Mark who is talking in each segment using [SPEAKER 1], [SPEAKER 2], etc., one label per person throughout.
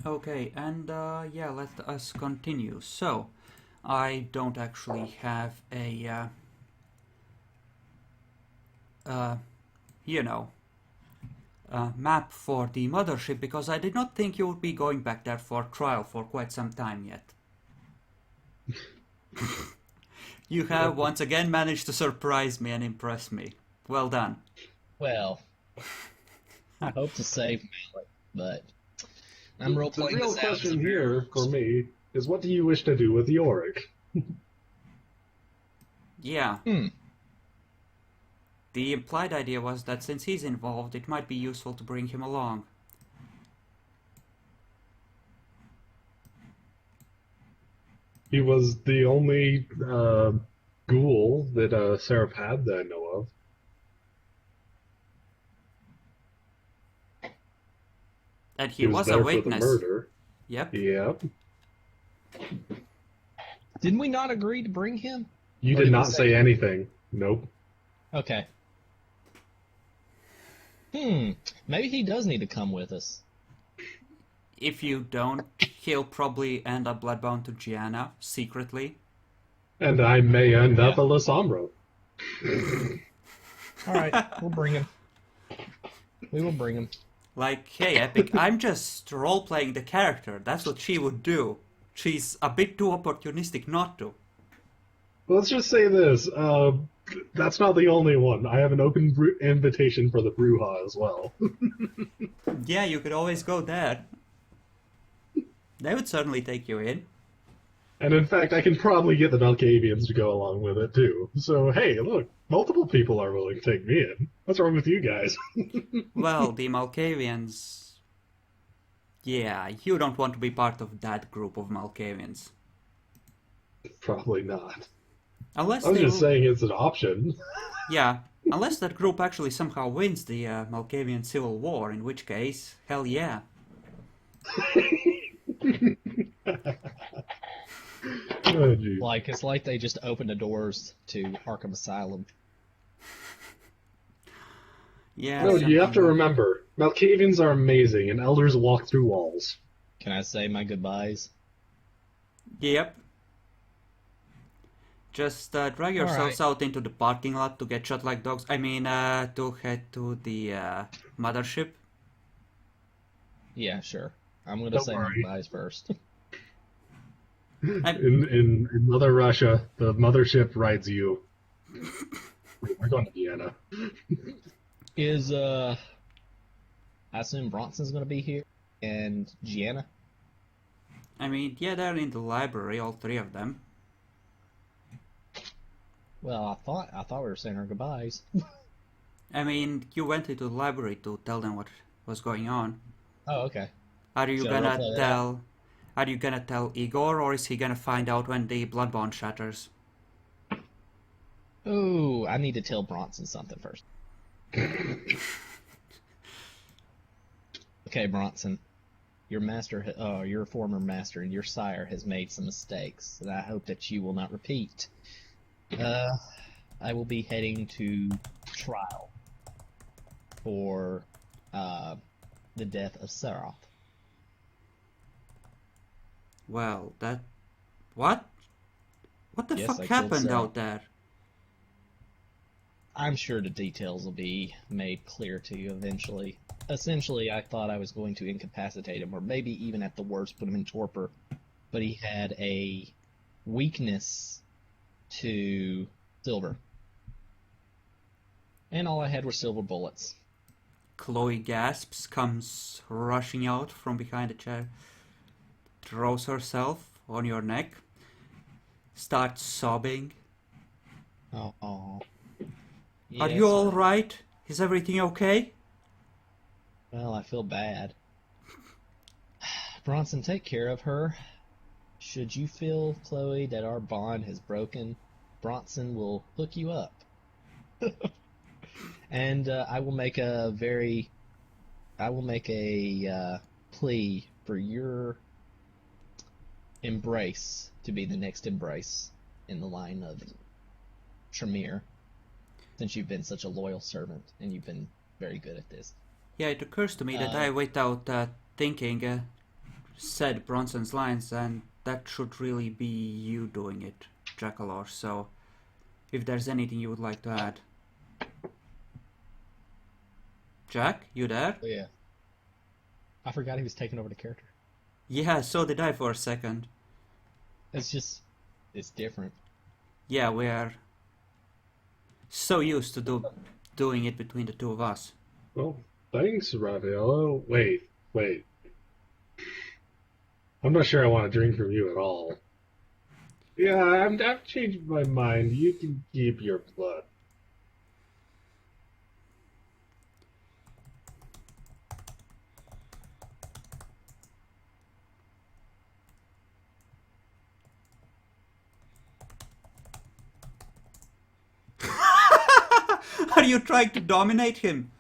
[SPEAKER 1] Okay, and yeah, let us continue. So, I don't actually have a, uh, you know, map for the mothership because I did not think you would be going back there for trial for quite some time yet. You have once again managed to surprise me and impress me. Well done.
[SPEAKER 2] Well, I hope to save Malik, but I'm role
[SPEAKER 3] The
[SPEAKER 2] playing
[SPEAKER 3] real
[SPEAKER 2] this out as a
[SPEAKER 3] question
[SPEAKER 2] very
[SPEAKER 3] here for
[SPEAKER 2] lost.
[SPEAKER 3] me is what do you wish to do with Yorick?
[SPEAKER 1] Yeah,
[SPEAKER 2] Hmm.
[SPEAKER 1] the implied idea was that since he's involved, it might be useful to bring him along.
[SPEAKER 3] He was the only ghoul that Seraph had that I know of.
[SPEAKER 1] And
[SPEAKER 3] He
[SPEAKER 1] he
[SPEAKER 3] was
[SPEAKER 1] was a
[SPEAKER 3] there for the
[SPEAKER 1] witness.
[SPEAKER 3] murder.
[SPEAKER 1] Yep.
[SPEAKER 3] Yep.
[SPEAKER 2] Didn't we not agree to bring him?
[SPEAKER 3] You
[SPEAKER 2] Or
[SPEAKER 3] did
[SPEAKER 2] did we
[SPEAKER 3] not
[SPEAKER 2] say?
[SPEAKER 3] say anything. Nope.
[SPEAKER 2] Okay. Hmm. Maybe he does need to come with us.
[SPEAKER 1] If you don't, he'll probably end up bloodbound to Gianna secretly.
[SPEAKER 3] And I may end up
[SPEAKER 2] Yeah.
[SPEAKER 3] a Lasombro.
[SPEAKER 2] All right. We'll bring him. We will bring him.
[SPEAKER 1] Like, hey, Epic, I'm just role playing the character. That's what she would do. She's a bit too opportunistic not to.
[SPEAKER 3] Let's just say this. That's not the only one. I have an open invitation for the Bruja as well.
[SPEAKER 1] Yeah, you could always go there. They would certainly take you in.
[SPEAKER 3] And in fact, I can probably get the Malkavians to go along with it too. So, hey, look, multiple people are willing to take me in. What's wrong with you guys?
[SPEAKER 1] Well, the Malkavians. Yeah, you don't want to be part of that group of Malkavians.
[SPEAKER 3] Probably not.
[SPEAKER 1] Unless
[SPEAKER 3] I was
[SPEAKER 1] they
[SPEAKER 3] just
[SPEAKER 1] will.
[SPEAKER 3] saying it's an option.
[SPEAKER 1] Yeah, unless that group actually somehow wins the Malkavian Civil War, in which case, hell yeah.
[SPEAKER 3] Oh, geez.
[SPEAKER 2] Like it's like they just opened the doors to Arkham Asylum.
[SPEAKER 1] Yeah,
[SPEAKER 3] No, you have
[SPEAKER 1] something
[SPEAKER 3] to
[SPEAKER 1] like.
[SPEAKER 3] remember, Malkavians are amazing, and elders walk through walls.
[SPEAKER 2] Can I say my goodbyes?
[SPEAKER 1] Yep. Just drag
[SPEAKER 2] All right.
[SPEAKER 1] yourselves out into the parking lot to get shot like dogs. I mean, to head to the mothership.
[SPEAKER 2] Yeah, sure. I'm gonna
[SPEAKER 3] Don't
[SPEAKER 2] say my
[SPEAKER 3] worry.
[SPEAKER 2] goodbyes first.
[SPEAKER 1] I,
[SPEAKER 3] In Mother Russia, the mothership rides you. Wait, we're going to Vienna.
[SPEAKER 2] Is I assume Bronson's gonna be here and Gianna.
[SPEAKER 1] I mean, yeah, they're in the library, all three of them.
[SPEAKER 2] Well, I thought we were saying our goodbyes.
[SPEAKER 1] I mean, you went into the library to tell them what was going on.
[SPEAKER 2] Oh, okay.
[SPEAKER 1] Are you
[SPEAKER 2] Should I
[SPEAKER 1] gonna
[SPEAKER 2] roleplay that out?
[SPEAKER 1] tell? Are you gonna tell Igor, or is he gonna find out when the blood bond shatters?
[SPEAKER 2] Ooh, I need to tell Bronson something first. Okay, Bronson, your former master and your sire has made some mistakes, and I hope that you will not repeat. Uh, I will be heading to trial for uh, the death of Saroth.
[SPEAKER 1] Well, that what? What the
[SPEAKER 2] Yes,
[SPEAKER 1] fuck
[SPEAKER 2] I killed
[SPEAKER 1] happened
[SPEAKER 2] Saroth.
[SPEAKER 1] out there?
[SPEAKER 2] I'm sure the details will be made clear to you eventually. Essentially, I thought I was going to incapacitate him, or maybe even at the worst put him in torpor, but he had a weakness to silver. And all I had were silver bullets.
[SPEAKER 1] Chloe gasps, comes rushing out from behind the chair, throws herself on your neck, starts sobbing.
[SPEAKER 2] Oh,
[SPEAKER 1] Are you
[SPEAKER 2] yes,
[SPEAKER 1] all
[SPEAKER 2] honey.
[SPEAKER 1] right? Is everything okay?
[SPEAKER 2] Well, I feel bad. Bronson, take care of her. Should you feel, Chloe, that our bond has broken, Bronson will hook you up. And I will make a plea for your embrace to be the next embrace in the line of Tremere, since you've been such a loyal servant and you've been very good at this.
[SPEAKER 1] Yeah, it occurs to me that
[SPEAKER 2] Uh,
[SPEAKER 1] I, without thinking, said Bronson's lines, and that should really be you doing it, Jackalor. So, if there's anything you would like to add. Jack, you there?
[SPEAKER 2] Oh, yeah. I forgot he was taking over the character.
[SPEAKER 1] Yeah, so did I for a second.
[SPEAKER 2] It's different.
[SPEAKER 1] Yeah, we are so used to doing it between the two of us.
[SPEAKER 3] Well, thanks, Raffaello. Wait. I'm not sure I want to drink from you at all. Yeah, I've changed my mind. You can keep your blood.
[SPEAKER 1] Are you trying to dominate him?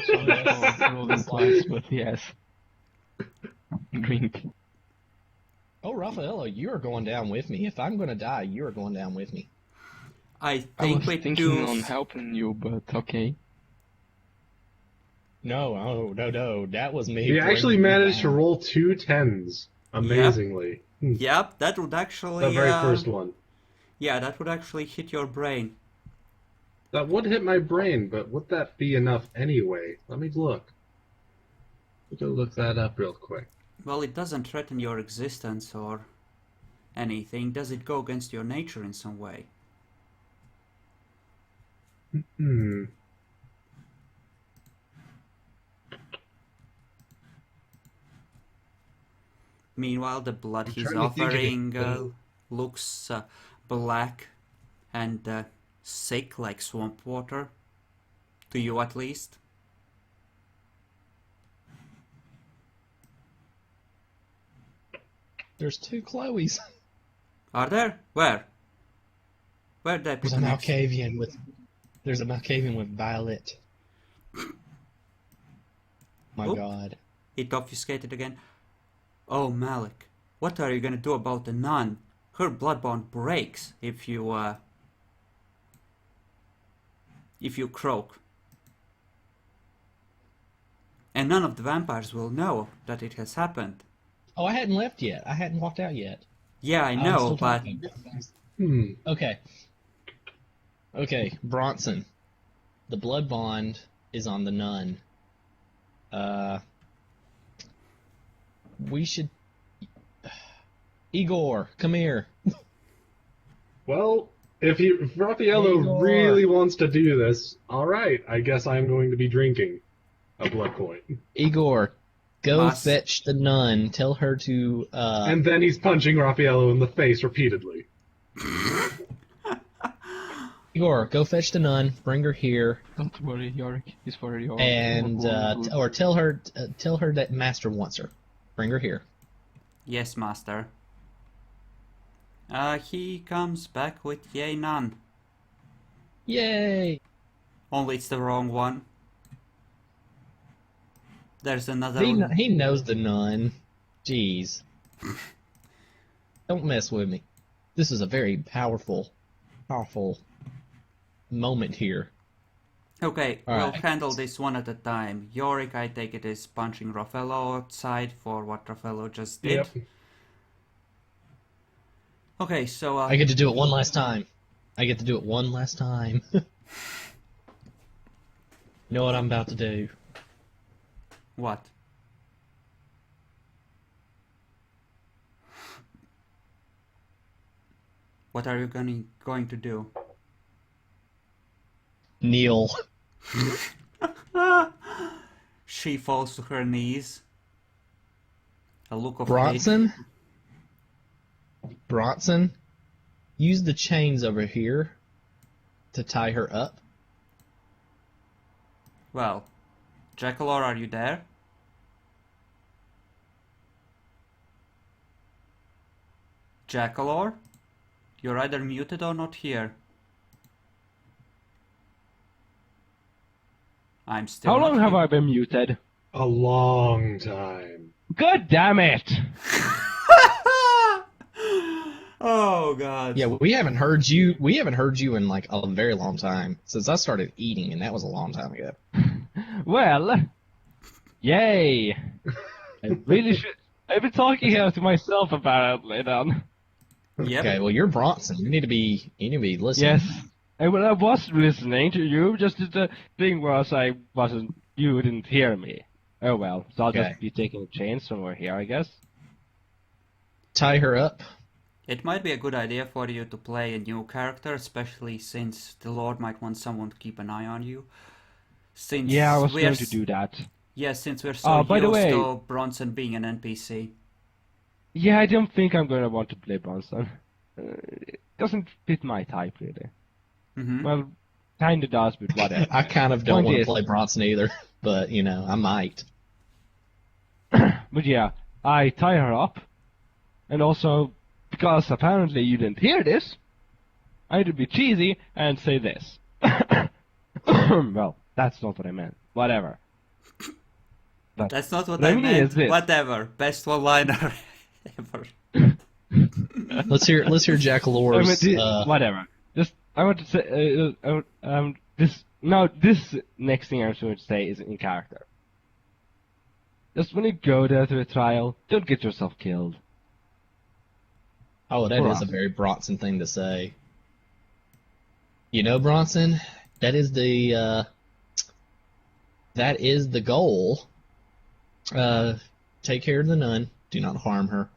[SPEAKER 4] Sorry for rolling twice, but yes. Drink.
[SPEAKER 2] Oh, Raffaello, you are going down with me. If I'm going to die, you are going down with me.
[SPEAKER 1] I
[SPEAKER 4] I
[SPEAKER 1] think
[SPEAKER 4] was
[SPEAKER 1] we
[SPEAKER 4] thinking
[SPEAKER 1] do.
[SPEAKER 4] on helping you, but okay.
[SPEAKER 2] No, that was me.
[SPEAKER 3] You actually
[SPEAKER 2] bringing you
[SPEAKER 3] managed to
[SPEAKER 2] down.
[SPEAKER 3] roll 2 10s. Amazingly.
[SPEAKER 1] Yep, that would actually.
[SPEAKER 3] The very first one.
[SPEAKER 1] Yeah, that would actually hit your brain.
[SPEAKER 3] That would hit my brain, but would that be enough anyway? Let me look. Go look that up real quick.
[SPEAKER 1] Well, it doesn't threaten your existence or anything. Does it go against your nature in some way?
[SPEAKER 3] Hmm.
[SPEAKER 1] Meanwhile, the blood
[SPEAKER 3] I'm
[SPEAKER 1] he's
[SPEAKER 3] trying to think of
[SPEAKER 1] offering
[SPEAKER 3] it.
[SPEAKER 1] looks black and sick like swamp water. To you, at least.
[SPEAKER 2] There's 2 Chloes.
[SPEAKER 1] Are there? Where? Where did I put
[SPEAKER 2] There's a
[SPEAKER 1] the next?
[SPEAKER 2] Malkavian with Violet. My
[SPEAKER 1] Oh.
[SPEAKER 2] God.
[SPEAKER 1] It obfuscated again. Oh, Malik, what are you gonna do about the nun? Her blood bond breaks if you croak. And none of the vampires will know that it has happened.
[SPEAKER 2] Oh, I hadn't left yet. I hadn't walked out yet.
[SPEAKER 1] Yeah, I
[SPEAKER 2] I'm
[SPEAKER 1] know,
[SPEAKER 2] still
[SPEAKER 1] but
[SPEAKER 2] talking.
[SPEAKER 3] Hmm.
[SPEAKER 2] Okay, Bronson. The blood bond is on the nun. We should... Igor, come here.
[SPEAKER 3] Well, if Raffaello
[SPEAKER 2] Igor.
[SPEAKER 3] really wants to do this, alright, I guess I'm going to be drinking a blood point.
[SPEAKER 2] Igor, go
[SPEAKER 1] Mas-
[SPEAKER 2] fetch the nun. Tell her to,
[SPEAKER 3] And then he's punching Raffaello in the face repeatedly.
[SPEAKER 2] Igor, go fetch the nun. Bring her here,
[SPEAKER 4] Don't worry, Yorick is for your
[SPEAKER 2] and
[SPEAKER 4] good.
[SPEAKER 2] or tell her that Master wants her. Bring her here.
[SPEAKER 1] yes, master. He comes back with yay none.
[SPEAKER 2] Yay!
[SPEAKER 1] Only it's the wrong one. There's another.
[SPEAKER 2] He knows the nun. Jeez. Don't mess with me. This is a very powerful moment here.
[SPEAKER 1] Okay,
[SPEAKER 2] All
[SPEAKER 1] we'll
[SPEAKER 2] right.
[SPEAKER 1] handle this one at a time. Yorick, I take it, is punching Raffaello outside for what Raffaello just did.
[SPEAKER 3] Yep.
[SPEAKER 1] Okay, so
[SPEAKER 2] I get to do it one last time. Know what I'm about to do?
[SPEAKER 1] what? What are you going to do?
[SPEAKER 2] Kneel.
[SPEAKER 1] She falls to her knees. A look of hate.
[SPEAKER 2] Bronson, use the chains over here to tie her up.
[SPEAKER 1] Well, Jackalor, are you there? Jackalor? You're either muted or not here. I'm still
[SPEAKER 4] How
[SPEAKER 1] not
[SPEAKER 4] long have
[SPEAKER 1] here.
[SPEAKER 4] I been muted?
[SPEAKER 3] A long time.
[SPEAKER 4] God damn it!
[SPEAKER 1] Oh god.
[SPEAKER 2] Yeah, we haven't heard you. We haven't heard you in like a very long time since I started eating, and that was a long time ago.
[SPEAKER 4] Well, yay! I really should. I've been talking here to myself apparently then.
[SPEAKER 1] Yep.
[SPEAKER 2] Okay, well you're Bronson. You need to be listening.
[SPEAKER 4] Yes. I was listening to you, just the thing was you didn't hear me. Oh well, so I'll
[SPEAKER 2] Okay.
[SPEAKER 4] just be taking a chance somewhere here, I guess.
[SPEAKER 2] Tie her up.
[SPEAKER 1] It might be a good idea for you to play a new character, especially since the Lord might want someone to keep an eye on you. Since
[SPEAKER 4] Yeah, I was
[SPEAKER 1] we're
[SPEAKER 4] going to do that.
[SPEAKER 1] Yeah, since we're so
[SPEAKER 4] by the
[SPEAKER 1] used
[SPEAKER 4] way-
[SPEAKER 1] to Bronson being an NPC.
[SPEAKER 4] Yeah, I don't think I'm gonna want to play Bronson. It doesn't fit my type really.
[SPEAKER 1] Mm-hmm.
[SPEAKER 4] Well, kinda does, but whatever.
[SPEAKER 2] I kind of don't
[SPEAKER 4] Point
[SPEAKER 2] want to
[SPEAKER 4] is-
[SPEAKER 2] play Bronson either, but you know, I might.
[SPEAKER 4] But yeah, I tie her up, and also, because apparently you didn't hear this, I had to be cheesy and say this. Well, that's not what I meant. Whatever.
[SPEAKER 1] That's not what
[SPEAKER 4] What I
[SPEAKER 1] I
[SPEAKER 4] mean
[SPEAKER 1] meant.
[SPEAKER 4] is this.
[SPEAKER 1] Whatever. Best one-liner ever.
[SPEAKER 2] Let's hear Jack Lore's.
[SPEAKER 4] Whatever. Just I want to say this next thing I'm going to say is in character. Just when you go there to a trial, don't get yourself killed.
[SPEAKER 2] Oh, that
[SPEAKER 4] For
[SPEAKER 2] is
[SPEAKER 4] us.
[SPEAKER 2] a very Bronson thing to say. You know, Bronson, that is the goal. Take care of the nun. Do not harm her.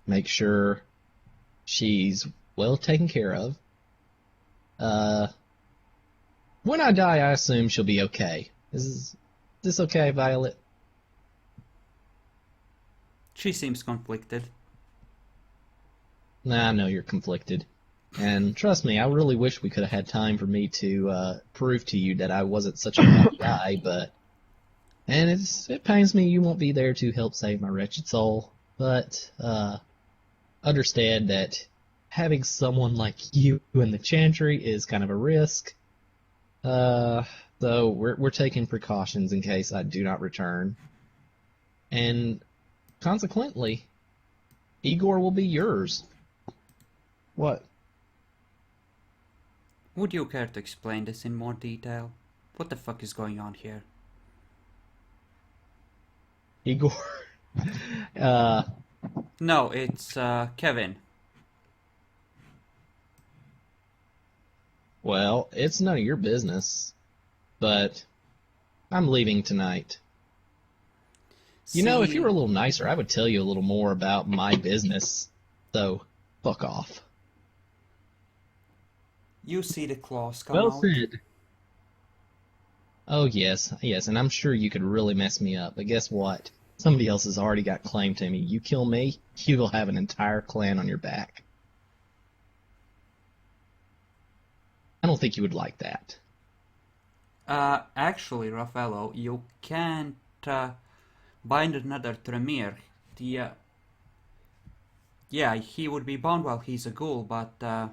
[SPEAKER 2] Make sure she's well taken care of. When I die, I assume she'll be okay. Is this okay, Violet?
[SPEAKER 1] She seems conflicted.
[SPEAKER 2] Nah, I know you're conflicted. And trust me, I really wish we could have had time for me to prove to you that I wasn't such a bad guy, but... And it pains me you won't be there to help save my wretched soul. But, understand that having someone like you in the Chantry is kind of a risk. Though we're taking precautions in case I do not return. And consequently, Igor will be yours. What?
[SPEAKER 1] Would you care to explain this in more detail? What the fuck is going on here?
[SPEAKER 2] Igor?
[SPEAKER 1] No, it's Kevin.
[SPEAKER 2] Well, it's none of your business. But I'm leaving tonight. You know, if
[SPEAKER 1] See-
[SPEAKER 2] you were a little nicer, I would tell you a little more about my business. So, fuck off.
[SPEAKER 1] You see the claws come
[SPEAKER 4] Well
[SPEAKER 1] out.
[SPEAKER 4] said.
[SPEAKER 2] Oh, yes, and I'm sure you could really mess me up, but guess what? Somebody else has already got claim to me. You kill me, you will have an entire clan on your back. I don't think you would like that.
[SPEAKER 1] Actually, Raffaello, you can't bind another Tremere. Yeah, he would be bound while he's a ghoul, but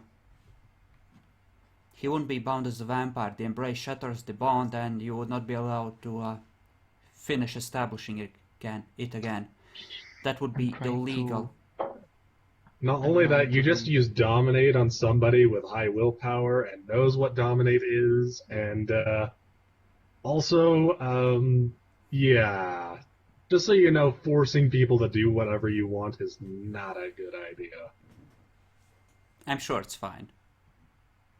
[SPEAKER 1] he wouldn't be bound as a vampire. The embrace shatters the bond, and you would not be allowed to finish establishing it again. That would be
[SPEAKER 4] I'm trying
[SPEAKER 1] illegal.
[SPEAKER 3] Not only that, you just use dominate on somebody with high willpower and knows what dominate is, and also, yeah, just so you know, forcing people to do whatever you want is not a good idea.
[SPEAKER 1] I'm sure it's fine.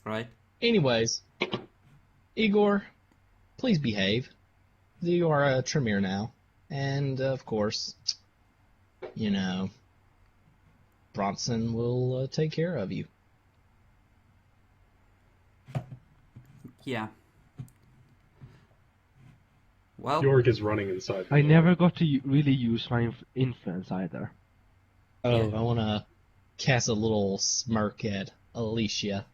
[SPEAKER 1] Right?
[SPEAKER 2] Anyways, Igor, please behave. You are a Tremere now. And, of course, you know, Bronson will take care of you.
[SPEAKER 1] Yeah. Well,
[SPEAKER 3] York is running inside. the
[SPEAKER 4] I
[SPEAKER 3] door.
[SPEAKER 4] never got to really use my influence either.
[SPEAKER 2] Oh,
[SPEAKER 1] Yeah.
[SPEAKER 2] I want to cast a little smirk at Alicia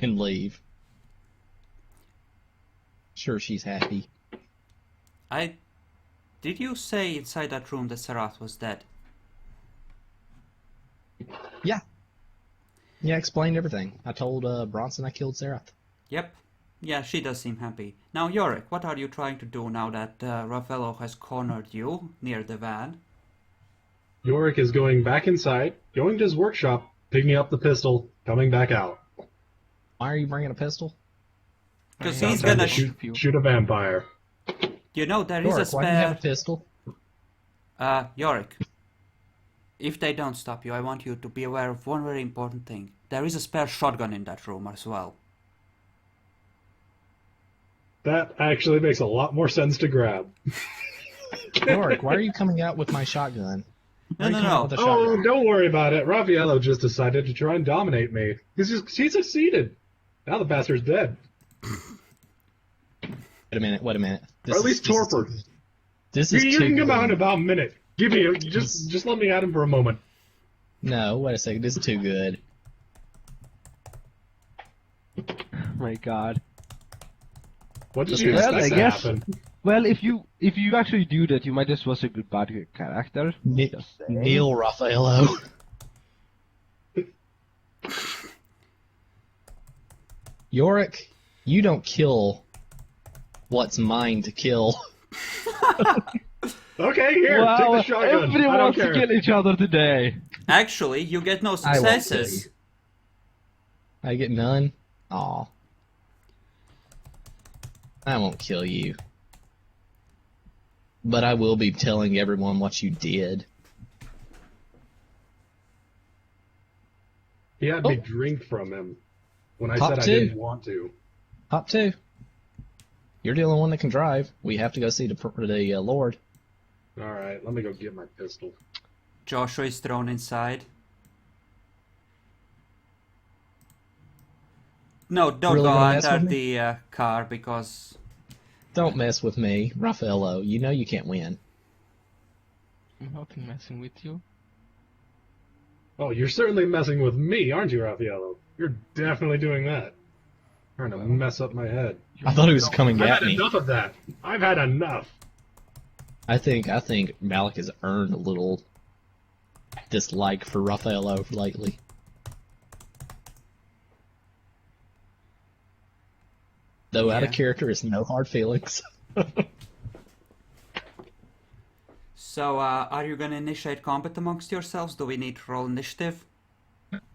[SPEAKER 2] and leave. Sure, she's happy.
[SPEAKER 1] Did you say inside that room that Serath was dead?
[SPEAKER 2] Yeah. Yeah, I explained everything. I told Bronson I killed Serath.
[SPEAKER 1] Yep. Yeah, she does seem happy. Now, Yorick, what are you trying to do now that Raffaello has cornered you near the van?
[SPEAKER 3] Yorick is going back inside, going to his workshop, picking up the pistol, coming back out.
[SPEAKER 2] Why are you bringing a pistol?
[SPEAKER 1] Because
[SPEAKER 4] I
[SPEAKER 1] he's
[SPEAKER 4] have
[SPEAKER 1] gonna
[SPEAKER 4] to shoot you.
[SPEAKER 3] Shoot a vampire.
[SPEAKER 1] You know, there is a
[SPEAKER 2] Yorick, why do you have a
[SPEAKER 1] spare...
[SPEAKER 2] pistol?
[SPEAKER 1] Yorick, if they don't stop you, I want you to be aware of one very important thing. There is a spare shotgun in that room as well.
[SPEAKER 3] That actually makes a lot more sense to grab.
[SPEAKER 2] Yorick, why are you coming out with my shotgun? Why are you
[SPEAKER 1] No,
[SPEAKER 2] coming out
[SPEAKER 1] no.
[SPEAKER 2] with a
[SPEAKER 3] Oh,
[SPEAKER 2] shotgun?
[SPEAKER 3] don't worry about it. Raffaello just decided to try and dominate me. He succeeded. Now the bastard's dead.
[SPEAKER 2] Wait a minute.
[SPEAKER 3] Or at least torpor.
[SPEAKER 2] This is
[SPEAKER 3] You
[SPEAKER 2] too
[SPEAKER 3] can come out in
[SPEAKER 2] good.
[SPEAKER 3] about a minute. Just let me at him for a moment.
[SPEAKER 2] No, wait a second. This is too good.
[SPEAKER 4] Oh my god.
[SPEAKER 3] What did
[SPEAKER 2] Just
[SPEAKER 3] you
[SPEAKER 2] well,
[SPEAKER 3] expect
[SPEAKER 4] I
[SPEAKER 3] to
[SPEAKER 4] guess-
[SPEAKER 3] happen?
[SPEAKER 4] Well, if you actually do that, you might just was a good bad character. Just saying.
[SPEAKER 2] Neil Raffaello. Yorick, you don't kill what's mine to kill.
[SPEAKER 3] Okay, here, take the
[SPEAKER 4] Wow,
[SPEAKER 3] shotgun. I
[SPEAKER 4] everybody
[SPEAKER 3] don't
[SPEAKER 4] wants
[SPEAKER 3] care.
[SPEAKER 4] to kill each other today.
[SPEAKER 1] Actually, you get no
[SPEAKER 2] I won't
[SPEAKER 1] successes.
[SPEAKER 2] I get none? Aw. I won't kill you. But I will be telling everyone what you did.
[SPEAKER 3] He had me
[SPEAKER 2] Oh.
[SPEAKER 3] drink from him when I
[SPEAKER 2] Top
[SPEAKER 3] said I
[SPEAKER 2] two.
[SPEAKER 3] didn't want to.
[SPEAKER 2] Hop 2. You're the only one that can drive. We have to go see the Lord.
[SPEAKER 3] Alright, let me go get my pistol.
[SPEAKER 1] Joshua is thrown inside. No, don't
[SPEAKER 2] Really
[SPEAKER 1] go
[SPEAKER 2] gonna mess
[SPEAKER 1] under
[SPEAKER 2] with me?
[SPEAKER 1] the car because
[SPEAKER 2] Don't mess with me, Raffaello. You know you can't win.
[SPEAKER 5] I'm not messing with you.
[SPEAKER 3] Oh, you're certainly messing with me, aren't you, Raffaello? You're definitely doing that. Trying to mess up my head.
[SPEAKER 2] I thought he was coming
[SPEAKER 3] I've
[SPEAKER 2] at
[SPEAKER 3] had
[SPEAKER 2] me.
[SPEAKER 3] enough of that. I've had enough.
[SPEAKER 2] I think Malik has earned a little dislike for Raffaello lately. Though out of
[SPEAKER 1] Yeah.
[SPEAKER 2] character is no hard feelings.
[SPEAKER 1] So, are you gonna initiate combat amongst yourselves? Do we need to roll initiative?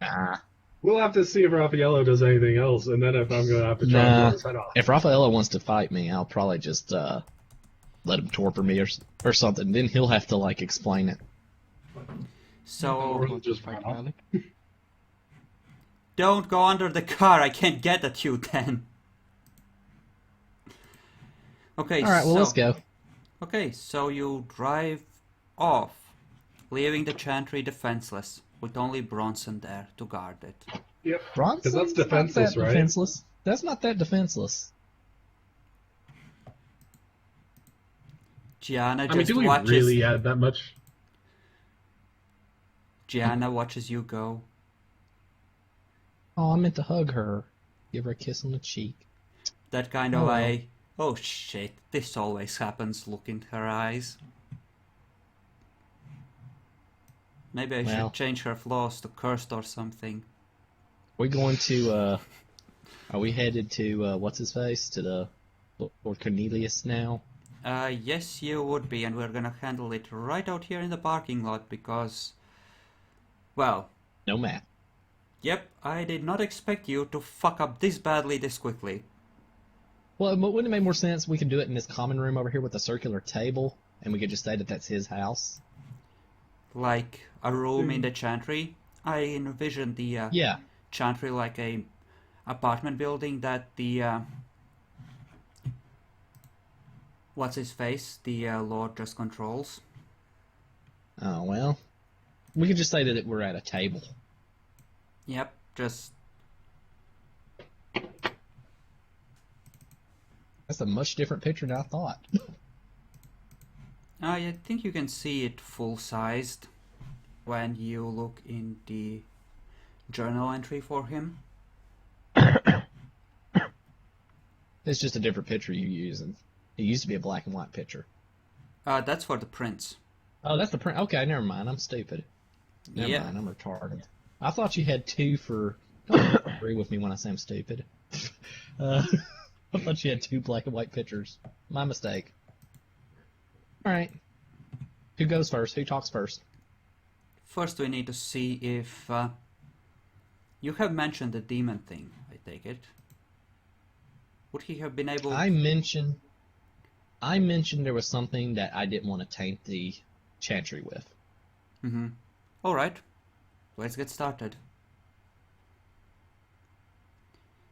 [SPEAKER 2] Nah.
[SPEAKER 3] We'll have to see if Raffaello does anything else, and then if I'm going to have to try and
[SPEAKER 2] Nah.
[SPEAKER 3] blow his head off.
[SPEAKER 2] If Raffaello wants to fight me, I'll probably just let him torpor me or something. Then he'll have to like explain it.
[SPEAKER 1] So,
[SPEAKER 3] Or
[SPEAKER 5] Want
[SPEAKER 3] just
[SPEAKER 5] to fight
[SPEAKER 3] run off.
[SPEAKER 5] Malik?
[SPEAKER 1] don't go under the car. I can't get at you then. Okay,
[SPEAKER 2] All right, well
[SPEAKER 1] so,
[SPEAKER 2] let's go.
[SPEAKER 1] Okay, so you drive off, leaving the Chantry defenseless, with only Bronson there to guard it.
[SPEAKER 3] Yep.
[SPEAKER 2] Bronson's
[SPEAKER 3] that's defenseless,
[SPEAKER 2] not that
[SPEAKER 3] right?
[SPEAKER 2] Defenseless. That's not that defenseless.
[SPEAKER 1] Gianna
[SPEAKER 3] I mean,
[SPEAKER 1] just
[SPEAKER 3] do we
[SPEAKER 1] watches.
[SPEAKER 3] really add that much?
[SPEAKER 1] Gianna watches you go.
[SPEAKER 2] Oh, I meant to hug her, give her a kiss on the cheek.
[SPEAKER 1] That kind of
[SPEAKER 2] Oh, well.
[SPEAKER 1] a, oh shit, this always happens look in her eyes. Maybe I
[SPEAKER 2] Well.
[SPEAKER 1] should change her flaws to cursed or something.
[SPEAKER 2] We going to? Are we headed to what's his face to the Lord Cornelius now?
[SPEAKER 1] Yes, you would be, and we're gonna handle it right out here in the parking lot because, well,
[SPEAKER 2] No map.
[SPEAKER 1] yep, I did not expect you to fuck up this badly this quickly.
[SPEAKER 2] Well, wouldn't it make more sense? We could do it in this common room over here with a circular table, and we could just say that that's his house.
[SPEAKER 1] Like a room in the Chantry. I envisioned the
[SPEAKER 2] Yeah.
[SPEAKER 1] Chantry like a apartment building that the what's his face, the Lord just controls.
[SPEAKER 2] Oh well. We could just say that we're at a table.
[SPEAKER 1] Yep, just
[SPEAKER 2] That's a much different picture than I thought.
[SPEAKER 1] I think you can see it full-sized when you look in the journal entry for him.
[SPEAKER 2] It's just a different picture you're using. It used to be a black and white picture.
[SPEAKER 1] That's for the prince.
[SPEAKER 2] Oh, that's the print. Okay, never mind. I'm stupid. Never
[SPEAKER 1] Yeah.
[SPEAKER 2] mind. I'm retarded. I thought you had two for. Don't agree with me when I say I'm stupid. I thought you had two black and white pictures. My mistake. All right. Who goes first? Who talks first?
[SPEAKER 1] First we need to see if you have mentioned the demon thing, I take it. Would he have been able
[SPEAKER 2] I mentioned there was something that I didn't want to taint the Chantry with.
[SPEAKER 1] Mm-hmm. Alright, let's get started.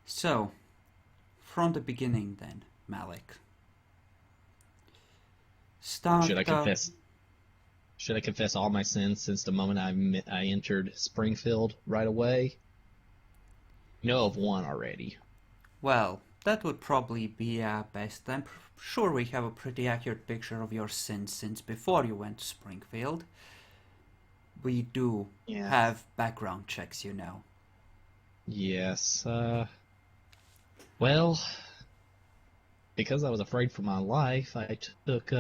[SPEAKER 1] So, from the beginning then, Malik. Start.
[SPEAKER 2] Should I confess? Should I confess all my sins since the moment I entered Springfield right away? You know of one already.
[SPEAKER 1] Well, that would probably be best. I'm sure we have a pretty accurate picture of your sins since before you went to Springfield. We do have background checks, you know.
[SPEAKER 2] Yes. Well, because I was afraid for my life, I took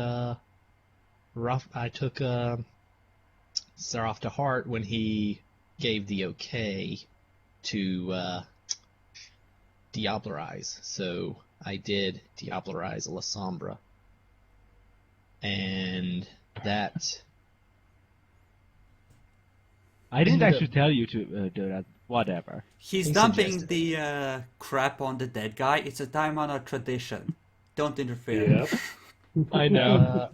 [SPEAKER 2] Seraph to heart when he gave the okay to Diablerize. So I did Diablerize La Sombra. And that...
[SPEAKER 4] I didn't actually tell you to do that. Whatever.
[SPEAKER 1] He's
[SPEAKER 2] He
[SPEAKER 1] dumping
[SPEAKER 2] suggested
[SPEAKER 1] the crap on the dead guy. It's a time-honored tradition. Don't interfere.
[SPEAKER 3] Yep.
[SPEAKER 4] I know.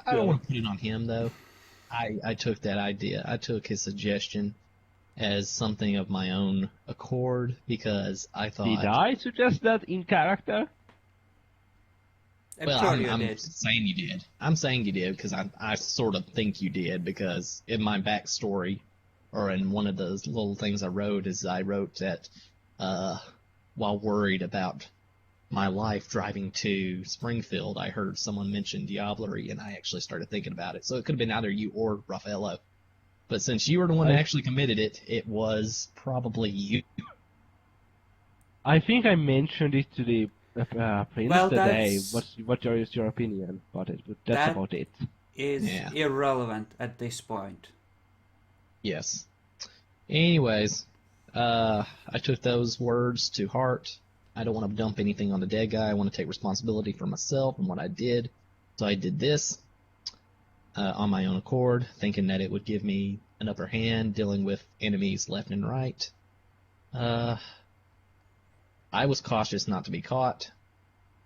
[SPEAKER 2] I don't want to put it on him, though. I took that idea. I took his suggestion as something of my own accord because I thought...
[SPEAKER 4] Did I suggest that in character?
[SPEAKER 1] I'm sure you
[SPEAKER 2] I'm
[SPEAKER 1] did.
[SPEAKER 2] saying you did. I'm saying you did because I sort of think you did because in my backstory, or in one of those little things I wrote, is I wrote that while worried about my life driving to Springfield, I heard someone mention Diablerie, and I actually started thinking about it. So it could have been either you or Raffaello. But since you were the one that actually committed it, it was probably you.
[SPEAKER 4] I think I mentioned it to the prince
[SPEAKER 1] Well,
[SPEAKER 4] today.
[SPEAKER 1] that's-
[SPEAKER 4] What is your opinion about it? But that's
[SPEAKER 1] That-
[SPEAKER 4] about it.
[SPEAKER 1] Is
[SPEAKER 2] Yeah.
[SPEAKER 1] irrelevant at this point.
[SPEAKER 2] Yes. Anyways, I took those words to heart. I don't want to dump anything on the dead guy. I want to take responsibility for myself and what I did. So I did this on my own accord, thinking that it would give me an upper hand dealing with enemies left and right. I was cautious not to be caught,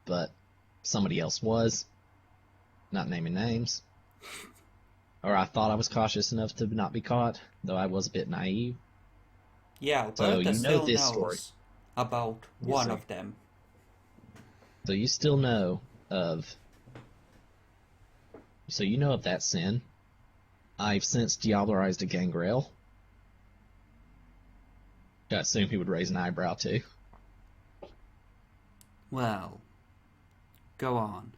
[SPEAKER 2] but somebody else was. Not naming names. Or I thought I was cautious enough to not be caught, though I was a bit naive.
[SPEAKER 1] Yeah,
[SPEAKER 2] So
[SPEAKER 1] Alberta
[SPEAKER 2] you know
[SPEAKER 1] still
[SPEAKER 2] this
[SPEAKER 1] knows
[SPEAKER 2] story.
[SPEAKER 1] about
[SPEAKER 2] Yes,
[SPEAKER 1] one
[SPEAKER 2] sir.
[SPEAKER 1] of them.
[SPEAKER 2] So you still know of... So you know of that sin. I've since Diablerized a Gangrel. I assume he would raise an eyebrow too.
[SPEAKER 1] Well, go on.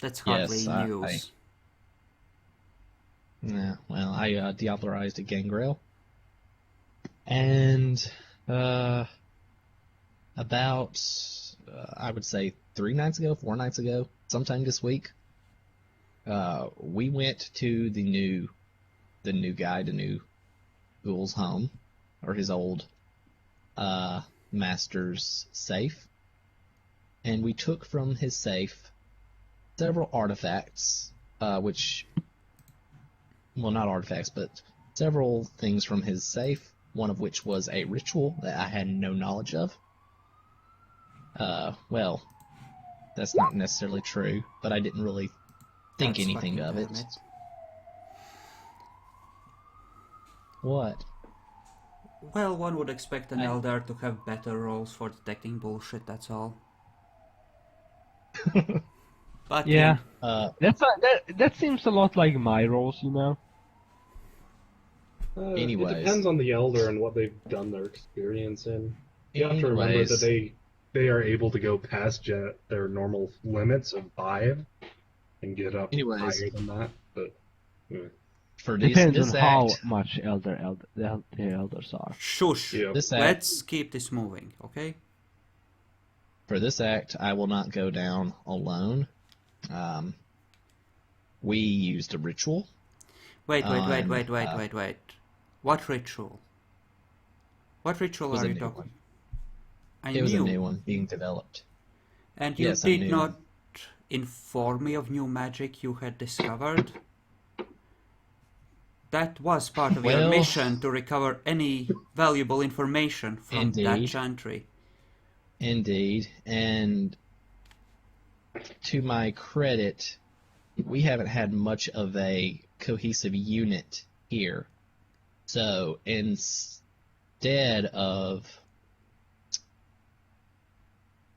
[SPEAKER 1] That's hardly
[SPEAKER 2] Yes,
[SPEAKER 1] news.
[SPEAKER 2] Yeah, well, I Diablerized a Gangrel. And about, I would say 4 nights ago, sometime this week, we went to the new ghoul's home, or his old master's safe, and we took from his safe several artifacts, well, not artifacts, but several things from his safe, one of which was a ritual that I had no knowledge of. Well, that's not necessarily true, but I didn't really think
[SPEAKER 1] That's
[SPEAKER 2] anything
[SPEAKER 1] fucking
[SPEAKER 2] of it.
[SPEAKER 1] damn
[SPEAKER 2] What?
[SPEAKER 1] Well, one would expect an
[SPEAKER 2] I-
[SPEAKER 1] elder to have better roles for detecting bullshit, that's all. But
[SPEAKER 4] Yeah. That seems a lot like my roles, you know.
[SPEAKER 2] Anyways.
[SPEAKER 3] It depends on the elder and what they've done their experience in. You have to remember
[SPEAKER 2] Anyways.
[SPEAKER 3] that they are able to go past their normal limits of 5 and get up
[SPEAKER 2] Anyways.
[SPEAKER 3] higher than that. But
[SPEAKER 2] For this,
[SPEAKER 4] Depends
[SPEAKER 2] this
[SPEAKER 4] on how
[SPEAKER 2] act,
[SPEAKER 4] much the elders are.
[SPEAKER 1] shush.
[SPEAKER 3] yeah,
[SPEAKER 2] this act,
[SPEAKER 1] Let's keep this moving, okay?
[SPEAKER 2] for this act, I will not go down alone. We used a ritual.
[SPEAKER 1] Wait.
[SPEAKER 2] On,
[SPEAKER 1] What ritual? What ritual
[SPEAKER 2] was
[SPEAKER 1] are
[SPEAKER 2] a
[SPEAKER 1] you
[SPEAKER 2] new
[SPEAKER 1] talking?
[SPEAKER 2] one.
[SPEAKER 1] I
[SPEAKER 2] It was
[SPEAKER 1] knew.
[SPEAKER 2] a new one being developed.
[SPEAKER 1] And you
[SPEAKER 2] Yes, I
[SPEAKER 1] did
[SPEAKER 2] knew.
[SPEAKER 1] not inform me of new magic you had discovered? That was part of your
[SPEAKER 2] Well-
[SPEAKER 1] mission, to recover any valuable information from that
[SPEAKER 2] Indeed.
[SPEAKER 1] chantry.
[SPEAKER 2] Indeed, and to my credit, we haven't had much of a cohesive unit here. So instead of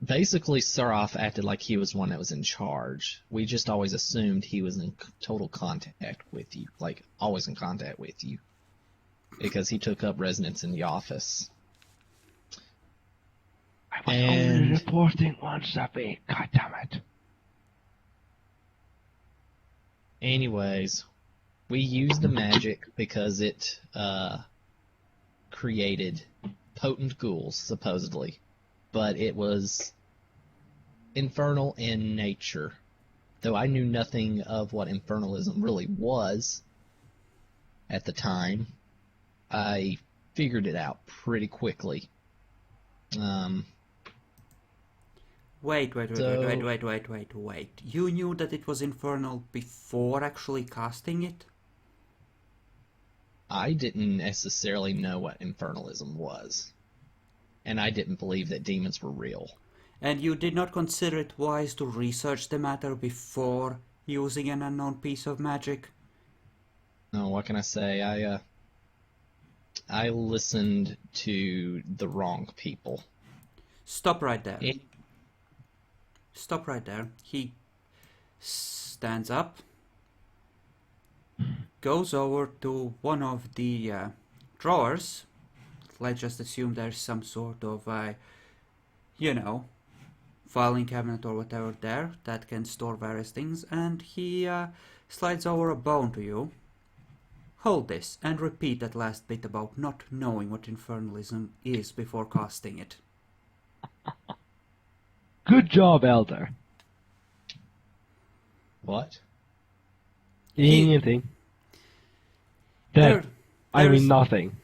[SPEAKER 2] basically, Saraf acted like he was one that was in charge. We just always assumed he was in total contact with you, like always in contact with you, because he took up residence in the office.
[SPEAKER 4] I was only reporting once a week. God damn it.
[SPEAKER 2] Anyways, we used the magic because it created potent ghouls, supposedly. But it was infernal in nature. Though I knew nothing of what infernalism really was at the time, I figured it out pretty quickly.
[SPEAKER 1] Wait. You knew that it was infernal before actually casting it?
[SPEAKER 2] I didn't necessarily know what infernalism was. And I didn't believe that demons were real.
[SPEAKER 1] And you did not consider it wise to research the matter before using an unknown piece of magic?
[SPEAKER 2] No, what can I say? I listened to the wrong people.
[SPEAKER 1] Stop right there. Stop right there. He stands up, goes over to one of the drawers. Let's just assume there's some sort of, filing cabinet or whatever there that can store various things, and he slides over a bone to you. Hold this, and repeat that last bit about not knowing what infernalism is before casting it.
[SPEAKER 4] Good job, Elder.
[SPEAKER 2] What?
[SPEAKER 4] Anything. I mean nothing.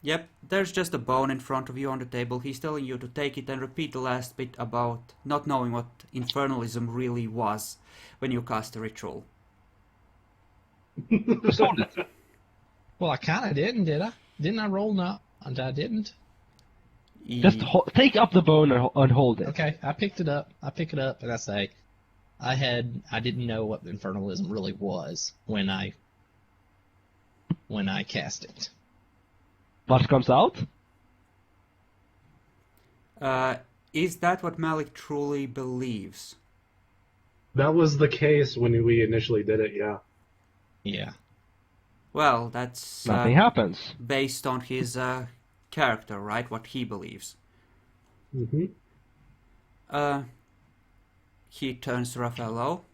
[SPEAKER 1] Yep, there's just a bone in front of you on the table. He's telling you to take it and repeat the last bit about not knowing what infernalism really was when you cast a ritual.
[SPEAKER 2] Well, I kind of didn't, did I? Didn't I roll? No, I didn't.
[SPEAKER 4] Just take up the bone and hold it.
[SPEAKER 2] Okay, I pick it up, and I say, I didn't know what infernalism really was when I cast it.
[SPEAKER 4] What comes out?
[SPEAKER 1] Is that what Malik truly believes?
[SPEAKER 3] That was the case when we initially did it, yeah.
[SPEAKER 2] Yeah.
[SPEAKER 1] Well, that's
[SPEAKER 4] Nothing happens.
[SPEAKER 1] based on his character, right? What he believes.
[SPEAKER 3] Mm-hmm.
[SPEAKER 1] He turns to Raffaello.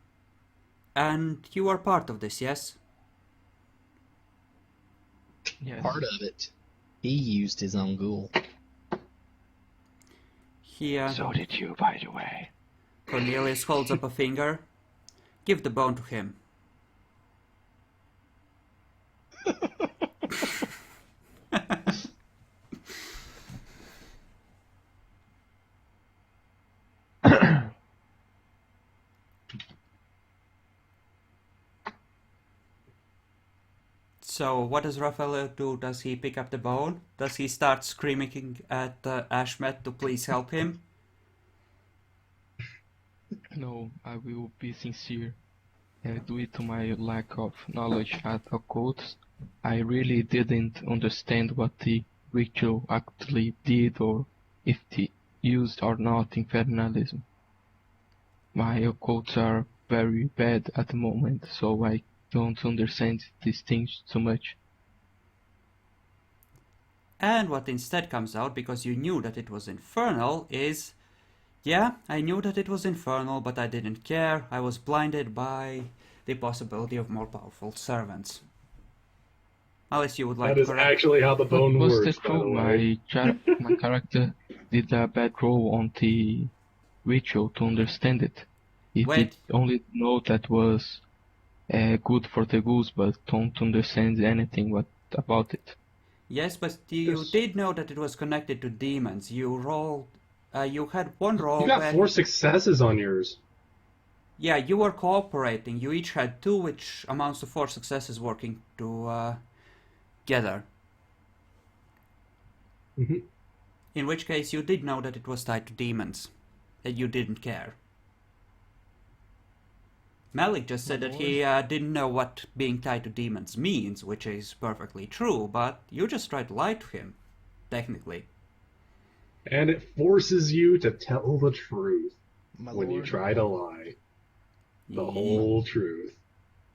[SPEAKER 1] And you are part of this, yes?
[SPEAKER 5] Yes.
[SPEAKER 2] Part of it. He used his own ghoul.
[SPEAKER 4] So did you, by the way.
[SPEAKER 1] Cornelius holds up a finger. Give the bone to him. So what does Raffaello do? Does he pick up the bone? Does he start screaming at Ashmet to please help him?
[SPEAKER 5] No, I will be sincere. Due to my lack of knowledge at occults, I really didn't understand what the ritual actually did or if it used or not infernalism. My occults are very bad at the moment, so I don't understand these things so much.
[SPEAKER 1] And what instead comes out, because you knew that it was infernal, is, yeah, I knew that it was infernal, but I didn't care. I was blinded by the possibility of more powerful servants. Unless you would like
[SPEAKER 3] That
[SPEAKER 1] to
[SPEAKER 3] is
[SPEAKER 1] correct.
[SPEAKER 3] actually how the bone
[SPEAKER 5] Was
[SPEAKER 3] works,
[SPEAKER 5] that
[SPEAKER 3] by the
[SPEAKER 5] true?
[SPEAKER 3] way.
[SPEAKER 5] My character did a bad roll on the ritual to understand it. He
[SPEAKER 1] Wait.
[SPEAKER 5] did only know that was good for the goose, but don't understand anything about it.
[SPEAKER 1] Yes, but you
[SPEAKER 3] Yes.
[SPEAKER 1] did know that it was connected to demons. You rolled. You had one roll.
[SPEAKER 3] You got
[SPEAKER 1] where
[SPEAKER 3] 4 successes on yours.
[SPEAKER 1] Yeah, you were cooperating. You each had 2, which amounts to 4 successes working together.
[SPEAKER 3] Mm-hmm.
[SPEAKER 1] In which case, you did know that it was tied to demons, and you didn't care. Malik just said that he didn't know what being tied to demons means, which is perfectly true, but you just tried to lie to him, technically.
[SPEAKER 3] And it forces you to tell the truth when you
[SPEAKER 2] lord.
[SPEAKER 3] try to lie. The whole truth.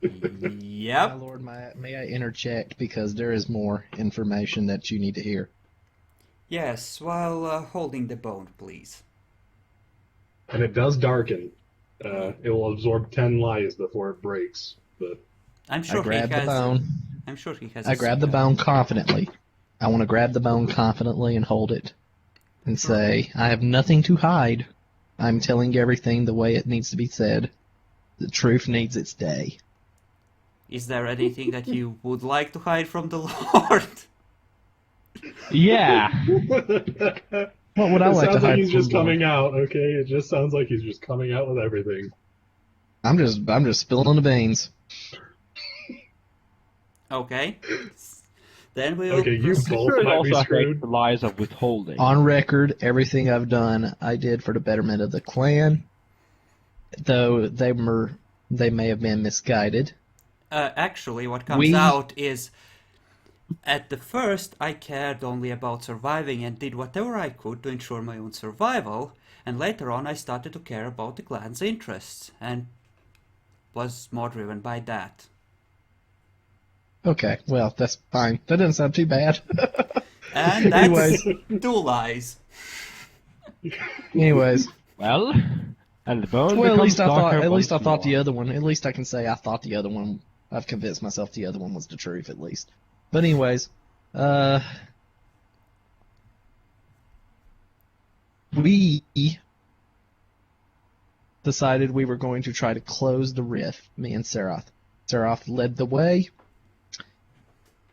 [SPEAKER 1] Yep.
[SPEAKER 2] My lord, may I interject because there is more information that you need to hear.
[SPEAKER 1] Yes, while holding the bone, please.
[SPEAKER 3] And it does darken. It will absorb 10 lies before it breaks. But
[SPEAKER 1] I'm sure
[SPEAKER 2] I grabbed
[SPEAKER 1] he has.
[SPEAKER 2] the bone.
[SPEAKER 1] I'm sure he has.
[SPEAKER 2] I grabbed the bone confidently. I want to grab the bone confidently and hold it and say, I have nothing to hide. I'm telling everything the way it needs to be said. The truth needs its day.
[SPEAKER 1] Is there anything that you would like to hide from the Lord?
[SPEAKER 4] Yeah.
[SPEAKER 2] What would I
[SPEAKER 3] it
[SPEAKER 2] like to
[SPEAKER 3] sounds like
[SPEAKER 2] hide
[SPEAKER 3] he's
[SPEAKER 2] from
[SPEAKER 3] just
[SPEAKER 2] the Lord?
[SPEAKER 3] coming out, okay? It just sounds like he's just coming out with everything.
[SPEAKER 2] I'm just spilling the beans.
[SPEAKER 1] Okay. Then we'll.
[SPEAKER 3] Okay, you
[SPEAKER 1] proceed.
[SPEAKER 3] both
[SPEAKER 4] Sure, it
[SPEAKER 3] might
[SPEAKER 4] also
[SPEAKER 3] be
[SPEAKER 4] affects
[SPEAKER 3] screwed.
[SPEAKER 4] the lies of withholding.
[SPEAKER 2] On record, everything I've done, I did for the betterment of the clan. Though they may have been misguided.
[SPEAKER 1] Actually, what comes out is, at the first, I cared only about surviving and did whatever I could to ensure my own survival, and later on I started to care about the clan's interests, and was more driven by that.
[SPEAKER 2] Okay, well, that's fine. That doesn't sound too bad.
[SPEAKER 1] And that's
[SPEAKER 2] Anyways.
[SPEAKER 1] 2 lies.
[SPEAKER 2] Anyways.
[SPEAKER 4] Well, and the bone
[SPEAKER 2] Well,
[SPEAKER 4] becomes darker
[SPEAKER 2] at least I
[SPEAKER 4] once
[SPEAKER 2] thought
[SPEAKER 4] more.
[SPEAKER 2] the other one. At least I can say I thought the other one. I've convinced myself the other one was the truth, at least. But anyways, we decided we were going to try to close the rift. Me and Serath. Serath led the way.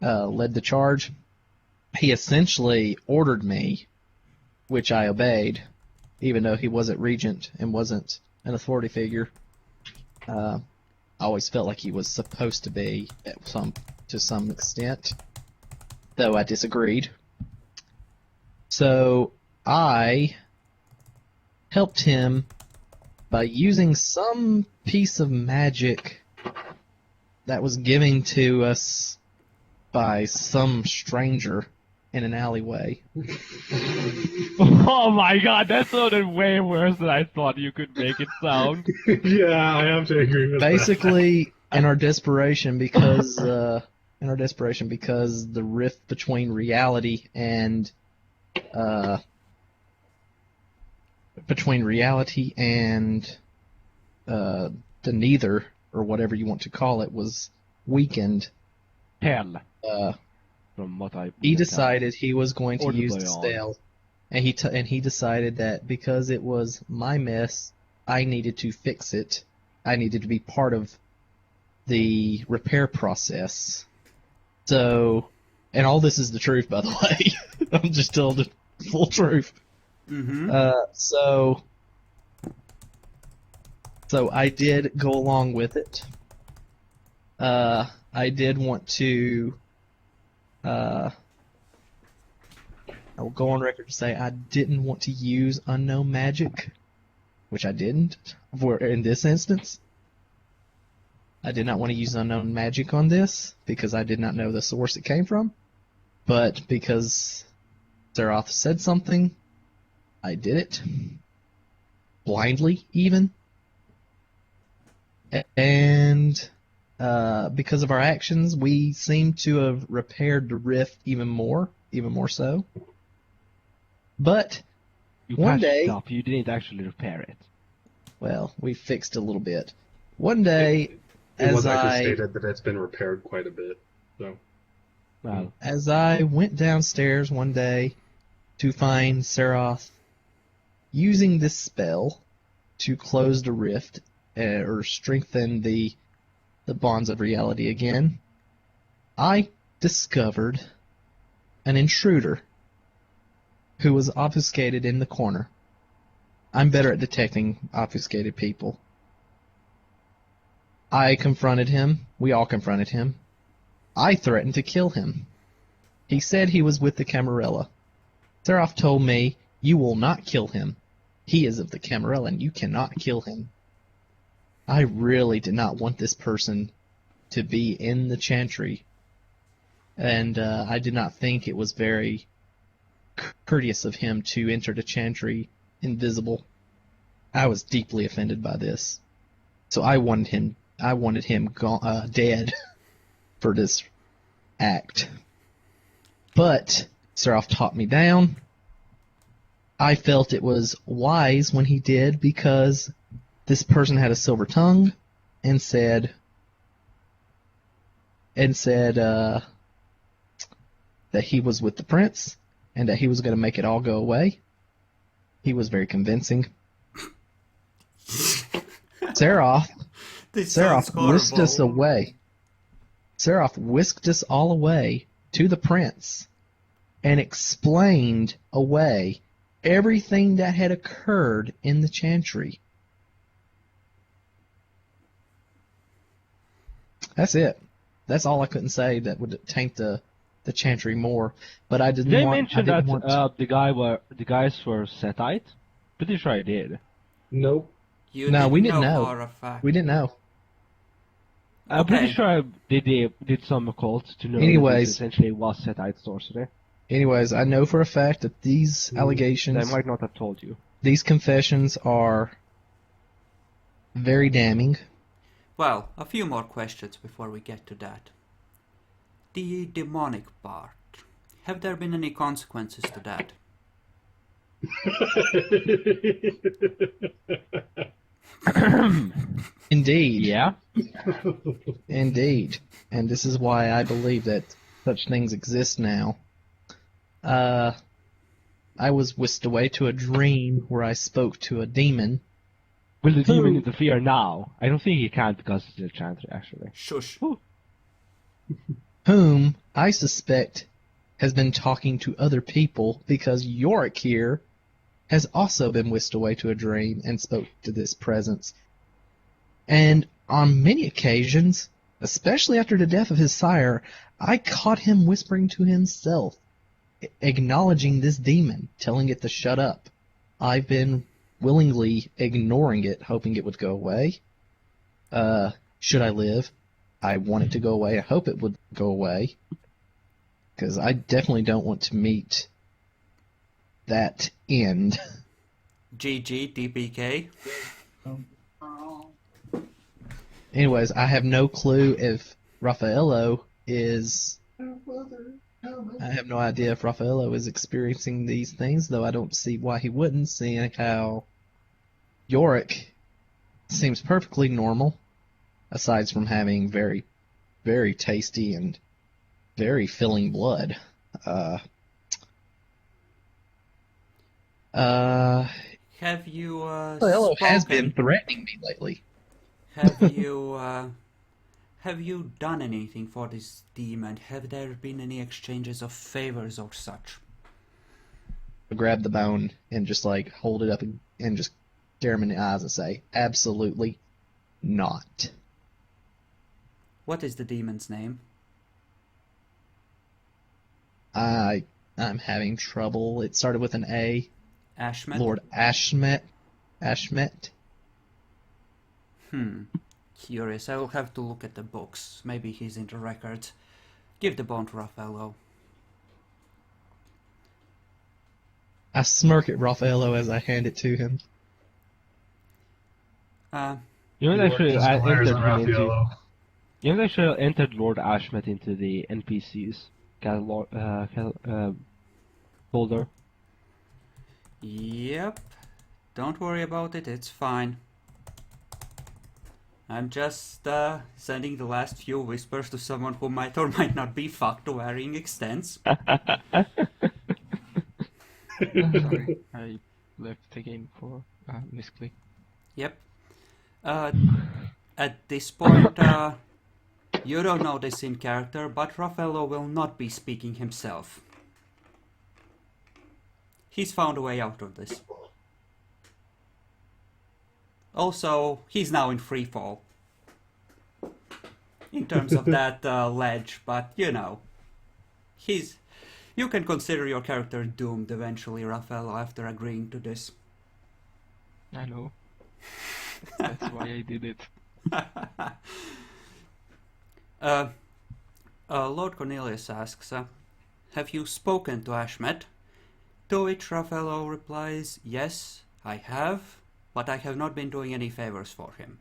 [SPEAKER 2] Led the charge. He essentially ordered me, which I obeyed, even though he wasn't regent and wasn't an authority figure. I always felt like he was supposed to be to some extent, though I disagreed. So I helped him by using some piece of magic that was given to us by some stranger in an alleyway.
[SPEAKER 4] Oh my god, that sounded way worse than I thought you could make it sound.
[SPEAKER 3] Yeah, I have to agree with
[SPEAKER 2] Basically, in our desperation, because the rift between reality and the neither, or whatever you want to call it, was weakened.
[SPEAKER 4] Hell. From what I
[SPEAKER 2] He decided he was going to
[SPEAKER 4] Or the
[SPEAKER 2] use the
[SPEAKER 4] Beyond.
[SPEAKER 2] spell, and he decided that because it was my mess, I needed to fix it. I needed to be part of the repair process. So, and all this is the truth, by the way. I'm just telling the full truth.
[SPEAKER 1] Mm-hmm.
[SPEAKER 2] So I did go along with it. I did want to. I will go on record to say I didn't want to use unknown magic, which I didn't. In this instance, I did not want to use unknown magic on this because I did not know the source it came from. But because Zeroth said something, I did it. Blindly, even. And because of our actions, we seem to have repaired the rift even more so. But
[SPEAKER 4] You
[SPEAKER 2] one
[SPEAKER 4] patched it
[SPEAKER 2] day,
[SPEAKER 4] up, you didn't actually repair it.
[SPEAKER 2] well, we fixed a little bit. One day,
[SPEAKER 3] It was
[SPEAKER 2] as
[SPEAKER 3] actually
[SPEAKER 2] I
[SPEAKER 3] stated that it's been repaired quite a bit. So
[SPEAKER 4] Well,
[SPEAKER 2] as I went downstairs one day to find Seroth using this spell to close the rift or strengthen the bonds of reality again, I discovered an intruder who was obfuscated in the corner. I'm better at detecting obfuscated people. I confronted him. We all confronted him. I threatened to kill him. He said he was with the Camarilla. Seraph told me, "You will not kill him. He is of the Camarilla, and you cannot kill him." I really did not want this person to be in the Chantry, and I did not think it was very courteous of him to enter the Chantry invisible. I was deeply offended by this, so I wanted him dead for this act. But Seraph talked me down. I felt it was wise when he did, because this person had a silver tongue and said that he was with the prince and that he was going to make it all go away. He was very convincing. Seraph whisked us away. Seraph whisked us all away to the prince and explained away everything that had occurred in the Chantry. That's it. That's all I couldn't say that would taint the Chantry more. But I didn't
[SPEAKER 4] Did they
[SPEAKER 2] want.
[SPEAKER 4] mention
[SPEAKER 2] I didn't
[SPEAKER 4] that
[SPEAKER 2] want
[SPEAKER 4] the guys were Setite? Pretty sure I did.
[SPEAKER 3] Nope.
[SPEAKER 2] No, we didn't know.
[SPEAKER 1] For a fact.
[SPEAKER 2] We didn't know.
[SPEAKER 4] I'm pretty
[SPEAKER 1] Okay.
[SPEAKER 4] sure they did some occult to know that
[SPEAKER 2] Anyways.
[SPEAKER 4] this essentially was Setite sorcery.
[SPEAKER 2] Anyways, I know for a fact that these
[SPEAKER 4] They
[SPEAKER 2] allegations,
[SPEAKER 4] might not have told you.
[SPEAKER 2] these confessions are very damning.
[SPEAKER 1] Well, a few more questions before we get to that. The demonic part. Have there been any consequences to that?
[SPEAKER 2] Indeed.
[SPEAKER 4] Yeah?
[SPEAKER 2] Indeed. And this is why I believe that such things exist now. I was whisked away to a dream where I spoke to a demon.
[SPEAKER 4] Will the demon interfere now? I don't think he can because it's a Chantry, actually.
[SPEAKER 1] Shush.
[SPEAKER 2] Whom I suspect has been talking to other people, because Yorick here has also been whisked away to a dream and spoke to this presence. And on many occasions, especially after the death of his sire, I caught him whispering to himself, acknowledging this demon, telling it to shut up. I've been willingly ignoring it, hoping it would go away. Should I live? I want it to go away. I hope it would go away. Because I definitely don't want to meet that end.
[SPEAKER 1] GG, DPK.
[SPEAKER 2] Anyways, I have no clue if Raffaello is... I have no idea if Raffaello is experiencing these things, though I don't see why he wouldn't, seeing how Yorick seems perfectly normal, aside from having very, very tasty and very filling blood.
[SPEAKER 1] Have you
[SPEAKER 2] Raffaello has been
[SPEAKER 1] spoken?
[SPEAKER 2] threatening me lately.
[SPEAKER 1] Have you done anything for this demon? Have there been any exchanges of favors or such?
[SPEAKER 2] I grab the bone and just like hold it up and just stare him in the eyes and say, absolutely not.
[SPEAKER 1] What is the demon's name?
[SPEAKER 2] I'm having trouble. It started with an A.
[SPEAKER 1] Ashmet?
[SPEAKER 2] Lord Ashmet. Ashmet.
[SPEAKER 1] Curious. I will have to look at the books. Maybe he's in the records. Give the bone to Raffaello.
[SPEAKER 2] I smirk at Raffaello as I hand it to him.
[SPEAKER 4] You haven't actually
[SPEAKER 3] Glares at Raffaello.
[SPEAKER 4] you haven't actually entered Lord Ashmet into the NPCs folder.
[SPEAKER 1] Yep. Don't worry about it. It's fine. I'm just sending the last few whispers to someone who might or might not be fucked to varying extents.
[SPEAKER 5] Sorry, I left the game for misclick.
[SPEAKER 1] Yep. At this point, you don't know this in character, but Raffaello will not be speaking himself. He's found a way out of this. Also, he's now in free fall. In terms of that ledge, but you know. You can consider your character doomed eventually, Raffaello, after agreeing to this.
[SPEAKER 5] I know. That's why I did it.
[SPEAKER 1] Lord Cornelius asks, have you spoken to Ashmet? To which Raffaello replies, yes, I have, but I have not been doing any favors for him.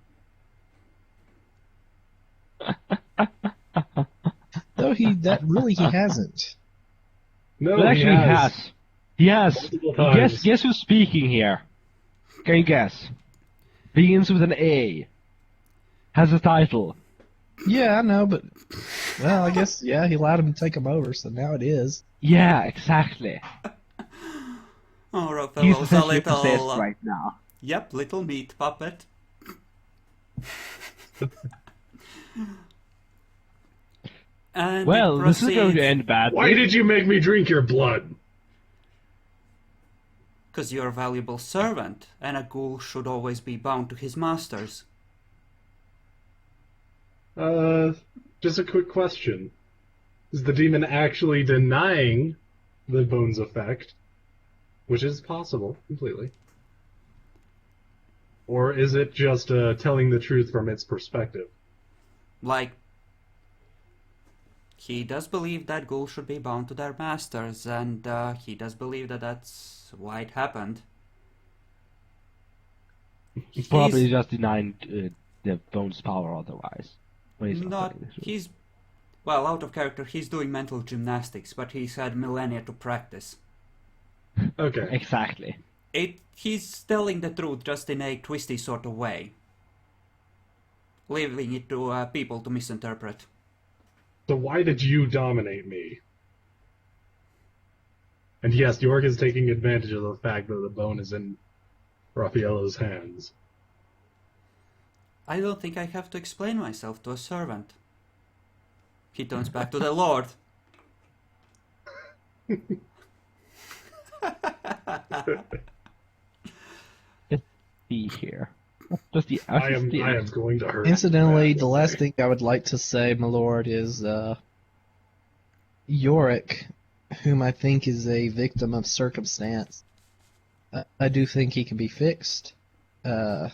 [SPEAKER 2] Though he hasn't.
[SPEAKER 3] No,
[SPEAKER 4] But actually,
[SPEAKER 3] he has.
[SPEAKER 4] He has.
[SPEAKER 3] Multiple times.
[SPEAKER 4] Guess who's speaking here? Can you guess? Begins with an A. Has a title.
[SPEAKER 2] Yeah, I know, but well, I guess he allowed him to take him over, so now it is.
[SPEAKER 4] Yeah, exactly.
[SPEAKER 1] Oh,
[SPEAKER 4] He's
[SPEAKER 1] Raffaello's a
[SPEAKER 4] essentially possessed
[SPEAKER 1] little...
[SPEAKER 4] right now.
[SPEAKER 1] Yep, little meat puppet. And
[SPEAKER 4] Well, this is going to end badly.
[SPEAKER 3] Why did you make me drink your blood?
[SPEAKER 1] Because you're a valuable servant, and a ghoul should always be bound to his masters.
[SPEAKER 3] Just a quick question. Is the demon actually denying the bone's effect? Which is possible, completely. Or is it just telling the truth from its perspective?
[SPEAKER 1] Like, he does believe that ghouls should be bound to their masters, and he does believe that that's why it happened.
[SPEAKER 4] Probably just denying the bone's power otherwise. When he's
[SPEAKER 1] Not,
[SPEAKER 4] telling the truth.
[SPEAKER 1] he's, well, out of character, he's doing mental gymnastics, but he's had millennia to practice.
[SPEAKER 3] Okay.
[SPEAKER 4] Exactly.
[SPEAKER 1] He's telling the truth just in a twisty sort of way, leaving it to people to misinterpret.
[SPEAKER 3] So why did you dominate me? And yes, York is taking advantage of the fact that the bone is in Raffaello's hands.
[SPEAKER 1] I don't think I have to explain myself to a servant. He turns back to the Lord.
[SPEAKER 4] Be here. Just the
[SPEAKER 3] I am going to hurt.
[SPEAKER 2] Incidentally,
[SPEAKER 3] that.
[SPEAKER 2] the last thing I would like to say, my lord, is Yorick, whom I think is a victim of circumstance. I do think he can be fixed, though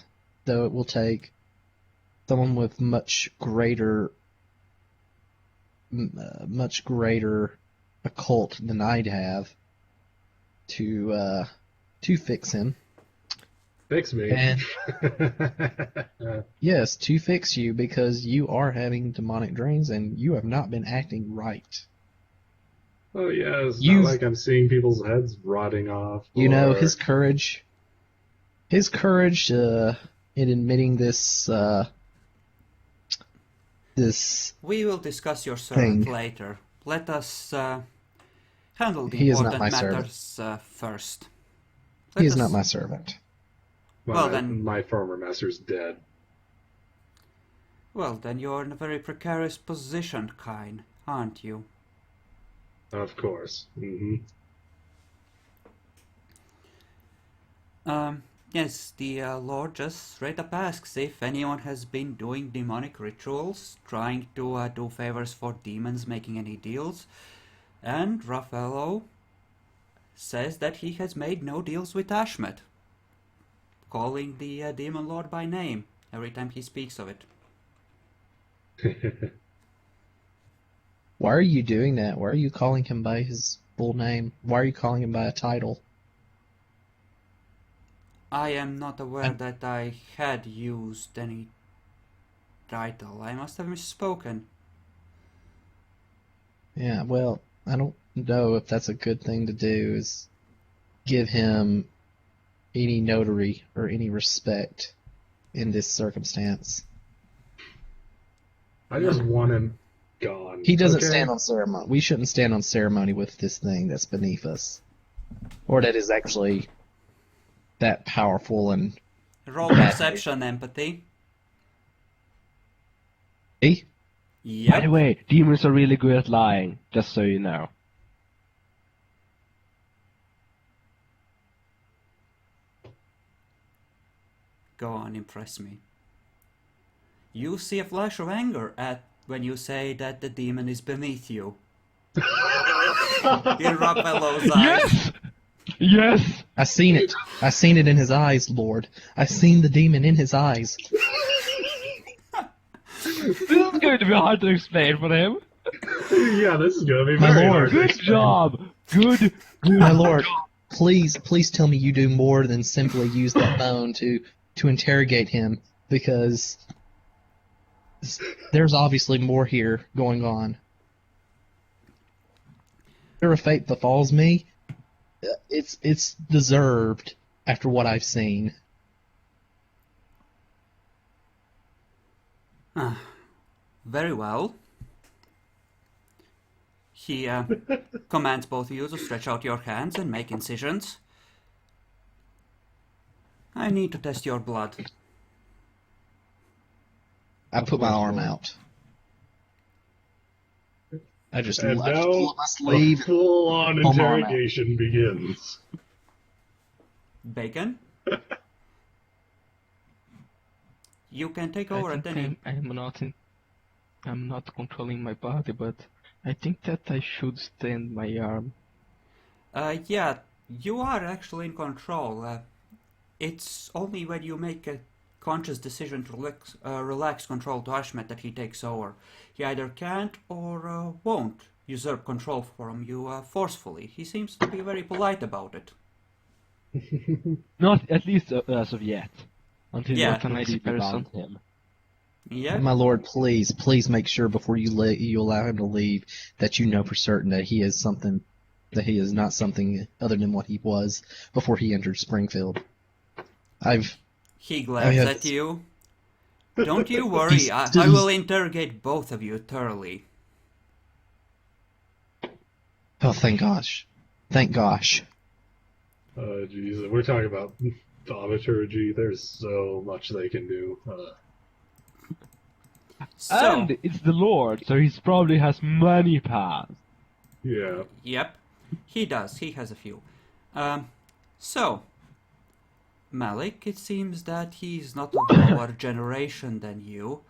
[SPEAKER 2] it will take someone with much greater occult than I'd have to fix him.
[SPEAKER 3] Fix me.
[SPEAKER 2] And yes, to fix you, because you are having demonic dreams and you have not been acting right.
[SPEAKER 3] Oh yeah, it's
[SPEAKER 2] You've-
[SPEAKER 3] not like I'm seeing people's heads rotting off.
[SPEAKER 2] You know,
[SPEAKER 3] or-
[SPEAKER 2] his courage in admitting this
[SPEAKER 1] We will discuss your servant
[SPEAKER 2] Thing.
[SPEAKER 1] later. Let us handle the
[SPEAKER 2] He is not
[SPEAKER 1] important
[SPEAKER 2] my
[SPEAKER 1] matters first.
[SPEAKER 2] he
[SPEAKER 1] Let
[SPEAKER 2] is
[SPEAKER 1] us-
[SPEAKER 2] not my servant.
[SPEAKER 1] Well, then-
[SPEAKER 3] my former master's dead.
[SPEAKER 1] Well, then you're in a very precarious position, Kine, aren't you?
[SPEAKER 3] Of course. Mm-hmm.
[SPEAKER 1] Yes, the Lord just straight up asks if anyone has been doing demonic rituals, trying to do favors for demons, making any deals. And Raffaello says that he has made no deals with Ashmet, calling the demon lord by name every time he speaks of it.
[SPEAKER 2] Why are you doing that? Why are you calling him by his full name? Why are you calling him by a title?
[SPEAKER 1] I am not aware that I had used any title. I must have misspoken.
[SPEAKER 2] Yeah, well, I don't know if that's a good thing to do, is give him any notary or any respect in this circumstance.
[SPEAKER 3] I just want him gone.
[SPEAKER 2] He doesn't
[SPEAKER 3] okay?
[SPEAKER 2] stand on ceremony. We shouldn't stand on ceremony with this thing that's beneath us. Or that is actually that powerful and...
[SPEAKER 1] Roll perception, empathy.
[SPEAKER 2] Hey?
[SPEAKER 4] By
[SPEAKER 1] Yep.
[SPEAKER 4] the way, demons are really good at lying, just so you know.
[SPEAKER 1] Go on, impress me. You see a flash of anger at when you say that the demon is beneath you. In Raffaello's eyes.
[SPEAKER 4] Yes! Yes!
[SPEAKER 2] I seen it. I seen it in his eyes, Lord. I seen the demon in his eyes.
[SPEAKER 4] This is going to be hard to explain for him.
[SPEAKER 3] Yeah, this is gonna be
[SPEAKER 2] My
[SPEAKER 3] very
[SPEAKER 2] lord.
[SPEAKER 3] hard. to
[SPEAKER 4] Good
[SPEAKER 3] explain.
[SPEAKER 4] job. Good.
[SPEAKER 2] My lord, please tell me you do more than simply use that bone to interrogate him, because there's obviously more here going on. Fear of fate befalls me. It's deserved after what I've seen.
[SPEAKER 1] Very well. He commands both of you to stretch out your hands and make incisions. I need to test your blood.
[SPEAKER 2] I put my arm out. I just
[SPEAKER 3] And
[SPEAKER 2] I just
[SPEAKER 3] now
[SPEAKER 2] pull up my
[SPEAKER 3] a
[SPEAKER 2] sleeve.
[SPEAKER 3] full-on
[SPEAKER 2] Pull my arm out.
[SPEAKER 3] interrogation begins.
[SPEAKER 1] Bacon? You can take over
[SPEAKER 5] I
[SPEAKER 1] at
[SPEAKER 5] think
[SPEAKER 1] any...
[SPEAKER 5] I'm not controlling my body, but I think that I should stand my arm.
[SPEAKER 1] Yeah, you are actually in control. It's only when you make a conscious decision to relax control to Ashmet that he takes over. He either can't or won't usurp control from you forcefully. He seems to be very polite about it.
[SPEAKER 4] Not at least as of yet. Until
[SPEAKER 1] Yeah.
[SPEAKER 4] you're
[SPEAKER 5] What a nice
[SPEAKER 4] completely
[SPEAKER 5] person.
[SPEAKER 4] bound him.
[SPEAKER 1] Yeah,
[SPEAKER 2] My lord, please make sure before you allow him to leave that you know for certain that he is something, that he is not something other than what he was before he entered Springfield.
[SPEAKER 1] he glares
[SPEAKER 2] have-
[SPEAKER 1] at you. Don't you worry, I will interrogate both of you thoroughly.
[SPEAKER 2] Oh, thank gosh. Thank gosh.
[SPEAKER 3] Jeez, we're talking about thaumaturgy. There's so much they can do.
[SPEAKER 1] So,
[SPEAKER 4] And it's the Lord, so he probably has many paths.
[SPEAKER 3] Yeah.
[SPEAKER 1] yep, he does. He has a few. So, Malik, it seems that he's not of lower generation than you.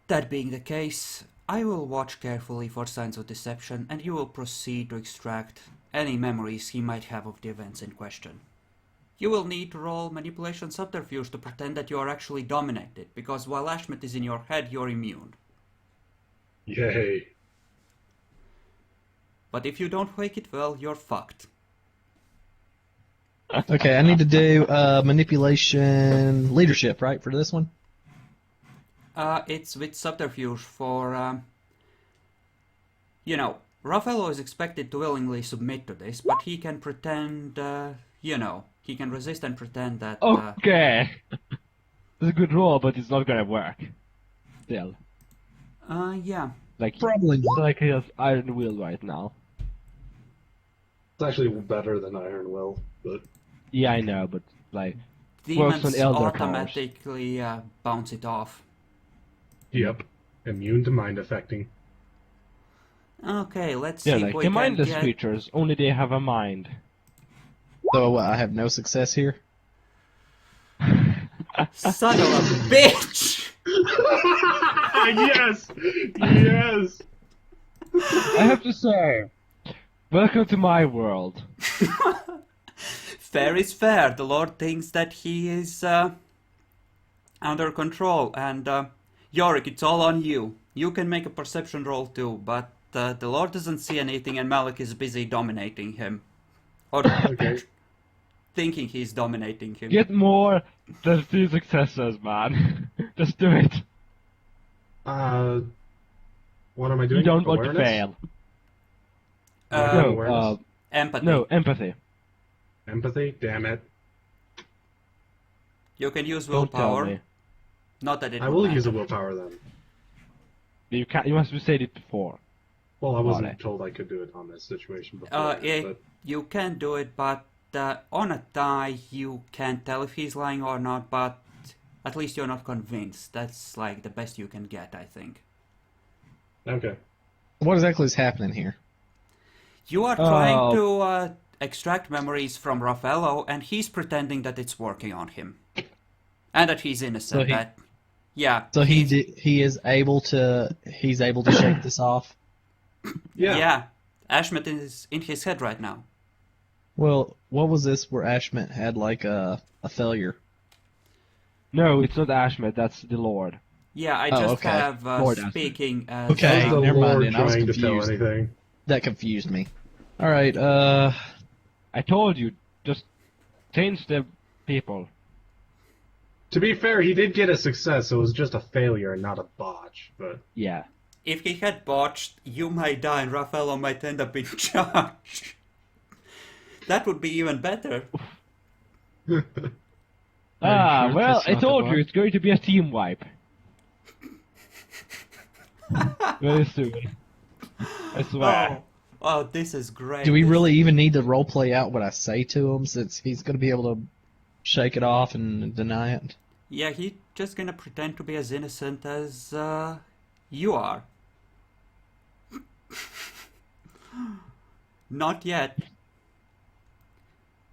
[SPEAKER 1] That being the case, I will watch carefully for signs of deception, and you will proceed to extract any memories he might have of the events in question. You will need to roll manipulation subterfuge to pretend that you are actually dominated, because while Ashmet is in your head, you're immune.
[SPEAKER 3] Yay.
[SPEAKER 1] But if you don't wake it well, you're fucked.
[SPEAKER 2] Okay, I need to do manipulation leadership, right, for this one?
[SPEAKER 1] It's with subterfuge for, Raffaello is expected to willingly submit to this, but he can pretend, he can resist and pretend that,
[SPEAKER 4] Okay. It's a good roll, but it's not gonna work. Still.
[SPEAKER 1] yeah.
[SPEAKER 4] Like,
[SPEAKER 2] Probably
[SPEAKER 4] it's
[SPEAKER 2] not.
[SPEAKER 4] like he has Iron Will right now.
[SPEAKER 3] It's actually better than Iron Will, but
[SPEAKER 4] Yeah, I know, but like, works
[SPEAKER 1] Demons
[SPEAKER 4] on elder powers.
[SPEAKER 1] automatically bounce it off.
[SPEAKER 3] yep. Immune to mind affecting.
[SPEAKER 1] Okay, let's
[SPEAKER 4] Yeah,
[SPEAKER 1] see
[SPEAKER 4] like
[SPEAKER 1] if we
[SPEAKER 4] the
[SPEAKER 1] can
[SPEAKER 4] mindless
[SPEAKER 1] get...
[SPEAKER 4] creatures, only they have a mind.
[SPEAKER 2] So what, I have no success here?
[SPEAKER 1] Son of a bitch!
[SPEAKER 3] Yes! Yes!
[SPEAKER 4] I have to say, welcome to my world.
[SPEAKER 1] Fair is fair. The Lord thinks that he is under control, and Yorick, it's all on you. You can make a perception roll too, but the Lord doesn't see anything, and Malik is busy dominating him, or
[SPEAKER 3] Okay.
[SPEAKER 1] thinking he's dominating him.
[SPEAKER 4] Get more than 3 successes, man. Just do it.
[SPEAKER 3] What am I doing?
[SPEAKER 4] You don't want to
[SPEAKER 3] Awareness?
[SPEAKER 4] fail.
[SPEAKER 1] Uh,
[SPEAKER 3] Awareness?
[SPEAKER 1] Empathy.
[SPEAKER 4] No, empathy.
[SPEAKER 3] Empathy? Damn it.
[SPEAKER 1] You can use
[SPEAKER 4] Don't tell
[SPEAKER 1] willpower.
[SPEAKER 4] me.
[SPEAKER 1] Not that it
[SPEAKER 3] I
[SPEAKER 1] would
[SPEAKER 3] will
[SPEAKER 1] matter.
[SPEAKER 3] use a willpower then.
[SPEAKER 4] You can't. You must have said it before.
[SPEAKER 3] Well, I wasn't
[SPEAKER 4] Alright.
[SPEAKER 3] told I could do it on this situation before.
[SPEAKER 1] You can do it, but on a die, you can't tell if he's lying or not, but at least you're not convinced. That's like the best you can get, I think.
[SPEAKER 3] Okay.
[SPEAKER 2] What exactly is happening here?
[SPEAKER 1] You are trying to extract memories from Raffaello, and he's pretending that it's working on him. And that he's innocent.
[SPEAKER 2] So
[SPEAKER 1] Yeah.
[SPEAKER 2] he is able to shake this off.
[SPEAKER 1] Yeah. Ashmet is in his head right now.
[SPEAKER 2] Well, what was this where Ashmet had like a failure?
[SPEAKER 4] No, it's not Ashmet. That's the Lord.
[SPEAKER 1] Yeah, I
[SPEAKER 2] Oh,
[SPEAKER 1] just
[SPEAKER 2] okay.
[SPEAKER 1] have
[SPEAKER 4] Lord Asher.
[SPEAKER 1] speaking as...
[SPEAKER 2] Okay.
[SPEAKER 3] How's the
[SPEAKER 2] never mind
[SPEAKER 3] Lord
[SPEAKER 2] then, I was
[SPEAKER 3] trying to tell
[SPEAKER 2] confused.
[SPEAKER 3] anything?
[SPEAKER 2] That confused me. All right.
[SPEAKER 4] I told you, just change the people.
[SPEAKER 3] To be fair, he did get a success, so it was just a failure and not a botch. But
[SPEAKER 4] Yeah.
[SPEAKER 1] If he had botched, you might die and Raffaello might end up in charge. That would be even better.
[SPEAKER 5] Are you sure
[SPEAKER 4] Well,
[SPEAKER 5] that's
[SPEAKER 4] I
[SPEAKER 5] not
[SPEAKER 4] told
[SPEAKER 5] a
[SPEAKER 4] you
[SPEAKER 5] bot?
[SPEAKER 4] it's going to be a team wipe. Very soon. I swear.
[SPEAKER 1] Oh, this is great.
[SPEAKER 2] do we
[SPEAKER 1] This-
[SPEAKER 2] really even need to role play out what I say to him, since he's going to be able to shake it off and deny it?
[SPEAKER 1] Yeah, he's just gonna pretend to be as innocent as you are. Not yet.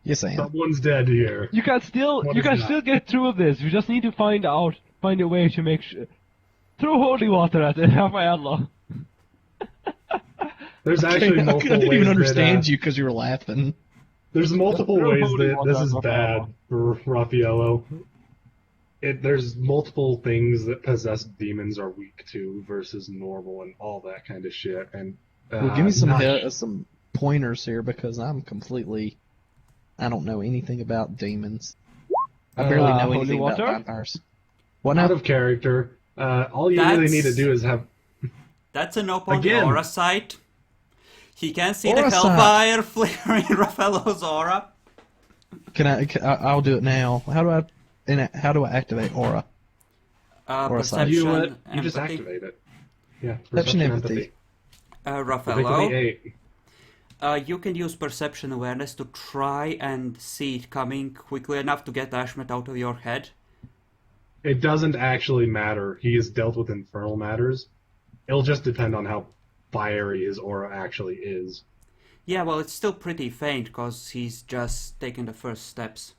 [SPEAKER 2] Yes, I am.
[SPEAKER 3] someone's dead here.
[SPEAKER 4] You can still
[SPEAKER 3] What
[SPEAKER 4] you
[SPEAKER 3] is
[SPEAKER 4] can
[SPEAKER 3] that?
[SPEAKER 4] still get through this. You just need to find a way to make sure. Throw holy water at it, Raffaello.
[SPEAKER 3] There's actually
[SPEAKER 2] I
[SPEAKER 3] multiple
[SPEAKER 2] didn't
[SPEAKER 3] ways
[SPEAKER 2] even understand
[SPEAKER 3] that,
[SPEAKER 2] you because you were laughing.
[SPEAKER 3] There's multiple
[SPEAKER 4] Throw
[SPEAKER 3] ways
[SPEAKER 4] holy
[SPEAKER 3] that
[SPEAKER 4] water
[SPEAKER 3] this
[SPEAKER 4] at
[SPEAKER 3] is
[SPEAKER 4] Raffaello.
[SPEAKER 3] bad for Raffaello. There's multiple things that possessed demons are weak to versus normal and all that kind of shit. And
[SPEAKER 2] Well, give me some
[SPEAKER 3] not-
[SPEAKER 2] some pointers here, because I don't know anything about demons. I barely know
[SPEAKER 4] holy
[SPEAKER 2] anything about
[SPEAKER 4] water?
[SPEAKER 2] vampires. What
[SPEAKER 3] out
[SPEAKER 2] now?
[SPEAKER 3] of character. All you really need to do is have.
[SPEAKER 1] That's a nope on the
[SPEAKER 3] Again.
[SPEAKER 1] aura sight. He can see
[SPEAKER 2] Aura
[SPEAKER 1] the
[SPEAKER 2] sight.
[SPEAKER 1] hellfire flaring in Raffaello's aura.
[SPEAKER 2] I'll do it now. How do I activate aura? Aura sight.
[SPEAKER 1] Perception,
[SPEAKER 3] You just
[SPEAKER 1] empathy.
[SPEAKER 3] activate it. Yeah,
[SPEAKER 2] Perception, empathy.
[SPEAKER 3] Difficulty
[SPEAKER 1] Raffaello,
[SPEAKER 3] 8.
[SPEAKER 1] you can use perception awareness to try and see it coming quickly enough to get Ashmet out of your head.
[SPEAKER 3] It doesn't actually matter. He has dealt with infernal matters. It'll just depend on how fiery his aura actually is.
[SPEAKER 1] Yeah, well, it's still pretty faint because he's just taken the first steps.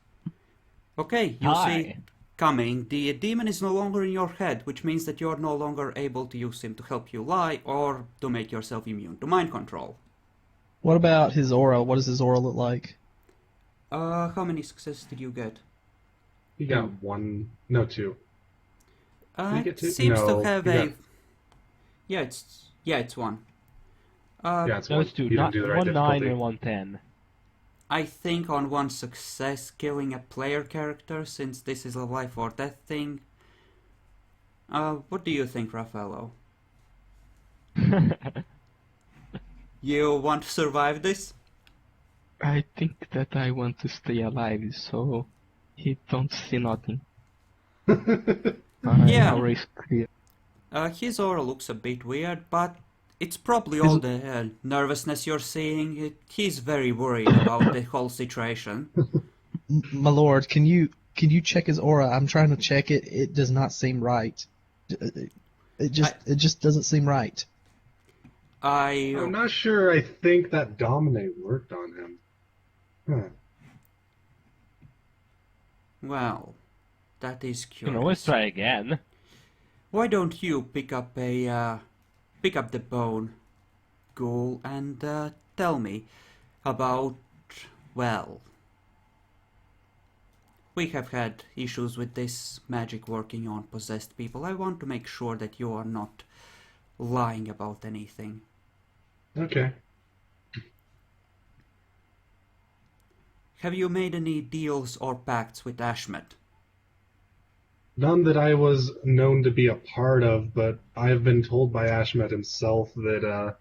[SPEAKER 1] Okay, you see
[SPEAKER 4] Hi.
[SPEAKER 1] coming. The demon is no longer in your head, which means that you're no longer able to use him to help you lie or to make yourself immune to mind control.
[SPEAKER 2] What about his aura? What does his aura look like?
[SPEAKER 1] How many successes did you get?
[SPEAKER 3] He got one, no, two. Did he
[SPEAKER 1] It
[SPEAKER 3] get two?
[SPEAKER 1] seems
[SPEAKER 3] No,
[SPEAKER 1] to have
[SPEAKER 3] he
[SPEAKER 1] a...
[SPEAKER 3] got-
[SPEAKER 1] Yeah, it's one.
[SPEAKER 3] Yeah, it's
[SPEAKER 4] No,
[SPEAKER 3] one.
[SPEAKER 4] it's two.
[SPEAKER 3] You didn't do the right
[SPEAKER 4] 1 9
[SPEAKER 3] difficulty.
[SPEAKER 4] and 1 10.
[SPEAKER 1] I think on one success, killing a player character, since this is a life or death thing. What do you think, Raffaello? You want to survive this?
[SPEAKER 5] I think that I want to stay alive, so he don't see nothing.
[SPEAKER 1] Yeah.
[SPEAKER 5] Aura is clear.
[SPEAKER 1] His aura looks a bit weird, but it's probably all the nervousness you're seeing. He's very worried about the whole situation.
[SPEAKER 2] My lord, can you check his aura? I'm trying to check it. It does not seem right. It just doesn't seem right.
[SPEAKER 3] I'm not sure I think that Dominate worked on him. Huh.
[SPEAKER 1] Well, that is
[SPEAKER 4] You
[SPEAKER 1] curious.
[SPEAKER 4] can always try again.
[SPEAKER 1] Why don't you pick up the bone, Ghoul, and tell me about, well, we have had issues with this magic working on possessed people. I want to make sure that you are not lying about anything.
[SPEAKER 3] Okay.
[SPEAKER 1] Have you made any deals or pacts with Ashmet?
[SPEAKER 3] None that I was known to be a part of, but I have been told by Ashmet himself that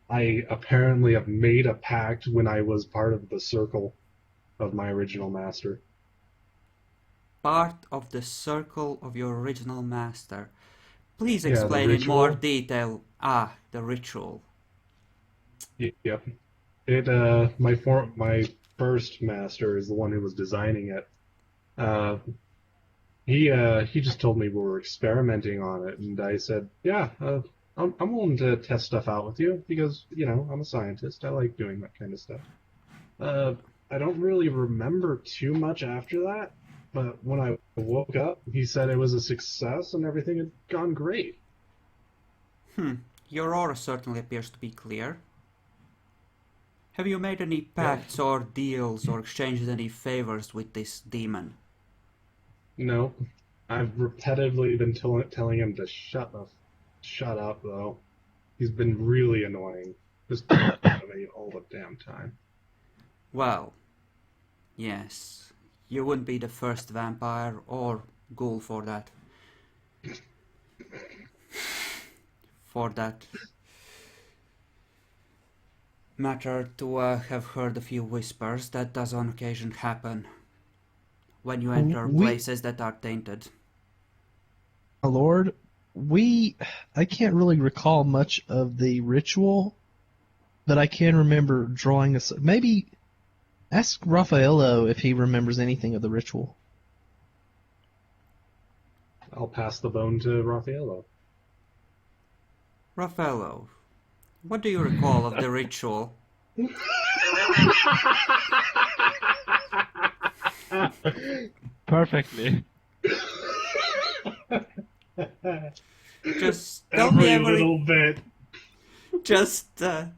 [SPEAKER 3] I apparently have made a pact when I was part of the circle of my original master.
[SPEAKER 1] Part of the circle of your original master. Please
[SPEAKER 3] Yeah, the
[SPEAKER 1] explain in more
[SPEAKER 3] ritual.
[SPEAKER 1] detail. The ritual.
[SPEAKER 3] Yep. My first master is the one who was designing it. He just told me we were experimenting on it, and I said, yeah, I'm willing to test stuff out with you because, I'm a scientist. I like doing that kind of stuff. I don't really remember too much after that, but when I woke up, he said it was a success and everything had gone great.
[SPEAKER 1] Your aura certainly appears to be clear. Have you made any pacts or deals or exchanged any favors with this demon?
[SPEAKER 3] No. I've repetitively been telling him to shut up, though. He's been really annoying. Just talking to me all the damn time.
[SPEAKER 1] Well, yes. You wouldn't be the first vampire or ghoul for that. For that matter to have heard a few whispers. That does on occasion happen when you enter places that are tainted.
[SPEAKER 6] My lord, I can't really recall much of the ritual, but I can remember drawing this. Maybe ask Raffaello if he remembers anything of the ritual.
[SPEAKER 3] I'll pass the bone to Raffaello.
[SPEAKER 1] Raffaello, what do you recall of the ritual?
[SPEAKER 4] Perfectly.
[SPEAKER 1] Just tell me
[SPEAKER 3] Every little bit.
[SPEAKER 1] Just tell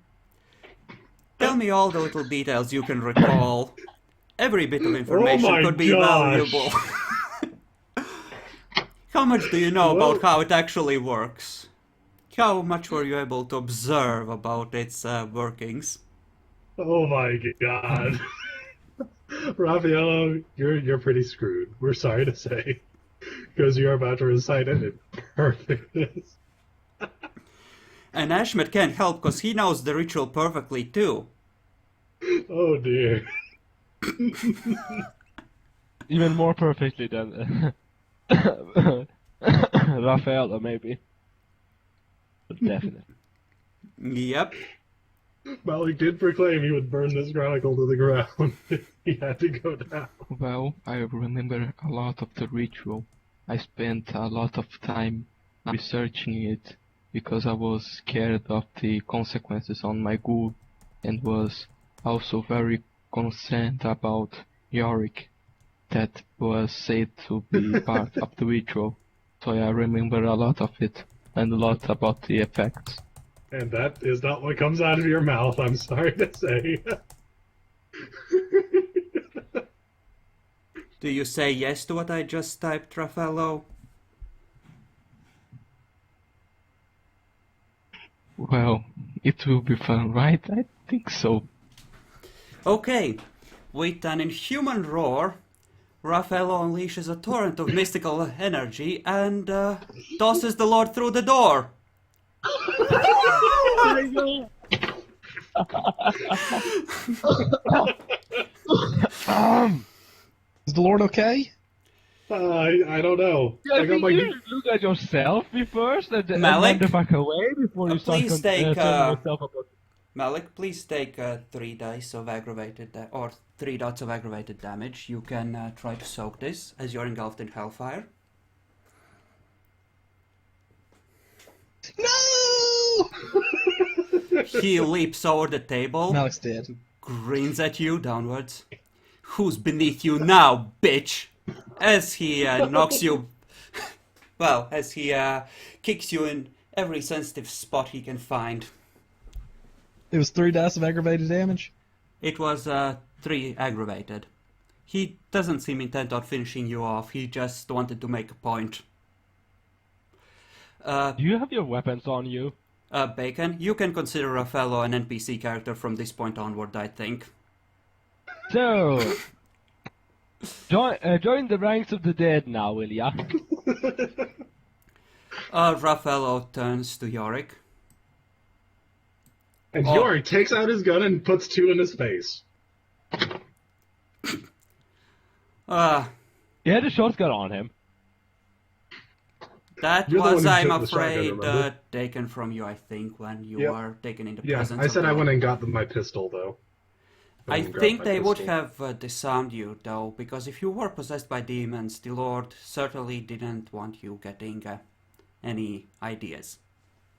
[SPEAKER 1] me all the little details you can recall. Every bit of information could be valuable. How much do you know about how it actually works? How much were you able to observe about its workings?
[SPEAKER 3] Oh my god. Raffaello, you're pretty screwed. We're sorry to say. Because you're about to recite it in perfectness.
[SPEAKER 1] And Ashmet can't help because he knows the ritual perfectly too.
[SPEAKER 3] Oh dear.
[SPEAKER 4] Even more perfectly than Raphael, maybe. But definitely.
[SPEAKER 1] Yep.
[SPEAKER 3] Malik did proclaim he would burn this chronicle to the ground if he had to go down.
[SPEAKER 5] Well, I remember a lot of the ritual. I spent a lot of time researching it because I was scared of the consequences on my ghoul and was also very concerned about Yorick, that was said to be part of the ritual. So I remember a lot of it and a lot about the effects.
[SPEAKER 3] And that is not what comes out of your mouth, I'm sorry to say.
[SPEAKER 1] Do you say yes to what I just typed, Raffaello?
[SPEAKER 5] Well, it will be fun, right? I think so.
[SPEAKER 1] Okay. With an inhuman roar, Raffaello unleashes a torrent of mystical energy and tosses the Lord through the door.
[SPEAKER 6] Is the Lord okay?
[SPEAKER 3] I don't know.
[SPEAKER 4] Yeah, I think you should look at yourself first and
[SPEAKER 1] Malik?
[SPEAKER 4] then back away before you start
[SPEAKER 1] Please take,
[SPEAKER 4] telling yourself about.
[SPEAKER 1] Malik, please take 3 dice of aggravated, or 3 dots of aggravated damage. You can try to soak this as you're engulfed in hellfire.
[SPEAKER 6] No!
[SPEAKER 1] He leaps over the table,
[SPEAKER 6] Malik's dead.
[SPEAKER 1] grins at you downwards. Who's beneath you now, bitch? As he knocks you, well, as he kicks you in every sensitive spot he can find.
[SPEAKER 6] It was 3 dice of aggravated damage?
[SPEAKER 1] It was 3 aggravated. He doesn't seem intent on finishing you off, he just wanted to make a point.
[SPEAKER 4] Do you have your weapons on you?
[SPEAKER 1] Bacon, you can consider a fellow an NPC character from this point onward, I think.
[SPEAKER 4] So, join the ranks of the dead now, will ya?
[SPEAKER 1] Raffaello turns to Yorick.
[SPEAKER 3] And Yorick takes out his gun and puts 2 in his face.
[SPEAKER 4] He had a shotgun on him.
[SPEAKER 1] That
[SPEAKER 3] You're the
[SPEAKER 1] was,
[SPEAKER 3] one who
[SPEAKER 1] I'm
[SPEAKER 3] took the shotgun,
[SPEAKER 1] afraid,
[SPEAKER 3] remember?
[SPEAKER 1] taken from you, I think, when you
[SPEAKER 3] Yep.
[SPEAKER 1] were taken into
[SPEAKER 3] Yeah,
[SPEAKER 1] presence.
[SPEAKER 3] I said
[SPEAKER 1] of
[SPEAKER 3] I
[SPEAKER 1] the-
[SPEAKER 3] went and got my pistol, though.
[SPEAKER 1] I
[SPEAKER 3] went and grabbed
[SPEAKER 1] think
[SPEAKER 3] my
[SPEAKER 1] they would
[SPEAKER 3] pistol.
[SPEAKER 1] have disarmed you, though, because if you were possessed by demons, the Lord certainly didn't want you getting any ideas.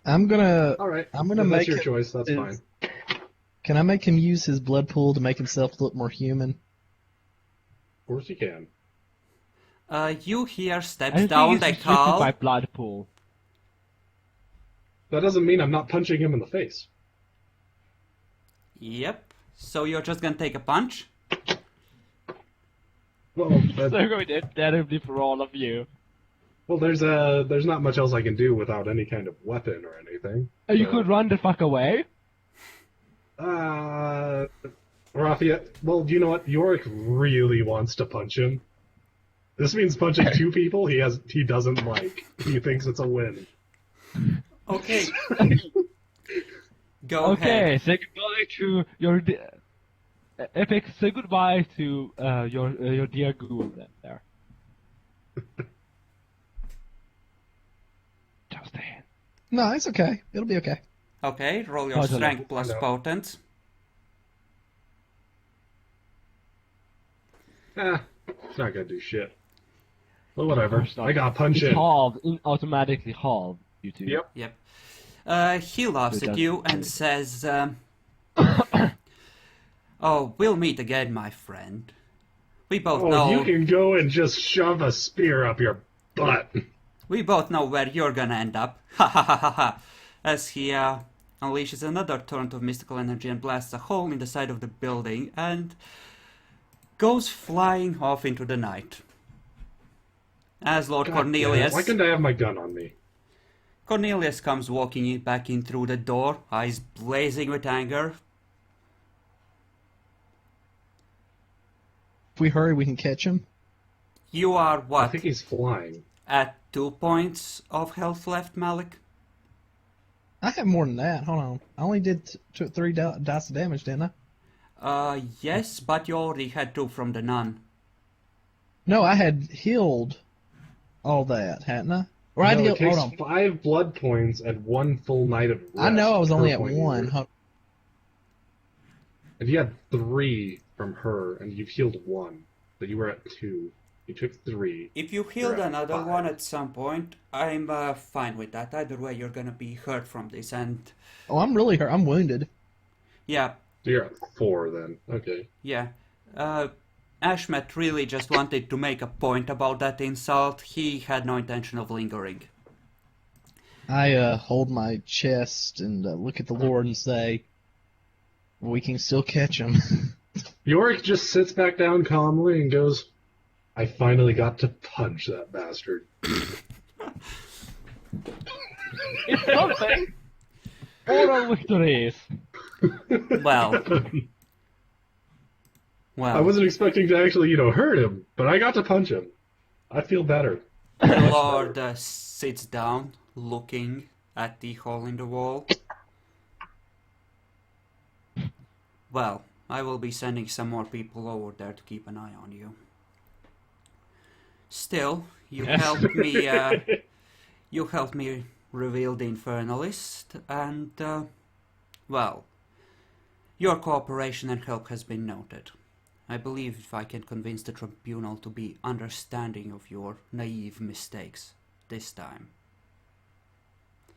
[SPEAKER 6] I'm gonna
[SPEAKER 3] Alright,
[SPEAKER 6] I'm gonna
[SPEAKER 3] that's
[SPEAKER 6] make
[SPEAKER 3] your
[SPEAKER 6] him
[SPEAKER 3] choice, that's
[SPEAKER 6] is-
[SPEAKER 3] fine.
[SPEAKER 6] Can I make him use his blood pool to make himself look more human?
[SPEAKER 3] Of course you can.
[SPEAKER 1] You hear steps
[SPEAKER 4] I
[SPEAKER 1] down
[SPEAKER 4] think
[SPEAKER 1] the
[SPEAKER 4] it's restricted
[SPEAKER 1] hall.
[SPEAKER 4] by blood pool.
[SPEAKER 3] That doesn't mean I'm not punching him in the face.
[SPEAKER 1] Yep. So you're just gonna take a punch?
[SPEAKER 3] Well,
[SPEAKER 4] So going to terribly for all of you.
[SPEAKER 3] Well, there's not much else I can do without any kind of weapon or anything.
[SPEAKER 4] You
[SPEAKER 3] So,
[SPEAKER 4] could run the fuck away.
[SPEAKER 3] Raphael. Well, you know what? Yorick really wants to punch him. This means punching two people he doesn't like. He thinks it's a win.
[SPEAKER 1] Okay. Go
[SPEAKER 4] Okay,
[SPEAKER 1] ahead.
[SPEAKER 4] say goodbye to your Epic. Say goodbye to your dear ghoul there. Just a hint.
[SPEAKER 6] No, it's okay. It'll be okay.
[SPEAKER 1] Okay, roll your
[SPEAKER 4] Totally.
[SPEAKER 1] strength plus
[SPEAKER 3] No.
[SPEAKER 1] potent.
[SPEAKER 3] It's not gonna do shit. Well, whatever.
[SPEAKER 4] Of course not.
[SPEAKER 3] I got punch
[SPEAKER 4] It's
[SPEAKER 3] in.
[SPEAKER 4] halved, automatically halved. You two.
[SPEAKER 3] Yep.
[SPEAKER 1] Yep. He laughs
[SPEAKER 4] Good
[SPEAKER 1] at you
[SPEAKER 4] job.
[SPEAKER 1] and says, "Oh, we'll meet again, my friend. We both
[SPEAKER 3] Oh,
[SPEAKER 1] know.
[SPEAKER 3] you can go and just shove a spear up your butt.
[SPEAKER 1] We both know where you're gonna end up." Ha ha ha ha ha! As he unleashes another torrent of mystical energy and blasts a hole in the side of the building and goes flying off into the night. As Lord
[SPEAKER 3] God damn it.
[SPEAKER 1] Cornelius.
[SPEAKER 3] Why couldn't I have my gun on me?
[SPEAKER 1] Cornelius comes walking back in through the door, eyes blazing with anger.
[SPEAKER 6] If we hurry, we can catch him.
[SPEAKER 1] You are
[SPEAKER 3] I
[SPEAKER 1] what?
[SPEAKER 3] think he's flying.
[SPEAKER 1] At 2 points of health left, Malik?
[SPEAKER 6] I have more than that. Hold on. I only did took 3 dice of damage, didn't I?
[SPEAKER 1] Yes, but you already had 2 from the nun.
[SPEAKER 6] No, I had healed all that, hadn't I? Or I
[SPEAKER 3] No,
[SPEAKER 6] healed.
[SPEAKER 3] it takes
[SPEAKER 6] Hold on.
[SPEAKER 3] 5 blood points and 1 full night of rest.
[SPEAKER 6] I know I was
[SPEAKER 3] per
[SPEAKER 6] only at
[SPEAKER 3] point
[SPEAKER 6] 1.
[SPEAKER 3] you were- And you had 3 from her, and you've healed 1. So you were at 2. You took 3.
[SPEAKER 1] If you healed
[SPEAKER 3] You're at
[SPEAKER 1] another
[SPEAKER 3] 5.
[SPEAKER 1] one at some point, I'm fine with that. Either way, you're gonna be hurt from this, and
[SPEAKER 6] Oh, I'm really hurt. I'm wounded.
[SPEAKER 1] yeah,
[SPEAKER 3] So you're at 4 then. Okay.
[SPEAKER 1] yeah. Ashmet really just wanted to make a point about that insult. He had no intention of lingering.
[SPEAKER 6] I hold my chest and look at the Lord and say, "We can still catch him."
[SPEAKER 3] Yorick just sits back down calmly and goes, I finally got to punch that bastard.
[SPEAKER 4] It's something. Oral victories.
[SPEAKER 1] Well,
[SPEAKER 3] I wasn't expecting to actually, hurt him, but I got to punch him. I feel better.
[SPEAKER 1] the Lord sits down, looking at the hole in the wall. Well, I will be sending some more people over there to keep an eye on you. Still, you
[SPEAKER 4] Yes.
[SPEAKER 1] helped me. You helped me reveal the Infernalist, and well, your cooperation and help has been noted. I believe if I can convince the tribunal to be understanding of your naive mistakes this time.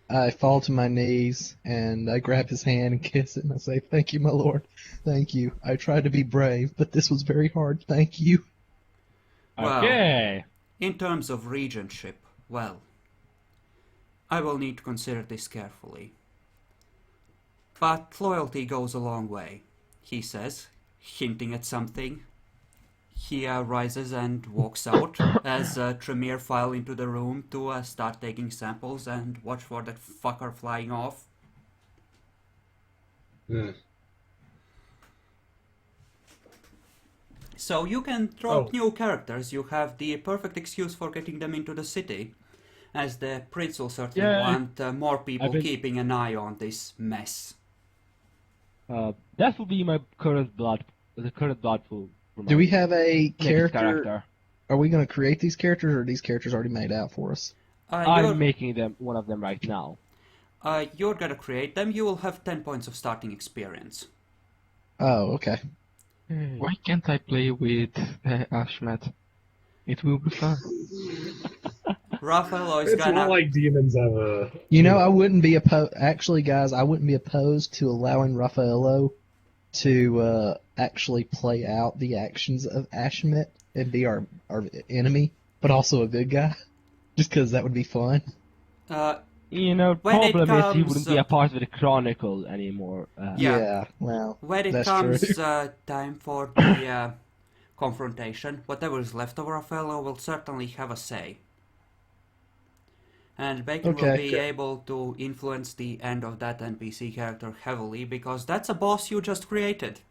[SPEAKER 6] I fall to my knees and I grab his hand and kiss it and I say, "Thank you, my Lord. Thank you. I tried to be brave, but this was very hard. Thank you."
[SPEAKER 1] Well,
[SPEAKER 4] Okay.
[SPEAKER 1] in terms of regentship, well, I will need to consider this carefully. But loyalty goes a long way, he says, hinting at something. He rises and walks out as Tremere file into the room to start taking samples and watch for that fucker flying off.
[SPEAKER 3] Yeah.
[SPEAKER 1] So you can drop
[SPEAKER 3] Oh.
[SPEAKER 1] new characters. You have the perfect excuse for getting them into the city, as the prince will certainly
[SPEAKER 4] Yeah.
[SPEAKER 1] want more people
[SPEAKER 4] I've been-
[SPEAKER 1] keeping an eye on this mess.
[SPEAKER 4] That will be my current blood pool. For
[SPEAKER 6] Do
[SPEAKER 4] my
[SPEAKER 6] we have a
[SPEAKER 4] next
[SPEAKER 6] character? Are we going to create these characters or are these characters already made out for us?
[SPEAKER 4] I'm making one of them right now.
[SPEAKER 1] You're gonna create them. You will have 10 points of starting experience.
[SPEAKER 6] Oh, okay.
[SPEAKER 5] Why can't I play with Ashmet? It will be fun.
[SPEAKER 1] Raphael is
[SPEAKER 3] It's
[SPEAKER 1] gonna.
[SPEAKER 3] not like demons have a...
[SPEAKER 6] I wouldn't be Actually, guys, I wouldn't be opposed to allowing Raffaello to actually play out the actions of Ashmet and be our enemy, but also a good guy, just because that would be fun.
[SPEAKER 4] When problem is he wouldn't be a part of the Chronicle anymore.
[SPEAKER 1] Yeah.
[SPEAKER 6] Well,
[SPEAKER 1] When it
[SPEAKER 6] that's
[SPEAKER 1] comes
[SPEAKER 6] true.
[SPEAKER 1] time for the confrontation, whatever is left of Raphael will certainly have a say. And Bacon will
[SPEAKER 6] Okay.
[SPEAKER 1] be able to influence the end of that NPC character heavily, because that's a boss you just created.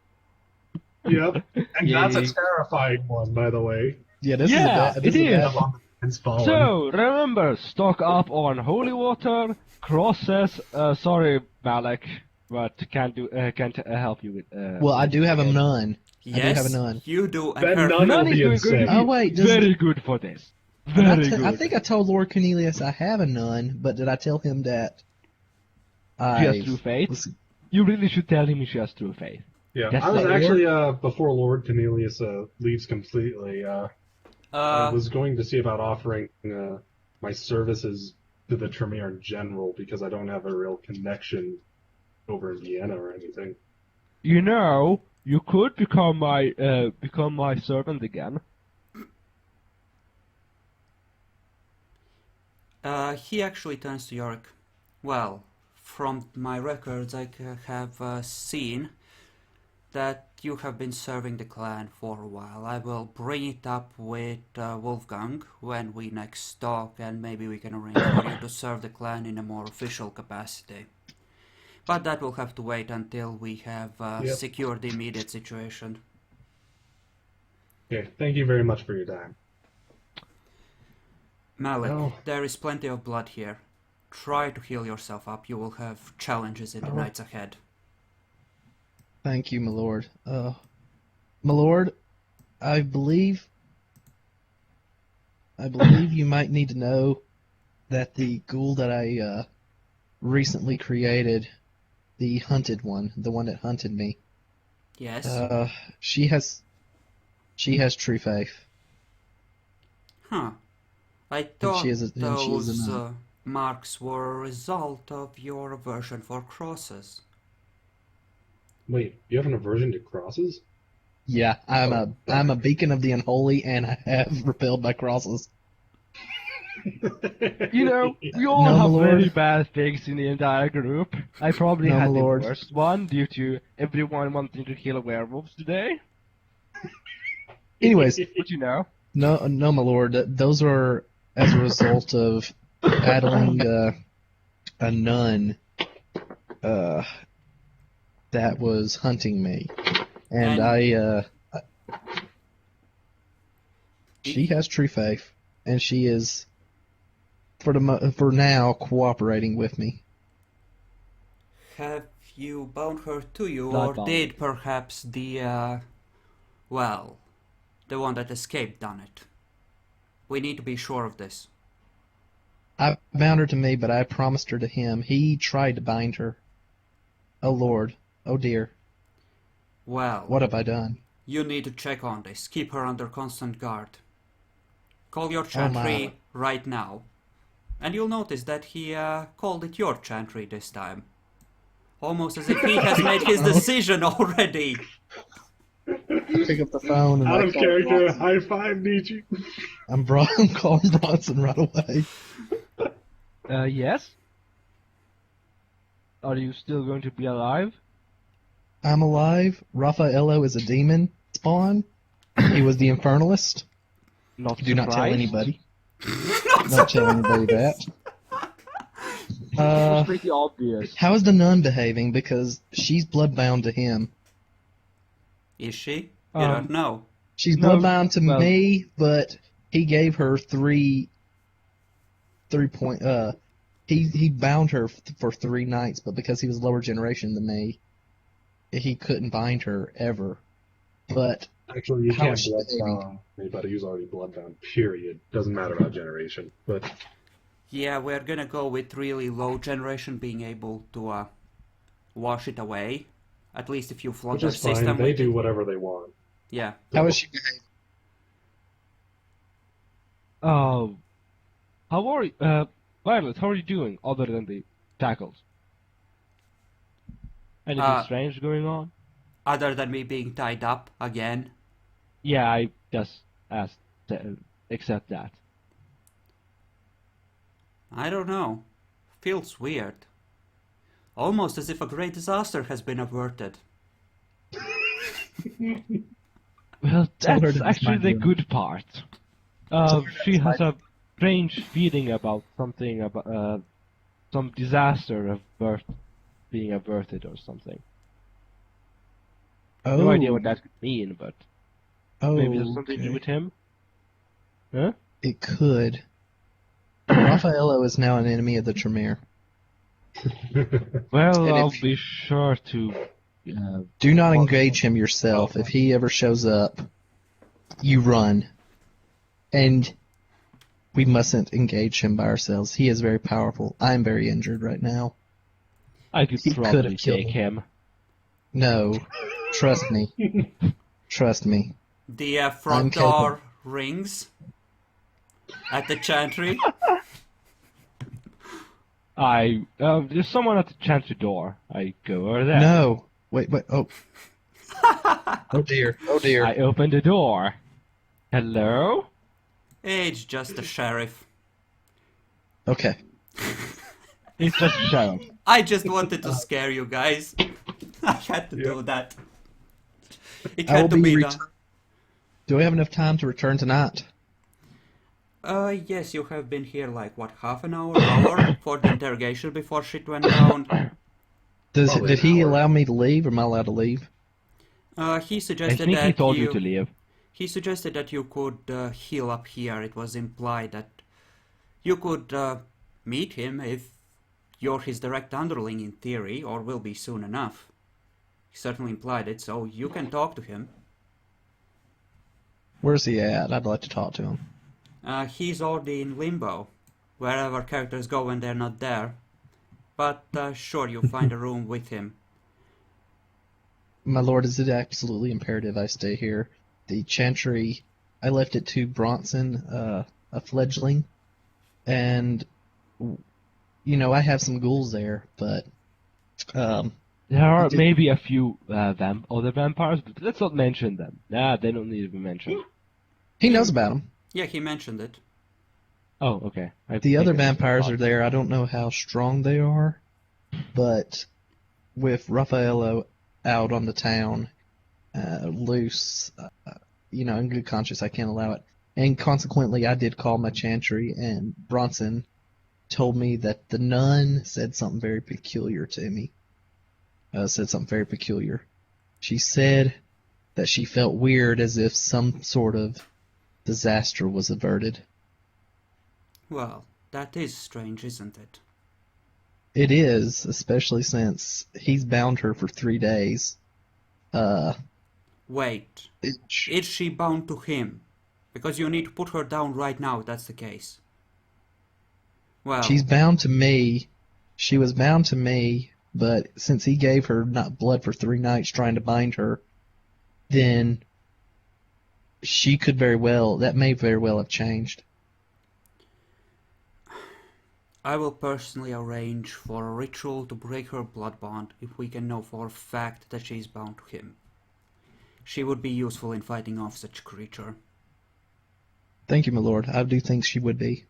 [SPEAKER 3] Yep. And that's a
[SPEAKER 4] Yay.
[SPEAKER 3] terrifying one, by the way.
[SPEAKER 6] Yeah, this
[SPEAKER 4] Yeah, it
[SPEAKER 6] is a
[SPEAKER 4] is.
[SPEAKER 6] bad
[SPEAKER 3] Have
[SPEAKER 6] one.
[SPEAKER 3] on the fence fallen.
[SPEAKER 4] So, remember, stock up on holy water, crosses. Sorry, Malek, but can't help you with.
[SPEAKER 6] Well, I
[SPEAKER 4] with
[SPEAKER 6] do have a
[SPEAKER 4] it.
[SPEAKER 6] nun. I do have a
[SPEAKER 1] Yes,
[SPEAKER 6] nun.
[SPEAKER 1] you do, and
[SPEAKER 3] That
[SPEAKER 1] her...
[SPEAKER 3] nun
[SPEAKER 4] None
[SPEAKER 3] will
[SPEAKER 4] is
[SPEAKER 3] be
[SPEAKER 4] going to
[SPEAKER 3] insane.
[SPEAKER 4] be
[SPEAKER 6] Oh, wait, does-
[SPEAKER 4] very good for this.
[SPEAKER 6] And
[SPEAKER 4] Very good.
[SPEAKER 6] I think I told Lord Cornelius I have a nun, but did I tell him that
[SPEAKER 4] She has true faith. You really should tell him she has true faith.
[SPEAKER 3] Yeah,
[SPEAKER 4] That's
[SPEAKER 3] I was
[SPEAKER 4] like-
[SPEAKER 3] actually, before Lord Cornelius leaves completely, I was going to see about offering my services to the Tremere in general, because I don't have a real connection over in Vienna or anything.
[SPEAKER 4] You know, you could become my servant again.
[SPEAKER 1] He actually turns to Yorick. Well, from my records, I have seen that you have been serving the clan for a while. I will bring it up with Wolfgang when we next talk, and maybe we can arrange for you to serve the clan in a more official capacity. But that will have to wait until we have
[SPEAKER 3] Yep.
[SPEAKER 1] secured the immediate situation.
[SPEAKER 3] Okay, thank you very much for your time.
[SPEAKER 1] Malik,
[SPEAKER 3] Oh.
[SPEAKER 1] there is plenty of blood here. Try to heal yourself up. You will have challenges in the nights ahead.
[SPEAKER 6] Thank you, my lord. My lord, I believe you might need to know that the ghoul that I recently created, the hunted one, the one that hunted me,
[SPEAKER 1] Yes?
[SPEAKER 6] she has true faith.
[SPEAKER 1] Huh. I thought
[SPEAKER 6] she is a
[SPEAKER 1] those
[SPEAKER 6] nun.
[SPEAKER 1] marks were a result of your aversion for crosses.
[SPEAKER 3] Wait, you have an aversion to crosses?
[SPEAKER 6] Yeah, I'm a beacon of the unholy, and I have repelled by crosses.
[SPEAKER 4] You know, we all
[SPEAKER 6] No, my
[SPEAKER 4] have
[SPEAKER 6] lord.
[SPEAKER 4] very bad things in the entire group. I probably
[SPEAKER 6] No, my
[SPEAKER 4] had the
[SPEAKER 6] lord.
[SPEAKER 4] worst one due to everyone wanting to kill werewolves today.
[SPEAKER 6] Anyways,
[SPEAKER 4] But you know,
[SPEAKER 6] no, my lord. Those are as a result of battling a nun that was hunting me, and she has true faith, and she is for now cooperating with me.
[SPEAKER 1] Have you bound her to you,
[SPEAKER 4] Blood
[SPEAKER 1] or
[SPEAKER 4] bonding.
[SPEAKER 1] did perhaps the one that escaped done it? We need to be sure of this.
[SPEAKER 6] I bound her to me, but I promised her to him. He tried to bind her. Oh Lord, oh dear,
[SPEAKER 1] Well,
[SPEAKER 6] what have I done?
[SPEAKER 1] you need to check on this. Keep her under constant guard. Call your
[SPEAKER 6] my.
[SPEAKER 1] Chantry right now. And you'll notice that he called it your Chantry this time. Almost as if he has made his decision already.
[SPEAKER 6] I pick up the phone and
[SPEAKER 3] Out
[SPEAKER 6] I
[SPEAKER 3] of
[SPEAKER 6] call
[SPEAKER 3] character,
[SPEAKER 6] Bronson.
[SPEAKER 3] high five, Nietzsche.
[SPEAKER 6] I'm calling Bronson right away.
[SPEAKER 4] yes? Are you still going to be alive?
[SPEAKER 6] I'm alive. Raffaello is a demon spawn. He was the infernalist.
[SPEAKER 4] Not
[SPEAKER 6] Do not tell
[SPEAKER 4] surprised?
[SPEAKER 6] anybody. Don't tell anybody that.
[SPEAKER 4] It was pretty obvious.
[SPEAKER 6] How is the nun behaving? Because she's bloodbound to him.
[SPEAKER 1] Is she? You don't know.
[SPEAKER 6] She's
[SPEAKER 4] No,
[SPEAKER 6] bloodbound to
[SPEAKER 4] well-
[SPEAKER 6] me, but he gave her three point. He bound her for 3 nights, but because he was lower generation than me, he couldn't bind her ever. But
[SPEAKER 3] Actually, you
[SPEAKER 6] How
[SPEAKER 3] can't
[SPEAKER 6] is she behaving?
[SPEAKER 3] bloodbound anybody who's already bloodbound, period. Doesn't matter about generation. But
[SPEAKER 1] Yeah, we're gonna go with really low generation being able to wash it away. At least if you flood
[SPEAKER 3] which
[SPEAKER 1] their
[SPEAKER 3] is fine,
[SPEAKER 1] system
[SPEAKER 3] they
[SPEAKER 1] with
[SPEAKER 3] do
[SPEAKER 1] it.
[SPEAKER 3] whatever they want.
[SPEAKER 1] Yeah.
[SPEAKER 6] how is she behaving?
[SPEAKER 4] Oh, how are you, Violet? How are you doing other than the tackles? Anything strange going on?
[SPEAKER 1] Other than me being tied up again.
[SPEAKER 4] Yeah, I just asked to accept that.
[SPEAKER 1] I don't know. Feels weird. Almost as if a great disaster has been averted.
[SPEAKER 4] Well,
[SPEAKER 6] Tell her
[SPEAKER 4] that's
[SPEAKER 6] to
[SPEAKER 4] actually
[SPEAKER 6] mind
[SPEAKER 4] the
[SPEAKER 6] you.
[SPEAKER 4] good part.
[SPEAKER 6] Tell her
[SPEAKER 4] She
[SPEAKER 6] to
[SPEAKER 4] has
[SPEAKER 6] mind
[SPEAKER 4] strange feeling about something about some disaster of birth being averted or something.
[SPEAKER 6] Oh,
[SPEAKER 4] No idea what that could mean, but
[SPEAKER 6] oh,
[SPEAKER 4] maybe there's something to do
[SPEAKER 6] okay.
[SPEAKER 4] with him. Huh?
[SPEAKER 6] It could. Raffaello is now an enemy of the Tremere.
[SPEAKER 4] Well,
[SPEAKER 6] And
[SPEAKER 4] I'll
[SPEAKER 6] if-
[SPEAKER 4] be sure to.
[SPEAKER 6] Do not engage him yourself. If he ever shows up, you run. And we mustn't engage him by ourselves. He is very powerful. I am very injured right now.
[SPEAKER 4] I could
[SPEAKER 6] He could
[SPEAKER 4] probably
[SPEAKER 6] have killed
[SPEAKER 4] take
[SPEAKER 6] me.
[SPEAKER 4] him.
[SPEAKER 6] No. Trust me. Trust me.
[SPEAKER 1] The
[SPEAKER 6] I'm
[SPEAKER 1] front
[SPEAKER 6] capable.
[SPEAKER 1] door rings at the Chantry.
[SPEAKER 4] There's someone at the Chantry door. I go over there.
[SPEAKER 6] No. Wait, oh. Oh dear. Oh dear.
[SPEAKER 4] I open the door. Hello?
[SPEAKER 1] It's just the sheriff.
[SPEAKER 6] Okay.
[SPEAKER 4] It's just a sheriff.
[SPEAKER 1] I just wanted to scare you guys. I had to do that. It
[SPEAKER 6] I will
[SPEAKER 1] had to
[SPEAKER 6] be
[SPEAKER 1] be done.
[SPEAKER 6] Do we have enough time to return tonight?
[SPEAKER 1] Yes, you have been here like, what, half an hour for the interrogation before shit went down.
[SPEAKER 3] Probably
[SPEAKER 6] Did he
[SPEAKER 3] an hour.
[SPEAKER 6] allow me to leave, or am I allowed to leave?
[SPEAKER 1] He
[SPEAKER 4] I
[SPEAKER 1] suggested
[SPEAKER 4] think
[SPEAKER 1] that
[SPEAKER 4] he told you to leave.
[SPEAKER 1] He suggested that you could heal up here. It was implied that you could meet him if you're his direct underling in theory, or will be soon enough. He certainly implied it, so you can talk to him.
[SPEAKER 6] Where's he at? I'd like to talk to him.
[SPEAKER 1] He's already in limbo, wherever characters go when they're not there. But sure, you'll find a room with him.
[SPEAKER 6] My lord, is it absolutely imperative I stay here? The Chantry, I left it to Bronson, a fledgling, and, you know, I have some ghouls there, but,
[SPEAKER 4] There are
[SPEAKER 6] did-
[SPEAKER 4] maybe a few other vampires, but let's not mention them. Nah, they don't need to be mentioned.
[SPEAKER 6] he knows about them.
[SPEAKER 1] Yeah, he mentioned it.
[SPEAKER 4] Oh, okay.
[SPEAKER 6] The other vampires are there. I don't know how strong they are, but with Raffaello out on the town, loose, you know, in good conscience, I can't allow it. And consequently, I did call my Chantry, and Bronson told me that the nun said something very peculiar to me. She said that she felt weird, as if some sort of disaster was averted.
[SPEAKER 1] Well, that is strange, isn't it?
[SPEAKER 6] It is, especially since he's bound her for 3 days.
[SPEAKER 1] Wait, is she bound to him? Because you need to put her down right now if that's the case. Well,
[SPEAKER 6] She's bound to me. She was bound to me, but since he gave her not blood for 3 nights trying to bind her, then that may very well have changed.
[SPEAKER 1] I will personally arrange for a ritual to break her blood bond if we can know for a fact that she is bound to him. She would be useful in fighting off such a creature.
[SPEAKER 6] Thank you, my lord. I do think she would be.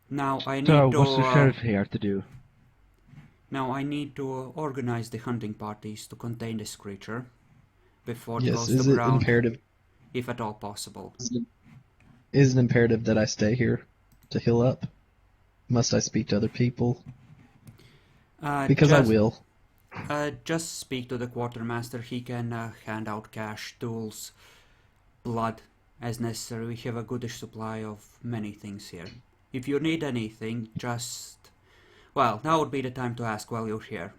[SPEAKER 1] Now I need
[SPEAKER 4] So,
[SPEAKER 1] to.
[SPEAKER 4] what's the sheriff here to do?
[SPEAKER 1] Now I need to organize the hunting parties to contain this creature before it
[SPEAKER 6] Yes,
[SPEAKER 1] goes
[SPEAKER 6] is
[SPEAKER 1] to
[SPEAKER 6] it
[SPEAKER 1] ground,
[SPEAKER 6] imperative?
[SPEAKER 1] if at all possible.
[SPEAKER 6] Is it imperative that I stay here to heal up? Must I speak to other people? Because I will.
[SPEAKER 1] Just speak to the quartermaster. He can hand out cash, tools, blood as necessary. We have a goodish supply of many things here. If you need anything, well, now would be the time to ask while you're here.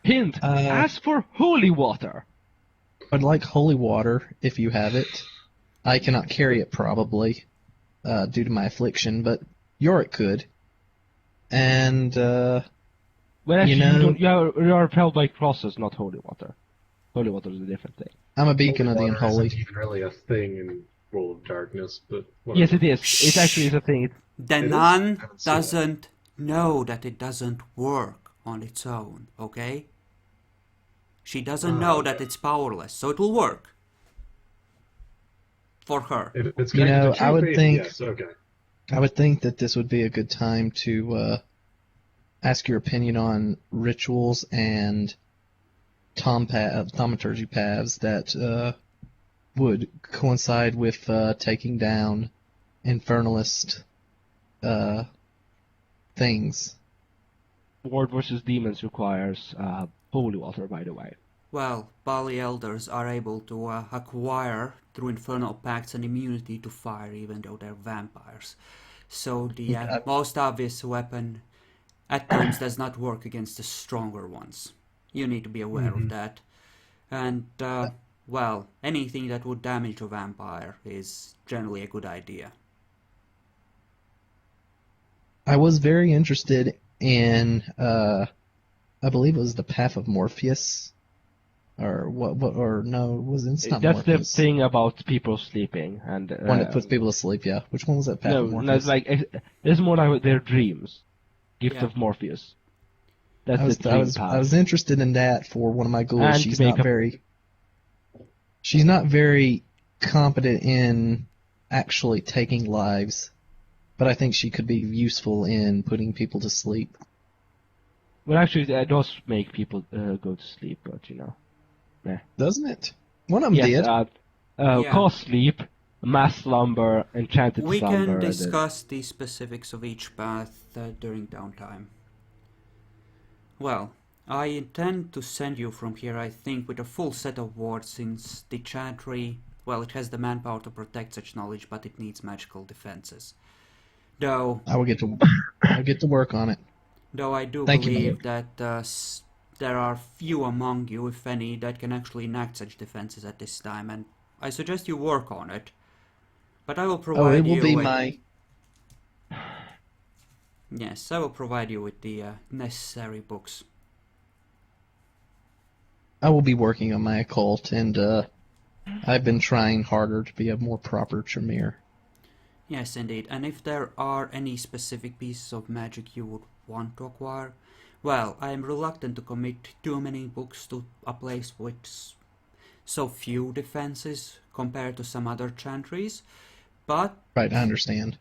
[SPEAKER 4] Hint! Ask for holy water!
[SPEAKER 6] I'd like holy water, if you have it. I cannot carry it, probably, due to my affliction, but Yorick could. And,
[SPEAKER 4] Well, actually,
[SPEAKER 6] You know-
[SPEAKER 4] you are propelled by crosses, not holy water. Holy water is a different thing.
[SPEAKER 6] I'm a beacon of the
[SPEAKER 3] Water
[SPEAKER 6] unholy.
[SPEAKER 3] isn't even really a thing in World of Darkness, but whatever.
[SPEAKER 4] Yes, it is. It actually is a thing.
[SPEAKER 1] The
[SPEAKER 3] It is?
[SPEAKER 1] nun
[SPEAKER 3] I haven't seen it.
[SPEAKER 1] doesn't know that it doesn't work on its own, okay? She doesn't know that it's powerless, so it will work. For her.
[SPEAKER 3] If it's
[SPEAKER 6] You know,
[SPEAKER 3] connected to
[SPEAKER 6] I would
[SPEAKER 3] true faith,
[SPEAKER 6] think-
[SPEAKER 3] Yes, okay.
[SPEAKER 6] I would think that this would be a good time to ask your opinion on rituals and thaumaturgy paths that would coincide with taking down infernalist things.
[SPEAKER 4] Ward versus demons requires holy water, by the way.
[SPEAKER 1] Well, Bali Elders are able to acquire, through infernal pacts, an immunity to fire, even though they're vampires. So the most obvious weapon at times does not work against the stronger ones. You need to be aware of that. And, well, anything that would damage a vampire is generally a good idea.
[SPEAKER 6] I was very interested in, I believe it was the Path of Morpheus, or it's not
[SPEAKER 4] That's
[SPEAKER 6] Morpheus.
[SPEAKER 4] the thing about people sleeping and
[SPEAKER 6] One that puts people to sleep, yeah. Which one was that, Path of
[SPEAKER 4] no,
[SPEAKER 6] Morpheus?
[SPEAKER 4] it's like it's more like their dreams. Gift
[SPEAKER 1] Yeah.
[SPEAKER 4] of Morpheus. That's
[SPEAKER 6] I was,
[SPEAKER 4] the dream path.
[SPEAKER 6] I was interested in that for one of my ghouls.
[SPEAKER 4] And
[SPEAKER 6] She's
[SPEAKER 4] to make
[SPEAKER 6] she's not very competent in actually taking lives, but I think she could be useful in putting people to sleep.
[SPEAKER 4] Well, actually, it does make people go to sleep, but you know.
[SPEAKER 6] Doesn't it? One of them
[SPEAKER 4] Yes,
[SPEAKER 6] did.
[SPEAKER 1] Yeah.
[SPEAKER 4] cause sleep, mass slumber, enchanted
[SPEAKER 1] We
[SPEAKER 4] slumber.
[SPEAKER 1] can
[SPEAKER 4] and then-
[SPEAKER 1] discuss the specifics of each path during downtime. Well, I intend to send you from here, I think, with a full set of wards, since the Chantry, well, it has the manpower to protect such knowledge, but it needs magical defenses. Though
[SPEAKER 6] I'll get to work on it.
[SPEAKER 1] I do
[SPEAKER 6] Thank you,
[SPEAKER 1] believe that there are few among you, if any, that can actually enact such defenses at this time, and I suggest you work on it. But I will provide
[SPEAKER 6] it will
[SPEAKER 1] you
[SPEAKER 6] be
[SPEAKER 1] with...
[SPEAKER 6] my...
[SPEAKER 1] Yes, I will provide you with the necessary books.
[SPEAKER 6] I will be working on my occult, and I've been trying harder to be a more proper Tremere.
[SPEAKER 1] Yes, indeed. And if there are any specific pieces of magic you would want to acquire, well, I am reluctant to commit too many books to a place with so few defenses compared to some other chantries, but
[SPEAKER 6] Right, I understand.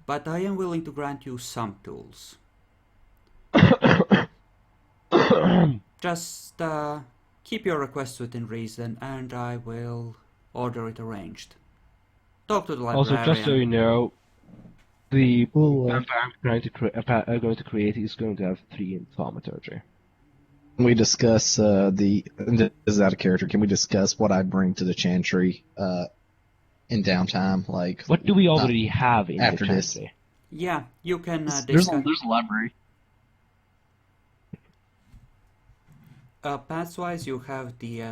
[SPEAKER 1] I am willing to grant you some tools. Just keep your requests within reason, and I will order it arranged. Talk to the librarian.
[SPEAKER 4] Also, just so you know, the
[SPEAKER 6] We'll,
[SPEAKER 4] vampire I'm going to create is going to have 3 in thaumaturgy.
[SPEAKER 6] Can we discuss this is out of character? Can we discuss what I bring to the Chantry in downtime? Like,
[SPEAKER 4] What do we already have in
[SPEAKER 6] after
[SPEAKER 4] the
[SPEAKER 6] this.
[SPEAKER 4] Chantry?
[SPEAKER 1] Yeah, you can
[SPEAKER 6] there's
[SPEAKER 1] discuss.
[SPEAKER 6] a library.
[SPEAKER 1] Paths-wise, you have the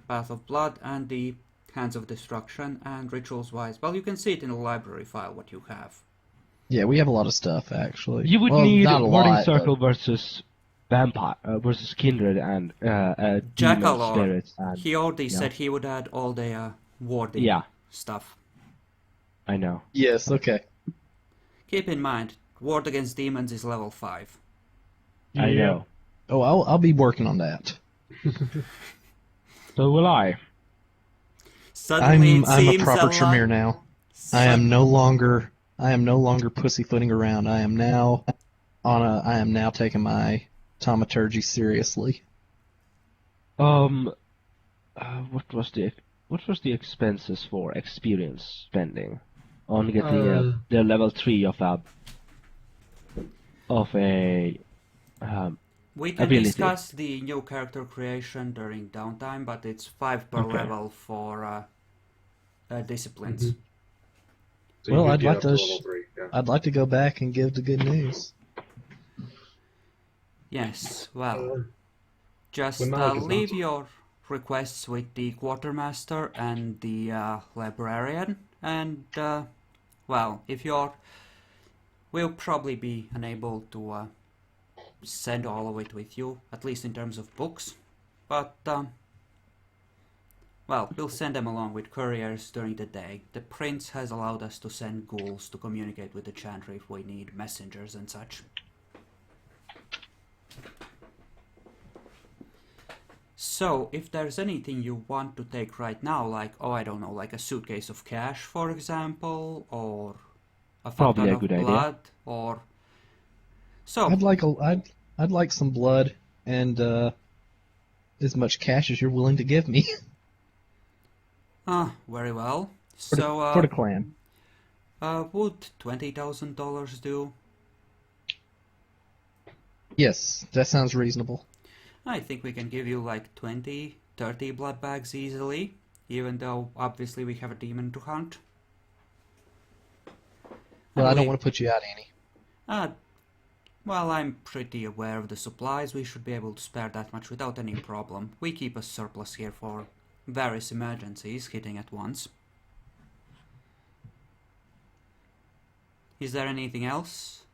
[SPEAKER 1] Path of Blood and the Hands of Destruction, and rituals-wise, well, you can see it in the library file what you have.
[SPEAKER 6] Yeah, we have a lot of stuff actually.
[SPEAKER 4] You would
[SPEAKER 6] Well,
[SPEAKER 4] need
[SPEAKER 6] not a
[SPEAKER 4] Warding
[SPEAKER 6] lot,
[SPEAKER 4] Circle versus Vampire versus Kindred and Demon
[SPEAKER 1] Jackalor,
[SPEAKER 4] Spirits. And,
[SPEAKER 1] he already said he would add all the warding
[SPEAKER 4] yeah,
[SPEAKER 1] stuff.
[SPEAKER 4] I know.
[SPEAKER 6] Yes, okay.
[SPEAKER 1] Keep in mind, ward against demons is level 5.
[SPEAKER 4] I
[SPEAKER 3] Yeah.
[SPEAKER 4] know.
[SPEAKER 6] Oh, I'll be working on that.
[SPEAKER 4] So will I.
[SPEAKER 1] Suddenly it
[SPEAKER 6] I'm a
[SPEAKER 1] seems
[SPEAKER 6] proper
[SPEAKER 1] lot-
[SPEAKER 6] Tremere now. I am no longer pussyfooting around. I am now taking my thaumaturgy seriously.
[SPEAKER 4] What was the expenses for experience spending on getting the level 3 of a
[SPEAKER 1] We can
[SPEAKER 4] ability.
[SPEAKER 1] discuss the new character creation during downtime, but it's 5 per
[SPEAKER 4] Okay.
[SPEAKER 1] level for disciplines.
[SPEAKER 3] So
[SPEAKER 6] Well,
[SPEAKER 3] you could
[SPEAKER 6] I'd
[SPEAKER 3] get
[SPEAKER 6] like
[SPEAKER 3] up
[SPEAKER 6] to
[SPEAKER 3] level 3, yeah.
[SPEAKER 6] I'd like to go back and give the good news.
[SPEAKER 1] Yes, well,
[SPEAKER 3] Uh,
[SPEAKER 1] just
[SPEAKER 3] when Malik is
[SPEAKER 1] leave
[SPEAKER 3] not-
[SPEAKER 1] your requests with the quartermaster and the librarian, and well, if we'll probably be unable to send all of it with you, at least in terms of books, but well, we'll send them along with couriers during the day. The prince has allowed us to send ghouls to communicate with the Chantry if we need messengers and such. So, if there's anything you want to take right now, like, oh, I don't know, like a suitcase of cash, for example, or a fuck
[SPEAKER 4] Probably
[SPEAKER 1] ton
[SPEAKER 4] a
[SPEAKER 1] of
[SPEAKER 4] good idea.
[SPEAKER 1] blood, or... So,
[SPEAKER 6] I'd like some blood and as much cash as you're willing to give me.
[SPEAKER 1] Very well.
[SPEAKER 6] For the,
[SPEAKER 1] So,
[SPEAKER 6] for the clan.
[SPEAKER 1] would $20,000 do?
[SPEAKER 6] Yes, that sounds reasonable.
[SPEAKER 1] I think we can give you like 20, 30 blood bags easily, even though obviously we have a demon to hunt.
[SPEAKER 6] Well,
[SPEAKER 1] And
[SPEAKER 6] I don't
[SPEAKER 1] we-
[SPEAKER 6] want to put you out any.
[SPEAKER 1] Well, I'm pretty aware of the supplies. We should be able to spare that much without any problem. We keep a surplus here for various emergencies hitting at once. Is there anything else?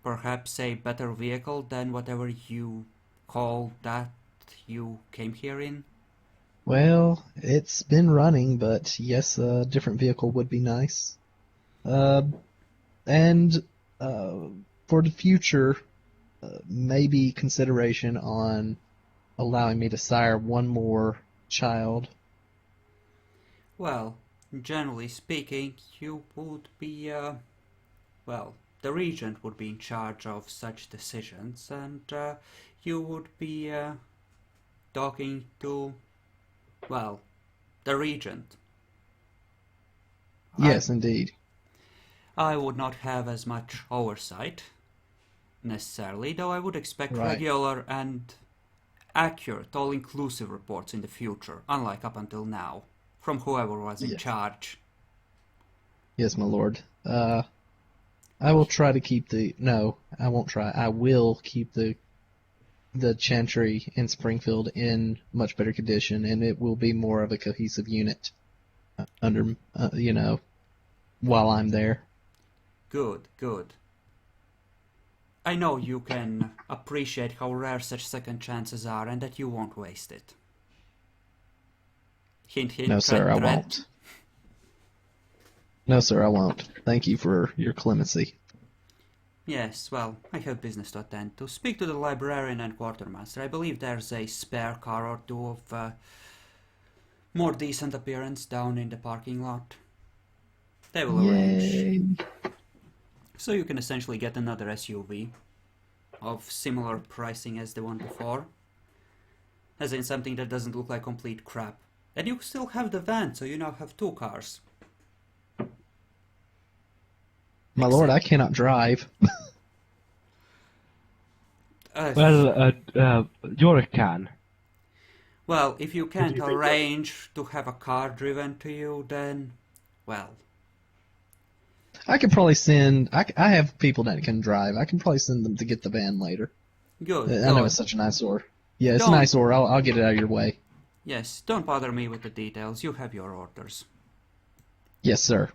[SPEAKER 1] Perhaps a better vehicle than whatever you call that you came here in?
[SPEAKER 6] Well, it's been running, but yes, a different vehicle would be nice. And for the future, maybe consideration on allowing me to sire one more child.
[SPEAKER 1] Well, generally speaking, you would be, well, the regent would be in charge of such decisions, and you would be talking to, well, the regent.
[SPEAKER 6] Yes, indeed.
[SPEAKER 1] I would not have as much oversight, necessarily, though I would expect
[SPEAKER 6] Right.
[SPEAKER 1] regular and accurate, all-inclusive reports in the future, unlike up until now, from whoever was in
[SPEAKER 6] Yes.
[SPEAKER 1] charge.
[SPEAKER 6] Yes, my lord. I will try to keep the. No, I won't try. I will keep the Chantry in Springfield in much better condition, and it will be more of a cohesive unit under, while I'm there.
[SPEAKER 1] Good, good. I know you can appreciate how rare such second chances are and that you won't waste it. Hint, hint,
[SPEAKER 6] No, sir, I
[SPEAKER 1] threat, threat.
[SPEAKER 6] won't. No, sir, I won't. Thank you for your clemency.
[SPEAKER 1] Yes, well, I have business to attend to. Speak to the librarian and quartermaster. I believe there's a spare car or two of more decent appearance down in the parking lot. They will arrange.
[SPEAKER 6] Yay.
[SPEAKER 1] So you can essentially get another SUV of similar pricing as the one before. As in something that doesn't look like complete crap. And you still have the van, so you now have two cars.
[SPEAKER 6] My lord, I cannot drive.
[SPEAKER 4] Well, Yorick can.
[SPEAKER 1] Well, if you can't
[SPEAKER 3] you think that-
[SPEAKER 1] arrange to have a car driven to you, then, well,
[SPEAKER 6] I could probably send. I have people that can drive. I can probably send them to get the van later.
[SPEAKER 1] good.
[SPEAKER 6] I know
[SPEAKER 1] good.
[SPEAKER 6] it's such a nice ore. Yeah, it's
[SPEAKER 1] Don't-
[SPEAKER 6] a nice ore. I'll get it out of your way.
[SPEAKER 1] Yes, don't bother me with the details. You have your orders.
[SPEAKER 6] Yes, sir.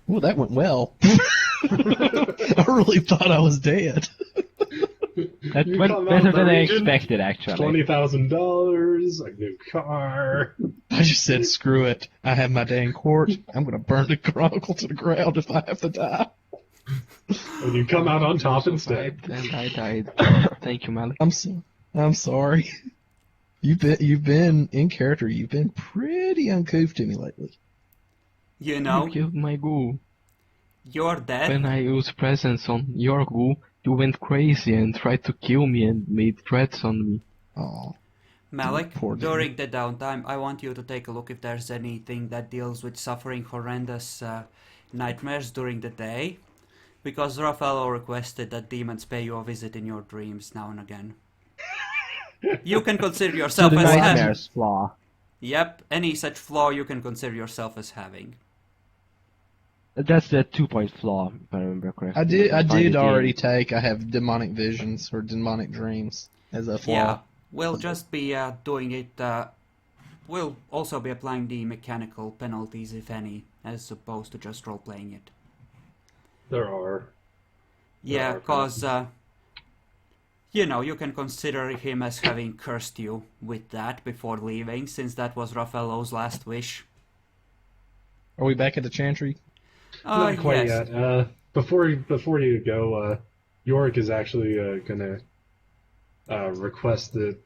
[SPEAKER 6] Well, that went well. I really thought I was dead.
[SPEAKER 4] That
[SPEAKER 3] You
[SPEAKER 4] went
[SPEAKER 3] come out
[SPEAKER 4] better
[SPEAKER 3] of the
[SPEAKER 4] than I
[SPEAKER 3] region,
[SPEAKER 4] expected, actually.
[SPEAKER 3] $20,000, a new car.
[SPEAKER 6] I just said, screw it. I have my day in court. I'm going to burn the Chronicle to the ground if I have to die.
[SPEAKER 3] And you come out on top instead.
[SPEAKER 5] Survived and I died. Thank you, Malik.
[SPEAKER 6] I'm sorry. You've been in character. You've been pretty uncouth to me lately.
[SPEAKER 1] You
[SPEAKER 5] You
[SPEAKER 1] know,
[SPEAKER 5] killed my ghoul.
[SPEAKER 1] your death.
[SPEAKER 5] When I used presence on your ghoul, you went crazy and tried to kill me and made threats on me.
[SPEAKER 6] Oh,
[SPEAKER 1] Malik,
[SPEAKER 6] Poor dude.
[SPEAKER 1] during the downtime, I want you to take a look if there's anything that deals with suffering horrendous nightmares during the day. Because Raffaello requested that demons pay you a visit in your dreams now and again. You can consider
[SPEAKER 4] So
[SPEAKER 1] yourself
[SPEAKER 4] the
[SPEAKER 1] as
[SPEAKER 4] nightmares flaw.
[SPEAKER 1] Yep, any such flaw you can consider yourself as having.
[SPEAKER 4] That's the 2-point flaw, if I remember correctly.
[SPEAKER 6] I did
[SPEAKER 4] Find it
[SPEAKER 6] already
[SPEAKER 4] in-
[SPEAKER 6] I have demonic visions or demonic dreams as a flaw.
[SPEAKER 1] Yeah, we'll just be doing it. We'll also be applying the mechanical penalties, if any, as opposed to just role playing it.
[SPEAKER 3] There are.
[SPEAKER 1] Yeah,
[SPEAKER 3] are
[SPEAKER 1] because, you can consider him as having cursed you with that before leaving, since that was Raffaello's last wish.
[SPEAKER 6] Are we back at the Chantry?
[SPEAKER 3] Not quite
[SPEAKER 1] Yes.
[SPEAKER 3] yet. Before you go, Yorick is actually gonna request that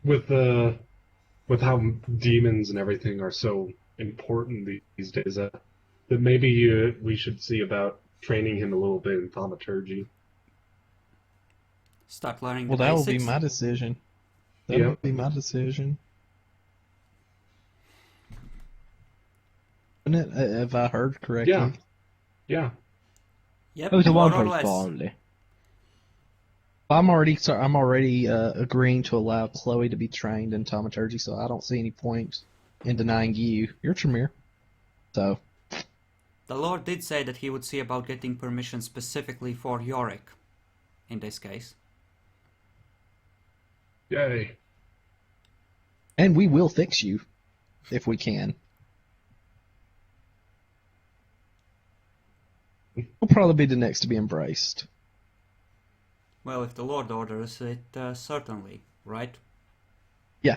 [SPEAKER 3] with how demons and everything are so important these days, that maybe we should see about training him a little bit in thaumaturgy.
[SPEAKER 1] Start learning
[SPEAKER 6] Well,
[SPEAKER 1] the
[SPEAKER 6] that will
[SPEAKER 1] basics.
[SPEAKER 6] be my decision. That
[SPEAKER 3] Yeah.
[SPEAKER 6] will be my decision. wasn't it? If I heard correctly.
[SPEAKER 3] Yeah. Yeah.
[SPEAKER 1] Yep,
[SPEAKER 4] Oh, it's a
[SPEAKER 1] more or
[SPEAKER 4] one-person
[SPEAKER 1] less.
[SPEAKER 4] spell only.
[SPEAKER 6] I'm already agreeing to allow Chloe to be trained in thaumaturgy, so I don't see any point in denying you. You're Tremere. So,
[SPEAKER 1] The Lord did say that he would see about getting permission specifically for Yorick, in this case.
[SPEAKER 3] Yay.
[SPEAKER 6] and we will fix you if we can. We'll probably be the next to be embraced.
[SPEAKER 1] Well, if the Lord orders it, certainly, right?
[SPEAKER 6] Yeah.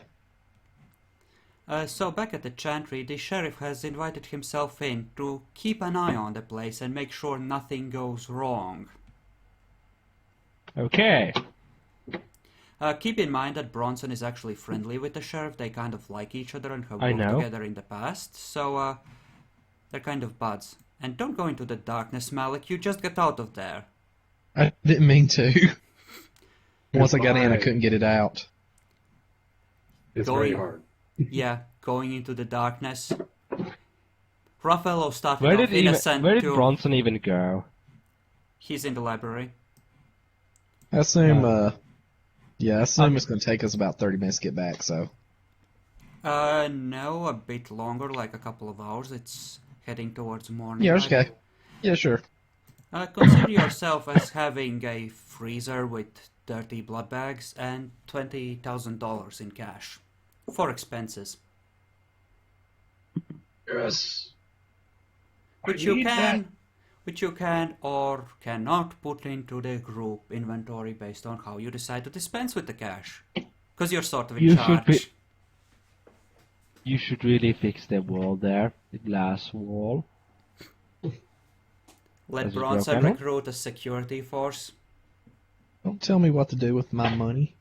[SPEAKER 1] So back at the Chantry, the sheriff has invited himself in to keep an eye on the place and make sure nothing goes wrong.
[SPEAKER 4] Okay.
[SPEAKER 1] Keep in mind that Bronson is actually friendly with the sheriff. They kind of like each other and have
[SPEAKER 4] I
[SPEAKER 1] worked
[SPEAKER 4] know.
[SPEAKER 1] together in the past, so they're kind of buds. And don't go into the darkness, Malik. You just got out of there.
[SPEAKER 6] I didn't mean to. Once I got in, I
[SPEAKER 3] Goodbye.
[SPEAKER 6] couldn't get it out.
[SPEAKER 3] It's
[SPEAKER 1] Going-
[SPEAKER 3] very hard.
[SPEAKER 1] Yeah, going into the darkness. Raffaello started
[SPEAKER 4] Where
[SPEAKER 1] off
[SPEAKER 4] did
[SPEAKER 1] innocent
[SPEAKER 4] where did
[SPEAKER 1] to...
[SPEAKER 4] Bronson even go?
[SPEAKER 1] He's in the library.
[SPEAKER 6] I assume, I assume it's going to take us about 30 minutes to get back, so.
[SPEAKER 1] No, a bit longer, like a couple of hours. It's heading towards morning.
[SPEAKER 6] Yeah,
[SPEAKER 1] light.
[SPEAKER 6] okay. Yeah, sure.
[SPEAKER 1] Consider yourself as having a freezer with dirty blood bags and $20,000 in cash for expenses,
[SPEAKER 3] Yes.
[SPEAKER 1] which you can or cannot put into the group inventory based on how you decide to dispense with the cash, because you're sort of in
[SPEAKER 4] You
[SPEAKER 1] charge.
[SPEAKER 4] should be- You should really fix the wall there, the glass wall.
[SPEAKER 1] Let
[SPEAKER 4] Is it
[SPEAKER 1] Bronson
[SPEAKER 4] broken?
[SPEAKER 1] recruit a security force.
[SPEAKER 6] Don't tell me what to do with my money.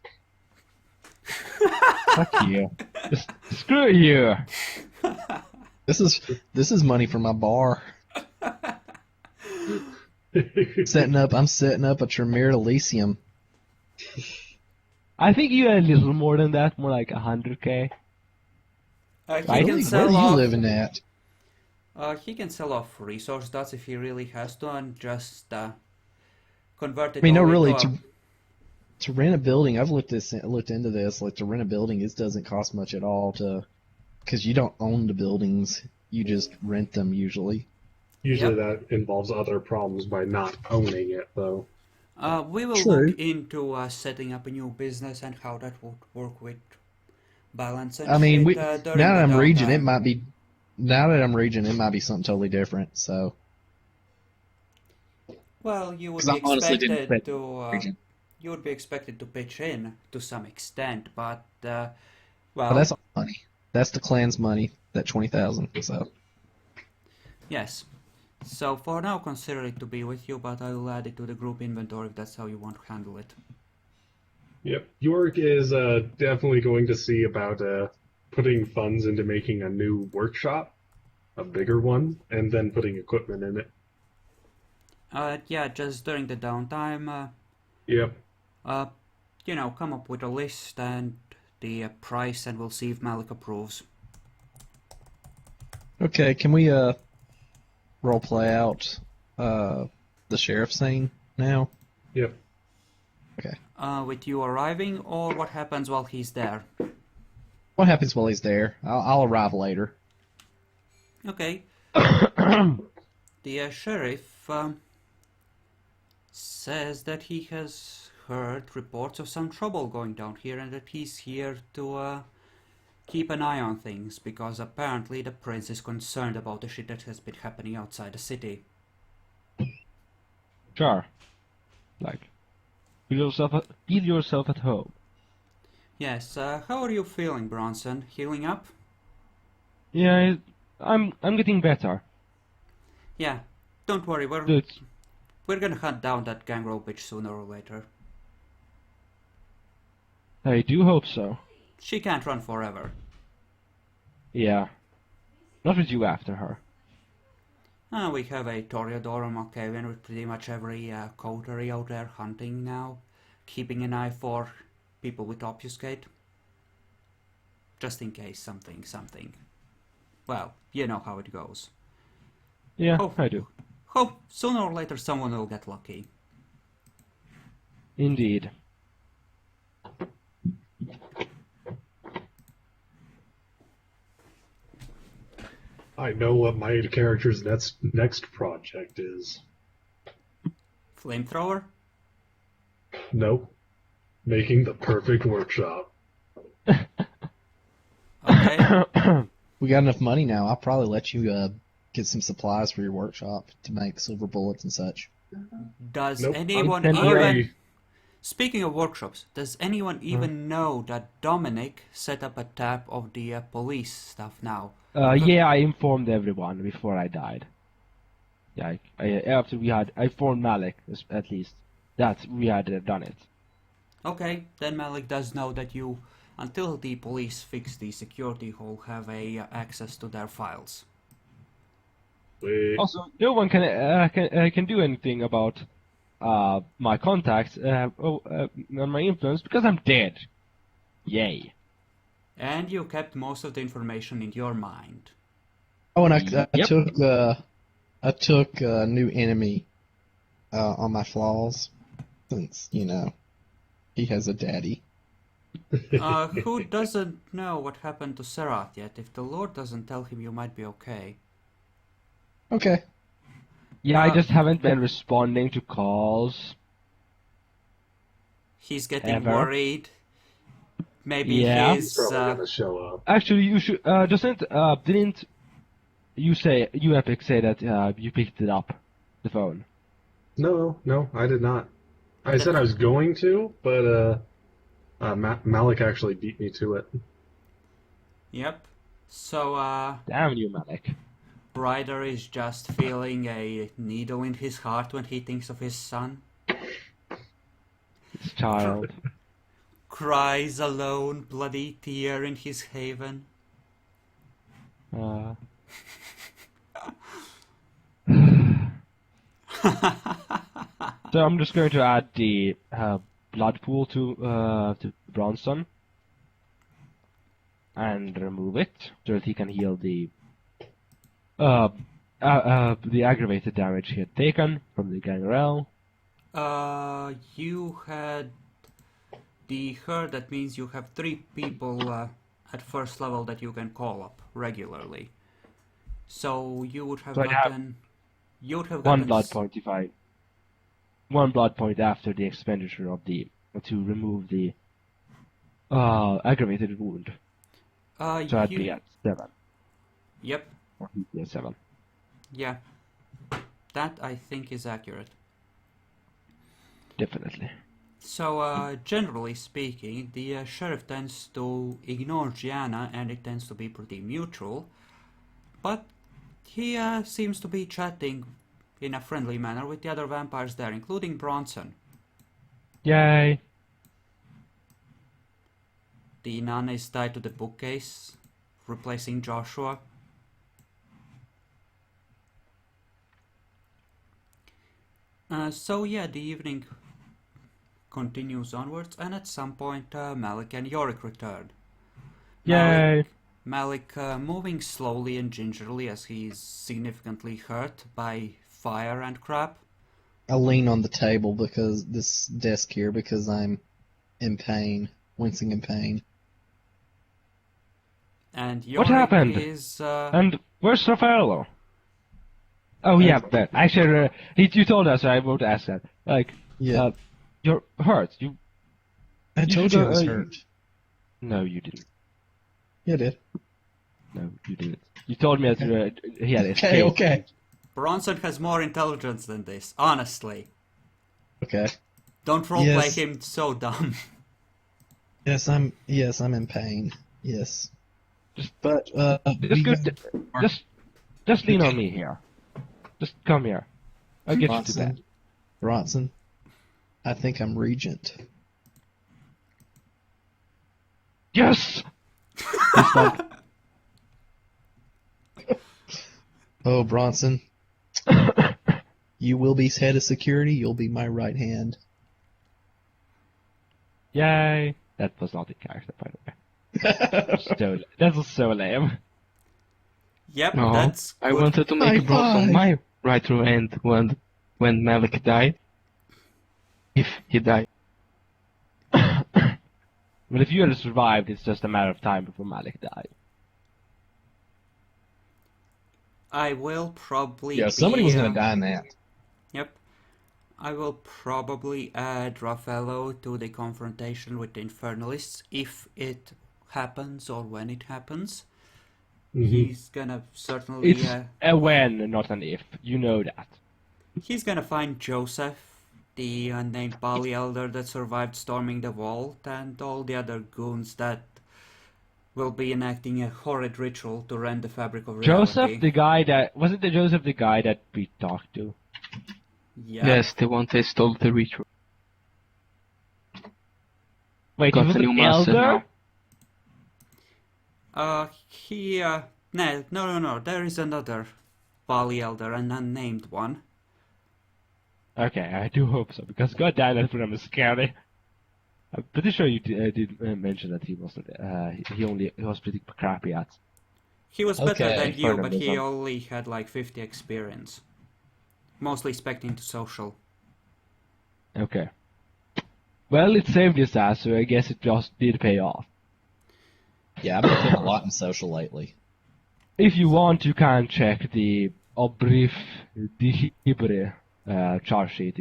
[SPEAKER 4] Fuck you. Screw you.
[SPEAKER 6] This is money for my bar. I'm setting up a Tremere Elysium.
[SPEAKER 4] I think you had a little more than that, more like 100k.
[SPEAKER 1] He
[SPEAKER 4] Really?
[SPEAKER 1] can
[SPEAKER 6] Where are
[SPEAKER 1] sell
[SPEAKER 6] you
[SPEAKER 1] off.
[SPEAKER 6] living at?
[SPEAKER 1] He can sell off resource dots if he really has to, and just convert it.
[SPEAKER 6] I mean, no,
[SPEAKER 1] all
[SPEAKER 6] really,
[SPEAKER 1] into a-
[SPEAKER 6] to rent a building, I've looked into this. Like, to rent a building, it doesn't cost much at all because you don't own the buildings. You just rent them usually.
[SPEAKER 3] Usually that involves other problems by not owning it, though.
[SPEAKER 1] We will
[SPEAKER 6] True.
[SPEAKER 1] look into setting up a new business and how that would work with balance and
[SPEAKER 6] I mean,
[SPEAKER 1] shit,
[SPEAKER 6] now
[SPEAKER 1] during
[SPEAKER 6] that
[SPEAKER 1] the
[SPEAKER 6] I'm region, it
[SPEAKER 1] downtime.
[SPEAKER 6] might be. Now that I'm region, it might be something totally different. So,
[SPEAKER 1] Well, you would
[SPEAKER 2] 'Cause
[SPEAKER 1] be
[SPEAKER 2] I honestly didn't
[SPEAKER 1] expected
[SPEAKER 2] expect
[SPEAKER 1] to.
[SPEAKER 2] region.
[SPEAKER 1] You would be expected to pitch in to some extent, but
[SPEAKER 6] but
[SPEAKER 1] well,
[SPEAKER 6] that's all money. That's the clan's money. That 20,000. So,
[SPEAKER 1] yes. So for now, consider it to be with you, but I will add it to the group inventory if that's how you want to handle it.
[SPEAKER 3] Yep. York is definitely going to see about putting funds into making a new workshop, a bigger one, and then putting equipment in it.
[SPEAKER 1] Yeah, just during the downtime,
[SPEAKER 3] Yep.
[SPEAKER 1] come up with a list and the price, and we'll see if Malik approves.
[SPEAKER 6] okay, can we role play out the sheriff scene now?
[SPEAKER 3] Yep.
[SPEAKER 6] Okay.
[SPEAKER 1] With you arriving, or what happens while he's there?
[SPEAKER 6] What happens while he's there? I'll arrive later.
[SPEAKER 1] Okay. The sheriff says that he has heard reports of some trouble going down here and that he's here to keep an eye on things because apparently the prince is concerned about the shit that has been happening outside the city.
[SPEAKER 4] Sure. Like, feel yourself at home.
[SPEAKER 1] Yes, how are you feeling, Bronson? Healing up?
[SPEAKER 4] Yeah, I'm getting better.
[SPEAKER 1] Yeah, don't worry,
[SPEAKER 4] It's,
[SPEAKER 1] we're gonna hunt down that gangrel bitch sooner or later.
[SPEAKER 4] I do hope so.
[SPEAKER 1] She can't run forever.
[SPEAKER 4] Yeah. Not with you after her.
[SPEAKER 1] We have a Toreador and Malkavian with pretty much every coterie out there hunting now, keeping an eye for people with obfuscate. Just in case something. Well, you know how it goes.
[SPEAKER 4] Yeah,
[SPEAKER 1] Hope,
[SPEAKER 4] I do.
[SPEAKER 1] hope sooner or later someone will get lucky.
[SPEAKER 4] Indeed.
[SPEAKER 3] I know what my character's next project is.
[SPEAKER 1] Flamethrower?
[SPEAKER 3] Nope. Making the perfect workshop.
[SPEAKER 1] Okay.
[SPEAKER 6] We got enough money now. I'll probably let you get some supplies for your workshop to make silver bullets and such.
[SPEAKER 1] Does
[SPEAKER 3] Nope.
[SPEAKER 1] anyone
[SPEAKER 4] I'm
[SPEAKER 1] even...
[SPEAKER 3] already-
[SPEAKER 1] Speaking of workshops, does anyone even know that Dominic set up a tab of the police stuff now?
[SPEAKER 4] Yeah, I informed everyone before I died. Yeah, after I informed Malik at least that we had done it.
[SPEAKER 1] Okay, then Malik does know that you, until the police fix the security hole, have access to their files.
[SPEAKER 3] Wait.
[SPEAKER 4] Also, no one can do anything about my contacts and my influence because I'm dead. Yay.
[SPEAKER 1] And you kept most of the information in your mind.
[SPEAKER 6] Oh, and
[SPEAKER 4] Yep.
[SPEAKER 6] I took a new enemy on my flaws, since he has a daddy.
[SPEAKER 1] Who doesn't know what happened to Serath yet? If the Lord doesn't tell him, you might be okay.
[SPEAKER 6] Okay.
[SPEAKER 4] Yeah, I just haven't been responding to calls.
[SPEAKER 1] He's getting
[SPEAKER 4] Ever.
[SPEAKER 1] worried. Maybe
[SPEAKER 4] Yeah.
[SPEAKER 3] He's
[SPEAKER 1] his...
[SPEAKER 3] probably gonna show up.
[SPEAKER 4] Actually, you should didn't you Epic say that you picked it up, the phone?
[SPEAKER 3] No, I did not. I said I was going to, but Malik actually beat me to it.
[SPEAKER 1] Yep. So,
[SPEAKER 4] Damn you, Malik.
[SPEAKER 1] Ryder is just feeling a needle in his heart when he thinks of his son.
[SPEAKER 4] This child.
[SPEAKER 1] Cries a lone bloody tear in his haven.
[SPEAKER 4] So I'm just going to add the blood pool to Bronson and remove it so that he can heal the aggravated damage he had taken from the gangrel.
[SPEAKER 1] You had the herd. That means you have 3 people at first level that you can call up regularly. So you would have
[SPEAKER 4] So I'd have
[SPEAKER 1] gotten... You would have
[SPEAKER 4] One
[SPEAKER 1] gotten...
[SPEAKER 4] blood point if I. One blood point after the expenditure of the to remove the aggravated wound. So I'd be at 7.
[SPEAKER 1] Yep.
[SPEAKER 4] Or he'd be at 7.
[SPEAKER 1] Yeah. That, I think, is accurate.
[SPEAKER 4] Definitely.
[SPEAKER 1] So, generally speaking, the sheriff tends to ignore Gianna, and it tends to be pretty mutual. But he seems to be chatting in a friendly manner with the other vampires there, including Bronson.
[SPEAKER 4] Yay!
[SPEAKER 1] The nun is tied to the bookcase, replacing Joshua. So yeah, the evening continues onwards, and at some point Malik and Yorick return.
[SPEAKER 4] Yay!
[SPEAKER 1] Malik moving slowly and gingerly as he's significantly hurt by fire and crap.
[SPEAKER 6] I lean on the table because this desk here because I'm in pain, wincing in pain.
[SPEAKER 1] And Yorick
[SPEAKER 4] What happened?
[SPEAKER 1] is...
[SPEAKER 4] And where's Raffaello? Oh yeah, but actually, you told us. So I wrote to ask that. Like,
[SPEAKER 6] Yeah.
[SPEAKER 4] you're hurt.
[SPEAKER 6] I told
[SPEAKER 4] should
[SPEAKER 6] you I
[SPEAKER 4] go,
[SPEAKER 6] was hurt.
[SPEAKER 4] No, you didn't.
[SPEAKER 6] Yeah, I did.
[SPEAKER 4] No, you didn't. You told me that he had
[SPEAKER 6] Okay,
[SPEAKER 4] escaped.
[SPEAKER 6] okay.
[SPEAKER 1] Bronson has more intelligence than this, honestly.
[SPEAKER 6] Okay.
[SPEAKER 1] Don't roleplay
[SPEAKER 6] Yes.
[SPEAKER 1] him so dumb.
[SPEAKER 6] Yes, I'm in pain. Yes. But
[SPEAKER 4] Just lean on me here. Just come here. I'll get you to bed.
[SPEAKER 6] Bronson, I think I'm regent.
[SPEAKER 4] Yes.
[SPEAKER 6] Oh, Bronson, you will be head of security. You'll be my right hand.
[SPEAKER 4] Yay! That was not in character, by the way. That was so lame.
[SPEAKER 1] Yep,
[SPEAKER 5] No,
[SPEAKER 1] that's
[SPEAKER 5] I
[SPEAKER 1] good.
[SPEAKER 5] wanted to make
[SPEAKER 6] High
[SPEAKER 5] bronze on
[SPEAKER 6] five.
[SPEAKER 5] my right hand when Malik died. If he died.
[SPEAKER 4] But if you had survived, it's just a matter of time before Malik died.
[SPEAKER 1] I will probably
[SPEAKER 2] Yeah, somebody was
[SPEAKER 1] be,
[SPEAKER 2] gonna die in that.
[SPEAKER 1] Yep. I will probably add Raffaello to the confrontation with the Infernalists if it happens or when it happens.
[SPEAKER 3] Mhm.
[SPEAKER 1] He's gonna certainly...
[SPEAKER 4] It's a when, not an if. You know that.
[SPEAKER 1] He's gonna find Joseph, the unnamed Bali Elder that survived storming the vault, and all the other goons that will be enacting a horrid ritual to rend the fabric of reality.
[SPEAKER 4] Joseph, the guy that... Wasn't the Joseph the guy that we talked to?
[SPEAKER 1] Yeah.
[SPEAKER 5] Yes, the one that stole the ritual.
[SPEAKER 4] Wait,
[SPEAKER 5] Got
[SPEAKER 4] he was
[SPEAKER 5] a new
[SPEAKER 4] an
[SPEAKER 5] master
[SPEAKER 4] elder?
[SPEAKER 5] now.
[SPEAKER 1] No. There is another Bali Elder, an unnamed one.
[SPEAKER 4] Okay, I do hope so, because goddamn that program is scary. I'm pretty sure you did mention that he wasn't. He was pretty crappy at.
[SPEAKER 1] He was better
[SPEAKER 2] Okay.
[SPEAKER 1] than you, but he
[SPEAKER 4] Infernalism.
[SPEAKER 1] only had like 50 experience. Mostly expecting to social.
[SPEAKER 4] Okay. Well, it saved his ass, so I guess it just did pay off.
[SPEAKER 2] Yeah, I've been putting a lot in social lately.
[SPEAKER 4] If you want, you can check the Obrif Dihibre chart sheet.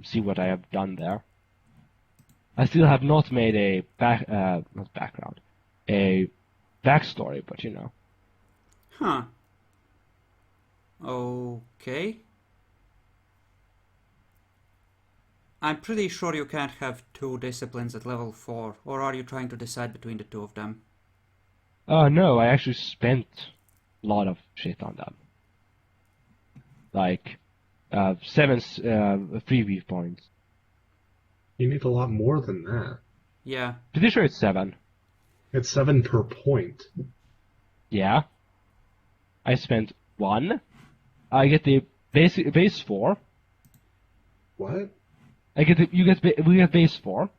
[SPEAKER 4] See what I have done there. I still have not made a a backstory, but you know.
[SPEAKER 1] Huh. Okay. I'm pretty sure you can't have 2 disciplines at level 4, or are you trying to decide between the 2 of them?
[SPEAKER 4] No, I actually spent a lot of shit on them. Like, 7 freebie points.
[SPEAKER 3] You need a lot more than that.
[SPEAKER 1] Yeah.
[SPEAKER 4] Pretty sure it's 7.
[SPEAKER 3] It's 7 per point.
[SPEAKER 4] Yeah. I spent 1. I get the base 4.
[SPEAKER 3] What?
[SPEAKER 4] We get base 4.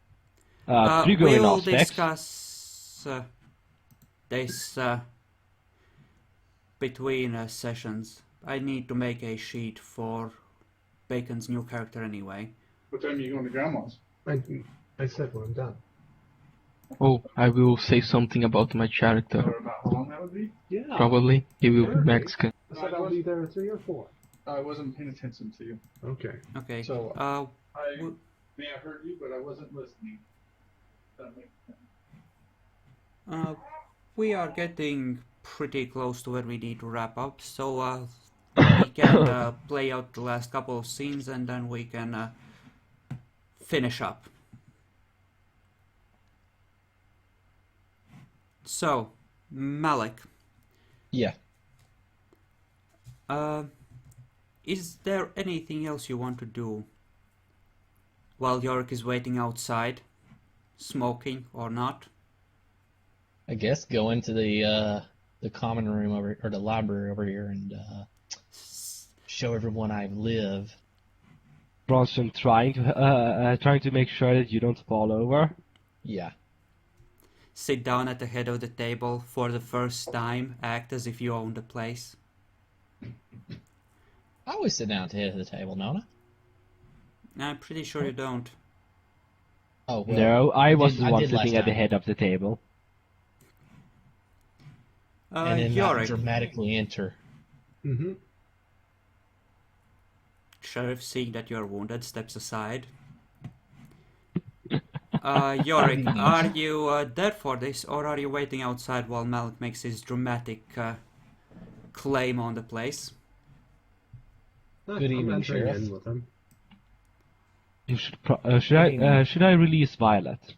[SPEAKER 4] 3 go in all
[SPEAKER 1] We'll
[SPEAKER 4] specs.
[SPEAKER 1] discuss this between sessions. I need to make a sheet for Bacon's new character anyway.
[SPEAKER 7] What time are you going to Grandma's?
[SPEAKER 3] I said when I'm done.
[SPEAKER 5] Oh, I will say something about my character.
[SPEAKER 7] Or about how long that would be?
[SPEAKER 3] Yeah.
[SPEAKER 5] Probably he will be
[SPEAKER 3] Sure.
[SPEAKER 5] Mexican.
[SPEAKER 3] I said I'll be there at 3 or 4.
[SPEAKER 7] I wasn't paying attention to you.
[SPEAKER 3] Okay.
[SPEAKER 1] Okay.
[SPEAKER 7] So,
[SPEAKER 1] Uh,
[SPEAKER 7] I
[SPEAKER 1] w-
[SPEAKER 7] may have heard you, but I wasn't listening. That makes sense.
[SPEAKER 1] we are getting pretty close to where we need to wrap up, so we can play out the last couple of scenes and then we can finish up. So, Malik,
[SPEAKER 2] Yeah.
[SPEAKER 1] is there anything else you want to do while Yorick is waiting outside, smoking or not?
[SPEAKER 2] I guess go into the common room over, or the library over here, and show everyone I live.
[SPEAKER 4] Bronson trying to make sure that you don't fall over.
[SPEAKER 2] Yeah.
[SPEAKER 1] Sit down at the head of the table for the first time, act as if you own the place.
[SPEAKER 2] I always sit down at the head of the table, don't I?
[SPEAKER 1] I'm pretty sure you don't.
[SPEAKER 2] Oh, well.
[SPEAKER 4] No, I was
[SPEAKER 2] did-
[SPEAKER 4] the
[SPEAKER 2] I
[SPEAKER 4] one
[SPEAKER 2] did last
[SPEAKER 4] sitting at the
[SPEAKER 2] time.
[SPEAKER 4] head of the table.
[SPEAKER 2] And then not
[SPEAKER 1] Yorick,
[SPEAKER 2] dramatically enter.
[SPEAKER 3] Mm-hmm.
[SPEAKER 1] Sheriff, seeing that you're wounded, steps aside. Yorick, are you there for this, or are you waiting outside while Malik makes his dramatic claim on the place?
[SPEAKER 2] Good
[SPEAKER 3] I'm
[SPEAKER 2] evening,
[SPEAKER 3] entering
[SPEAKER 2] Sheriff.
[SPEAKER 3] in with him.
[SPEAKER 4] You should I release Violet?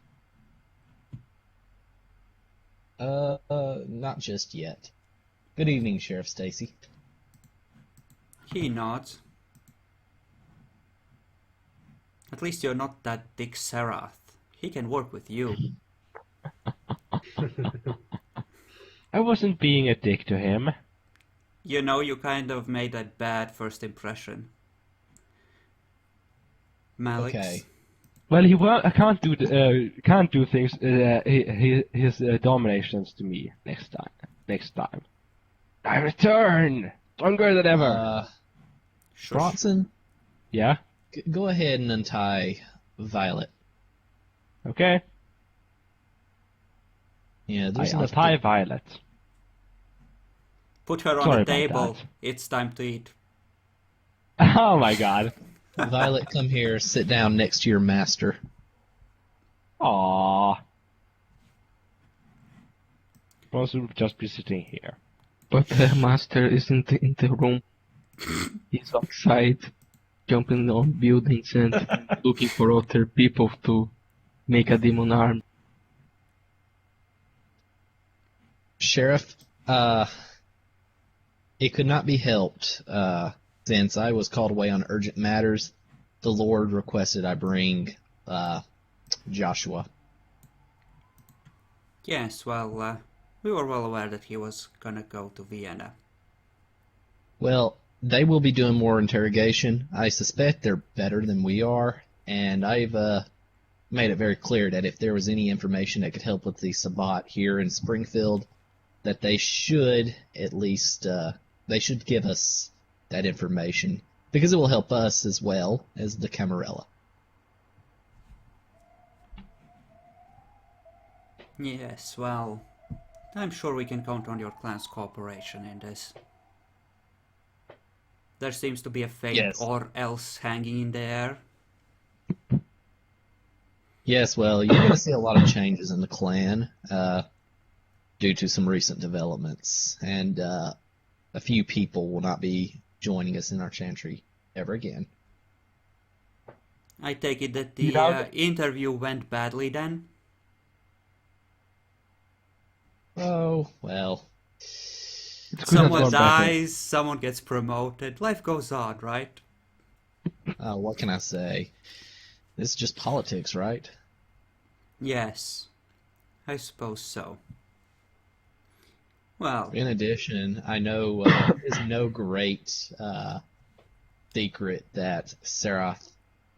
[SPEAKER 2] Not just yet. Good evening, Sheriff Stacy.
[SPEAKER 1] He nods. At least you're not that Dick Serath. He can work with you.
[SPEAKER 4] I wasn't being a dick to him.
[SPEAKER 1] You know, you kind of made a bad first impression. Malik.
[SPEAKER 2] Okay.
[SPEAKER 4] Well, can't do things his dominations to me next time. I return! Stronger than ever!
[SPEAKER 1] Shush.
[SPEAKER 2] Bronson,
[SPEAKER 4] Yeah?
[SPEAKER 2] go ahead and untie Violet.
[SPEAKER 4] Okay.
[SPEAKER 2] Yeah,
[SPEAKER 4] I
[SPEAKER 2] there's enough.
[SPEAKER 4] untie Violet.
[SPEAKER 1] Put her on
[SPEAKER 4] Sorry
[SPEAKER 1] the
[SPEAKER 4] about
[SPEAKER 1] table.
[SPEAKER 4] that.
[SPEAKER 1] It's time to eat.
[SPEAKER 4] Oh my god.
[SPEAKER 2] Violet, come here. Sit down next to your master.
[SPEAKER 4] Aww. Bronson would just be sitting here.
[SPEAKER 5] But the master isn't in the room. He's outside, jumping on buildings and looking for other people to make a demon arm.
[SPEAKER 2] Sheriff, it could not be helped. Since I was called away on urgent matters, the Lord requested I bring Joshua.
[SPEAKER 1] Yes, well, we were well aware that he was gonna go to Vienna.
[SPEAKER 2] Well, they will be doing more interrogation. I suspect they're better than we are, and I've made it very clear that if there was any information that could help with the Sabbat here in Springfield, that they should at least they should give us that information, because it will help us as well as the Camarilla.
[SPEAKER 1] Yes, well, I'm sure we can count on your clan's cooperation in this. There seems to be a fate
[SPEAKER 2] Yes.
[SPEAKER 1] or else hanging in the air.
[SPEAKER 2] Yes, well, you're going to see a lot of changes in the clan due to some recent developments, and a few people will not be joining us in our Chantry ever again.
[SPEAKER 1] I take it that the
[SPEAKER 4] You know-
[SPEAKER 1] interview went badly then?
[SPEAKER 2] Oh, well,
[SPEAKER 4] It could have
[SPEAKER 1] Someone
[SPEAKER 4] gone better.
[SPEAKER 1] dies, someone gets promoted, life goes on, right?
[SPEAKER 2] what can I say? This is just politics, right?
[SPEAKER 1] Yes, I suppose so. Well,
[SPEAKER 2] In addition, I know it's no great secret that Serath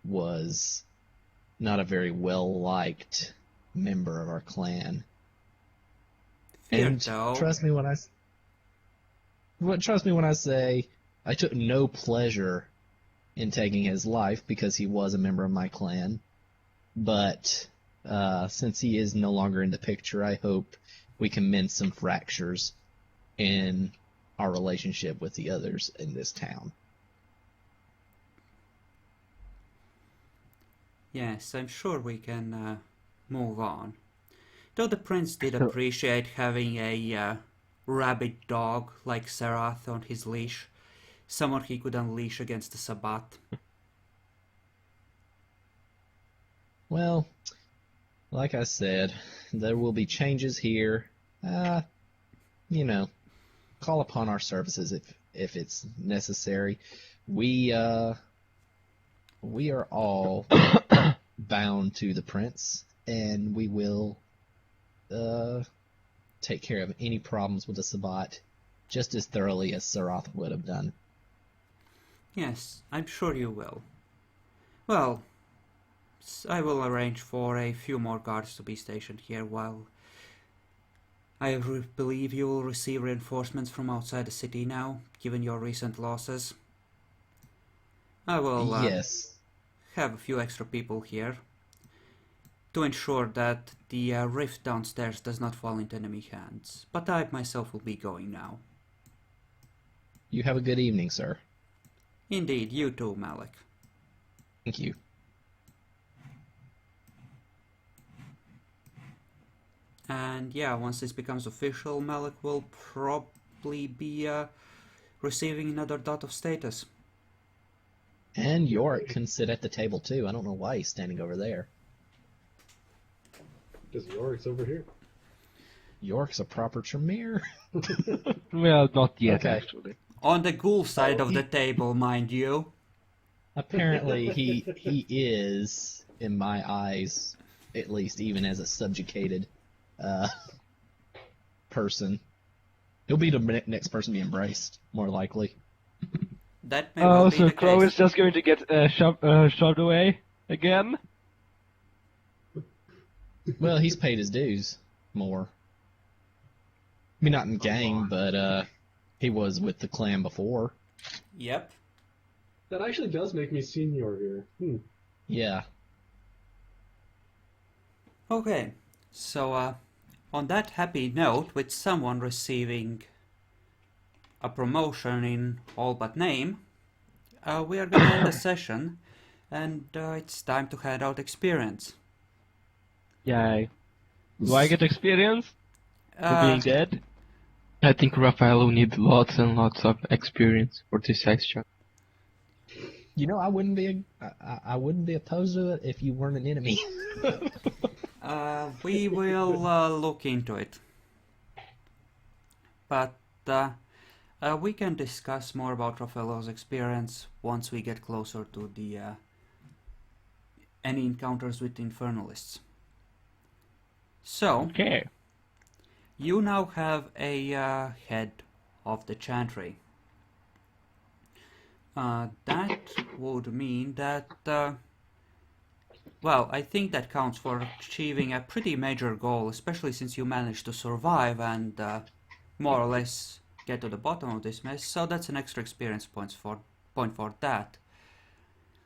[SPEAKER 2] was not a very well-liked member of our clan.
[SPEAKER 1] fear
[SPEAKER 2] And
[SPEAKER 1] though.
[SPEAKER 2] trust me when I say I took no pleasure in taking his life because he was a member of my clan. But since he is no longer in the picture, I hope we can mend some fractures in our relationship with the others in this town.
[SPEAKER 1] Yes, I'm sure we can move on. Though the prince did
[SPEAKER 4] Sure.
[SPEAKER 1] appreciate having a rabid dog like Serath on his leash, someone he could unleash against the Sabbat.
[SPEAKER 2] Well, like I said, there will be changes here. Call upon our services if it's necessary. We are all bound to the prince, and we will take care of any problems with the Sabbat just as thoroughly as Serath would have done.
[SPEAKER 1] Yes, I'm sure you will. Well, I will arrange for a few more guards to be stationed here while I believe you will receive reinforcements from outside the city now, given your recent losses. I will
[SPEAKER 2] Yes.
[SPEAKER 1] have a few extra people here to ensure that the rift downstairs does not fall into enemy hands. But I myself will be going now.
[SPEAKER 2] You have a good evening, sir.
[SPEAKER 1] Indeed, you too, Malik.
[SPEAKER 2] Thank you.
[SPEAKER 1] And yeah, once this becomes official, Malik will probably be receiving another dot of status.
[SPEAKER 2] And Yorick can sit at the table too. I don't know why he's standing over there.
[SPEAKER 3] Because Yorick's over here.
[SPEAKER 2] Yorick's a proper Tremere.
[SPEAKER 4] Well, not yet,
[SPEAKER 2] Okay.
[SPEAKER 4] actually.
[SPEAKER 1] On the ghoul side of
[SPEAKER 2] he-
[SPEAKER 1] the table, mind you.
[SPEAKER 2] Apparently, he is, in my eyes, at least, even as a subjugated person. He'll be the next person to be embraced, more likely.
[SPEAKER 1] That may well
[SPEAKER 4] Oh,
[SPEAKER 1] be
[SPEAKER 4] so
[SPEAKER 1] the
[SPEAKER 4] Crow
[SPEAKER 1] case.
[SPEAKER 4] is just going to get shoved away again?
[SPEAKER 2] Well, he's paid his dues more. I mean, not in game, but He was with the clan before.
[SPEAKER 1] Yep.
[SPEAKER 3] That actually does make me senior here.
[SPEAKER 2] Yeah.
[SPEAKER 1] Okay, so on that happy note, with someone receiving a promotion in all but name, we are gonna end the session, and it's time to hand out experience.
[SPEAKER 4] Yay. Do I get experience for being dead?
[SPEAKER 5] I think Raphael will need lots and lots of experience for this extra.
[SPEAKER 2] You know, I wouldn't be opposed to it if you weren't an enemy.
[SPEAKER 1] We will look into it. But we can discuss more about Raffaello's experience once we get closer to the any encounters with Infernalists. So,
[SPEAKER 4] Okay.
[SPEAKER 1] you now have a head of the Chantry. That would mean that, well, I think that counts for achieving a pretty major goal, especially since you managed to survive and more or less get to the bottom of this mess. So that's an extra experience point for that.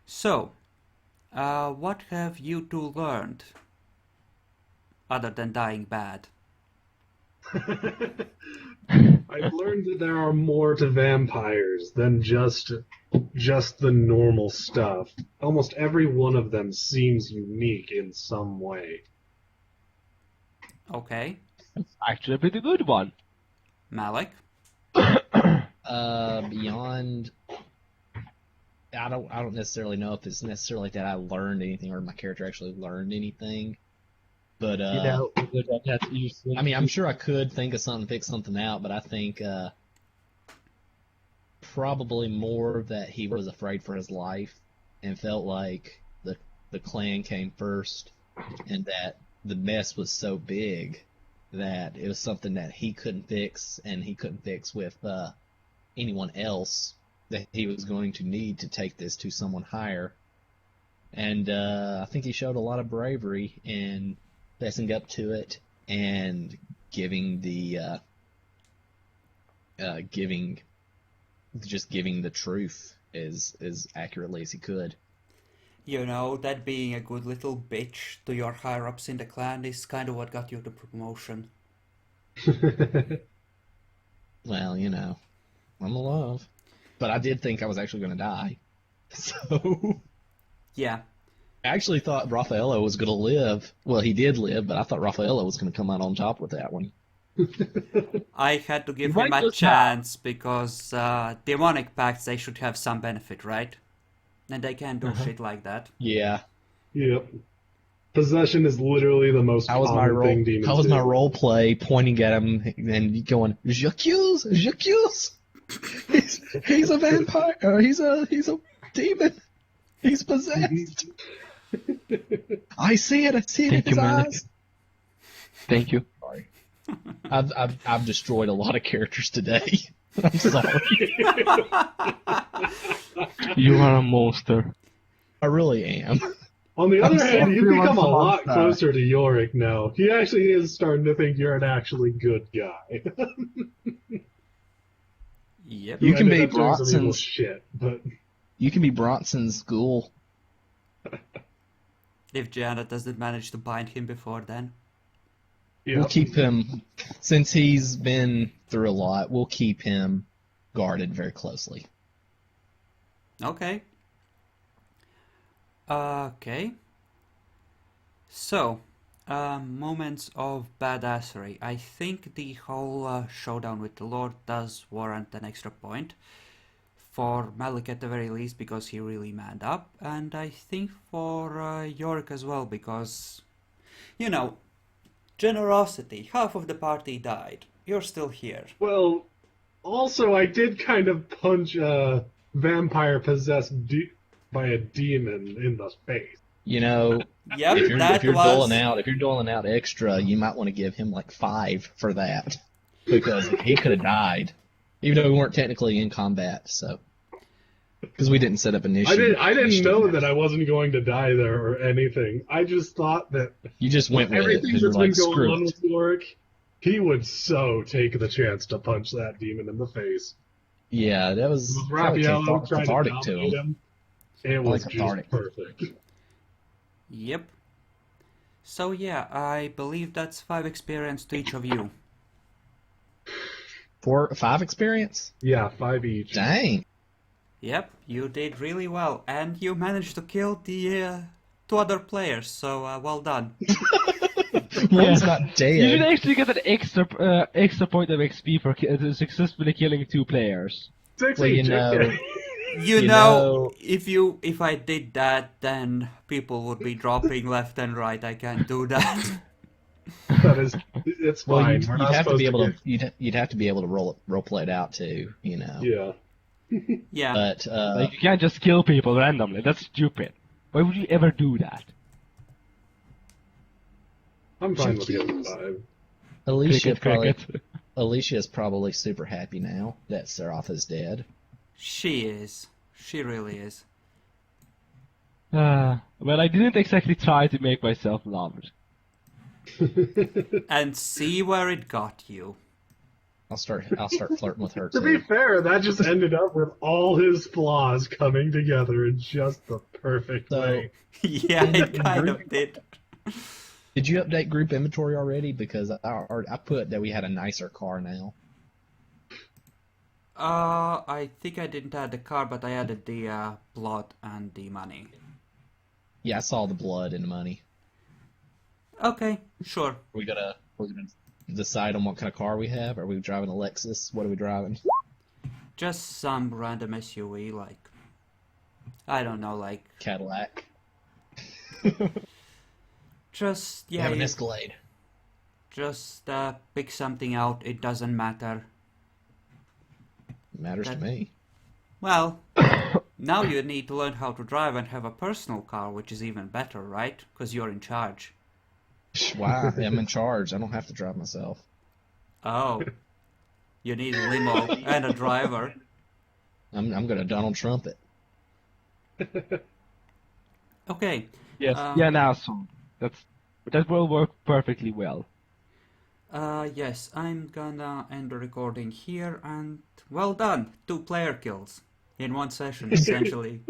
[SPEAKER 1] So, what have you two learned other than dying bad?
[SPEAKER 3] I've learned that there are more to vampires than just the normal stuff. Almost every one of them seems unique in some way.
[SPEAKER 1] Okay,
[SPEAKER 4] Actually, a pretty good one.
[SPEAKER 1] Malik?
[SPEAKER 2] Beyond, I don't necessarily know if it's necessarily that I learned anything or my character actually learned anything. But I mean, I'm sure I could think of something, pick something out, but I think probably more that he was afraid for his life and felt like the clan came first, and that the mess was so big that it was something that he couldn't fix, and he couldn't fix with anyone else, that he was going to need to take this to someone higher. And I think he showed a lot of bravery in fessing up to it and giving the giving the truth as accurately as he could.
[SPEAKER 1] You know, that being a good little bitch to your higher-ups in the clan is kind of what got you the promotion.
[SPEAKER 2] Well, you know, I'm alive. But I did think I was actually going to die. So
[SPEAKER 1] Yeah.
[SPEAKER 2] I actually thought Raffaello was going to live. Well, he did live, but I thought Raffaello was going to come out on top with that one.
[SPEAKER 1] I had to give
[SPEAKER 4] You
[SPEAKER 1] him
[SPEAKER 4] might
[SPEAKER 1] a
[SPEAKER 4] just
[SPEAKER 1] chance because demonic pacts, they should have some benefit, right? And they can't do shit like that.
[SPEAKER 2] Yeah.
[SPEAKER 3] Yep. Possession is literally the most
[SPEAKER 2] How was my
[SPEAKER 3] common
[SPEAKER 2] role?
[SPEAKER 3] thing demons
[SPEAKER 2] How was
[SPEAKER 3] do.
[SPEAKER 2] my role play pointing at him and going, "J'accuse, j'accuse." He's a vampire. Or he's a demon. He's possessed. I see it. I see it in
[SPEAKER 5] Thank
[SPEAKER 2] his
[SPEAKER 5] you, Malik.
[SPEAKER 2] eyes.
[SPEAKER 5] Thank you.
[SPEAKER 2] Sorry. I've destroyed a lot of characters today. I'm sorry.
[SPEAKER 5] You are a monster.
[SPEAKER 2] I really am.
[SPEAKER 3] On the other hand, you've
[SPEAKER 6] everyone's
[SPEAKER 3] become a
[SPEAKER 6] a
[SPEAKER 3] lot
[SPEAKER 6] monster.
[SPEAKER 3] closer to Yorick now. He actually is starting to think you're an actually good guy.
[SPEAKER 1] Yep.
[SPEAKER 2] You can
[SPEAKER 3] I ended
[SPEAKER 2] be
[SPEAKER 3] up doing some evil
[SPEAKER 2] Bronson's.
[SPEAKER 3] shit, but
[SPEAKER 2] You can be Bronson's ghoul.
[SPEAKER 1] If Janet doesn't manage to bind him before then.
[SPEAKER 3] yeah.
[SPEAKER 2] We'll keep him, since he's been through a lot, we'll keep him guarded very closely.
[SPEAKER 1] Okay. Okay. So, moments of badassery. I think the whole showdown with the Lord does warrant an extra point. For Malik at the very least, because he really manned up. And I think for Yorick as well, because, you know, generosity. Half of the party died. You're still here.
[SPEAKER 3] Well, also, I did kind of punch a vampire possessed by a demon in the face.
[SPEAKER 2] You know,
[SPEAKER 1] Yep,
[SPEAKER 2] if you're
[SPEAKER 1] that was...
[SPEAKER 2] doling out extra, you might want to give him like 5 for that, because he could have died, even though we weren't technically in combat. So, because we didn't set up initiative.
[SPEAKER 3] I didn't know that I wasn't going to die there or anything. I just thought that
[SPEAKER 2] You just went with it
[SPEAKER 3] everything
[SPEAKER 2] because you're
[SPEAKER 3] that's been
[SPEAKER 2] like,
[SPEAKER 3] going
[SPEAKER 2] screw
[SPEAKER 3] on
[SPEAKER 2] it.
[SPEAKER 3] with Yorick, He would so take the chance to punch that demon in the face.
[SPEAKER 2] Yeah, that was
[SPEAKER 3] With
[SPEAKER 2] probably
[SPEAKER 3] Raffaello trying to
[SPEAKER 2] cathartic to
[SPEAKER 3] dominate
[SPEAKER 2] him.
[SPEAKER 3] him, it was
[SPEAKER 2] cathartic.
[SPEAKER 3] just perfect.
[SPEAKER 1] Yep. So yeah, I believe that's 5 experience to each of you.
[SPEAKER 2] 5 experience?
[SPEAKER 3] Yeah, 5 each.
[SPEAKER 2] Dang.
[SPEAKER 1] Yep, you did really well, and you managed to kill the 2 other players, so well done.
[SPEAKER 2] One's not
[SPEAKER 4] You should
[SPEAKER 2] dead.
[SPEAKER 4] actually get an extra point of XP for successfully killing 2 players.
[SPEAKER 3] 6
[SPEAKER 2] Well, you
[SPEAKER 3] each.
[SPEAKER 2] know,
[SPEAKER 3] okay.
[SPEAKER 1] You
[SPEAKER 2] You
[SPEAKER 1] know,
[SPEAKER 2] know-
[SPEAKER 1] if I did that, then people would be dropping left and right. I can't do that.
[SPEAKER 3] That is, it's
[SPEAKER 2] Well,
[SPEAKER 3] fine.
[SPEAKER 2] you'd,
[SPEAKER 3] We're
[SPEAKER 2] you'd
[SPEAKER 3] not
[SPEAKER 2] have to
[SPEAKER 3] supposed
[SPEAKER 2] be able
[SPEAKER 3] get...
[SPEAKER 2] to you'd have to be able to role play it out too, you know.
[SPEAKER 3] Yeah.
[SPEAKER 1] Yeah.
[SPEAKER 2] But
[SPEAKER 4] Like, you can't just kill people randomly. That's stupid. Why would you ever do that?
[SPEAKER 3] I'm fine with getting 5.
[SPEAKER 2] Alicia is probably super happy now that Seraph is dead.
[SPEAKER 1] She is. She really is.
[SPEAKER 4] Well, I didn't exactly try to make myself loved.
[SPEAKER 1] And see where it got you.
[SPEAKER 2] I'll start flirting with her
[SPEAKER 3] To be
[SPEAKER 2] too.
[SPEAKER 3] fair, that just ended up with all his flaws coming together in just the perfect
[SPEAKER 2] So-
[SPEAKER 3] way.
[SPEAKER 1] Yeah, it kind of did.
[SPEAKER 2] Did you update group inventory already? Because I put that we had a nicer car now.
[SPEAKER 1] I think I didn't add the car, but I added the blood and the money.
[SPEAKER 2] Yeah, I saw the blood and the money.
[SPEAKER 1] Okay, sure.
[SPEAKER 2] We're gonna decide on what kind of car we have. Are we driving a Lexus? What are we driving?
[SPEAKER 1] Just some random SUV, like, I don't know, like,
[SPEAKER 2] Cadillac.
[SPEAKER 1] just,
[SPEAKER 2] We
[SPEAKER 1] yeah,
[SPEAKER 2] have an Escalade.
[SPEAKER 1] just pick something out, it doesn't matter.
[SPEAKER 2] Matters to me.
[SPEAKER 1] Well, now you need to learn how to drive and have a personal car, which is even better, right? Because you're in charge.
[SPEAKER 2] Why? I'm in charge. I don't have to drive myself.
[SPEAKER 1] Oh, you need a limo and a driver.
[SPEAKER 2] I'm gonna Donald Trump it.
[SPEAKER 1] Okay.
[SPEAKER 4] Yes, yeah, now so that will work perfectly well.
[SPEAKER 1] Yes, I'm gonna end the recording here, and well done, 2 player kills in 1 session, essentially.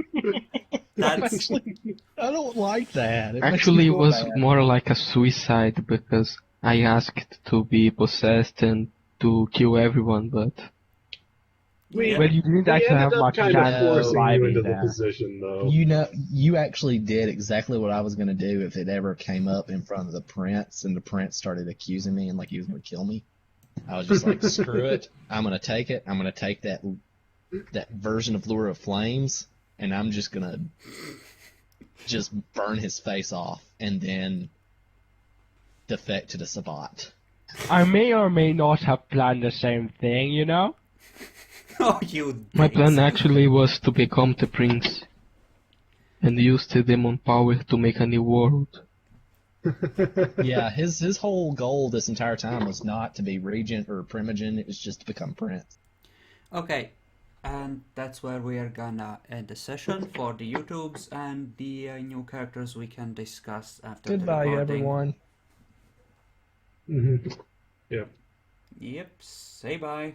[SPEAKER 1] That's
[SPEAKER 2] Actually, I don't like that. It makes
[SPEAKER 5] Actually,
[SPEAKER 2] me
[SPEAKER 5] it
[SPEAKER 2] feel
[SPEAKER 5] was
[SPEAKER 2] bad.
[SPEAKER 5] more like a suicide because I asked to be possessed and to kill everyone, but
[SPEAKER 3] We,
[SPEAKER 4] Well, you didn't
[SPEAKER 3] we
[SPEAKER 4] actually have
[SPEAKER 3] ended up
[SPEAKER 4] much
[SPEAKER 3] kind
[SPEAKER 4] chance
[SPEAKER 3] of
[SPEAKER 4] of
[SPEAKER 3] forcing you
[SPEAKER 4] surviving
[SPEAKER 3] into the
[SPEAKER 4] there.
[SPEAKER 3] position, though.
[SPEAKER 2] You know, you actually did exactly what I was gonna do if it ever came up in front of the prince, and the prince started accusing me and like he was gonna kill me. I was just like, screw it. I'm gonna take it. I'm gonna take that version of Lure of Flames, and I'm just gonna just burn his face off, and then defect to the Sabbat.
[SPEAKER 4] I may or may not have planned the same thing, you know?
[SPEAKER 1] oh, you.
[SPEAKER 5] my
[SPEAKER 1] dicks.
[SPEAKER 5] plan actually was to become the prince and use the demon power to make a new world.
[SPEAKER 2] Yeah, his whole goal this entire time was not to be regent or primogen. It was just to become prince.
[SPEAKER 1] Okay, and that's where we are gonna end the session for the YouTubes and the new characters we can discuss after
[SPEAKER 6] Goodbye,
[SPEAKER 1] the recording.
[SPEAKER 6] everyone.
[SPEAKER 3] Mhm. Yeah.
[SPEAKER 1] Yep, say bye.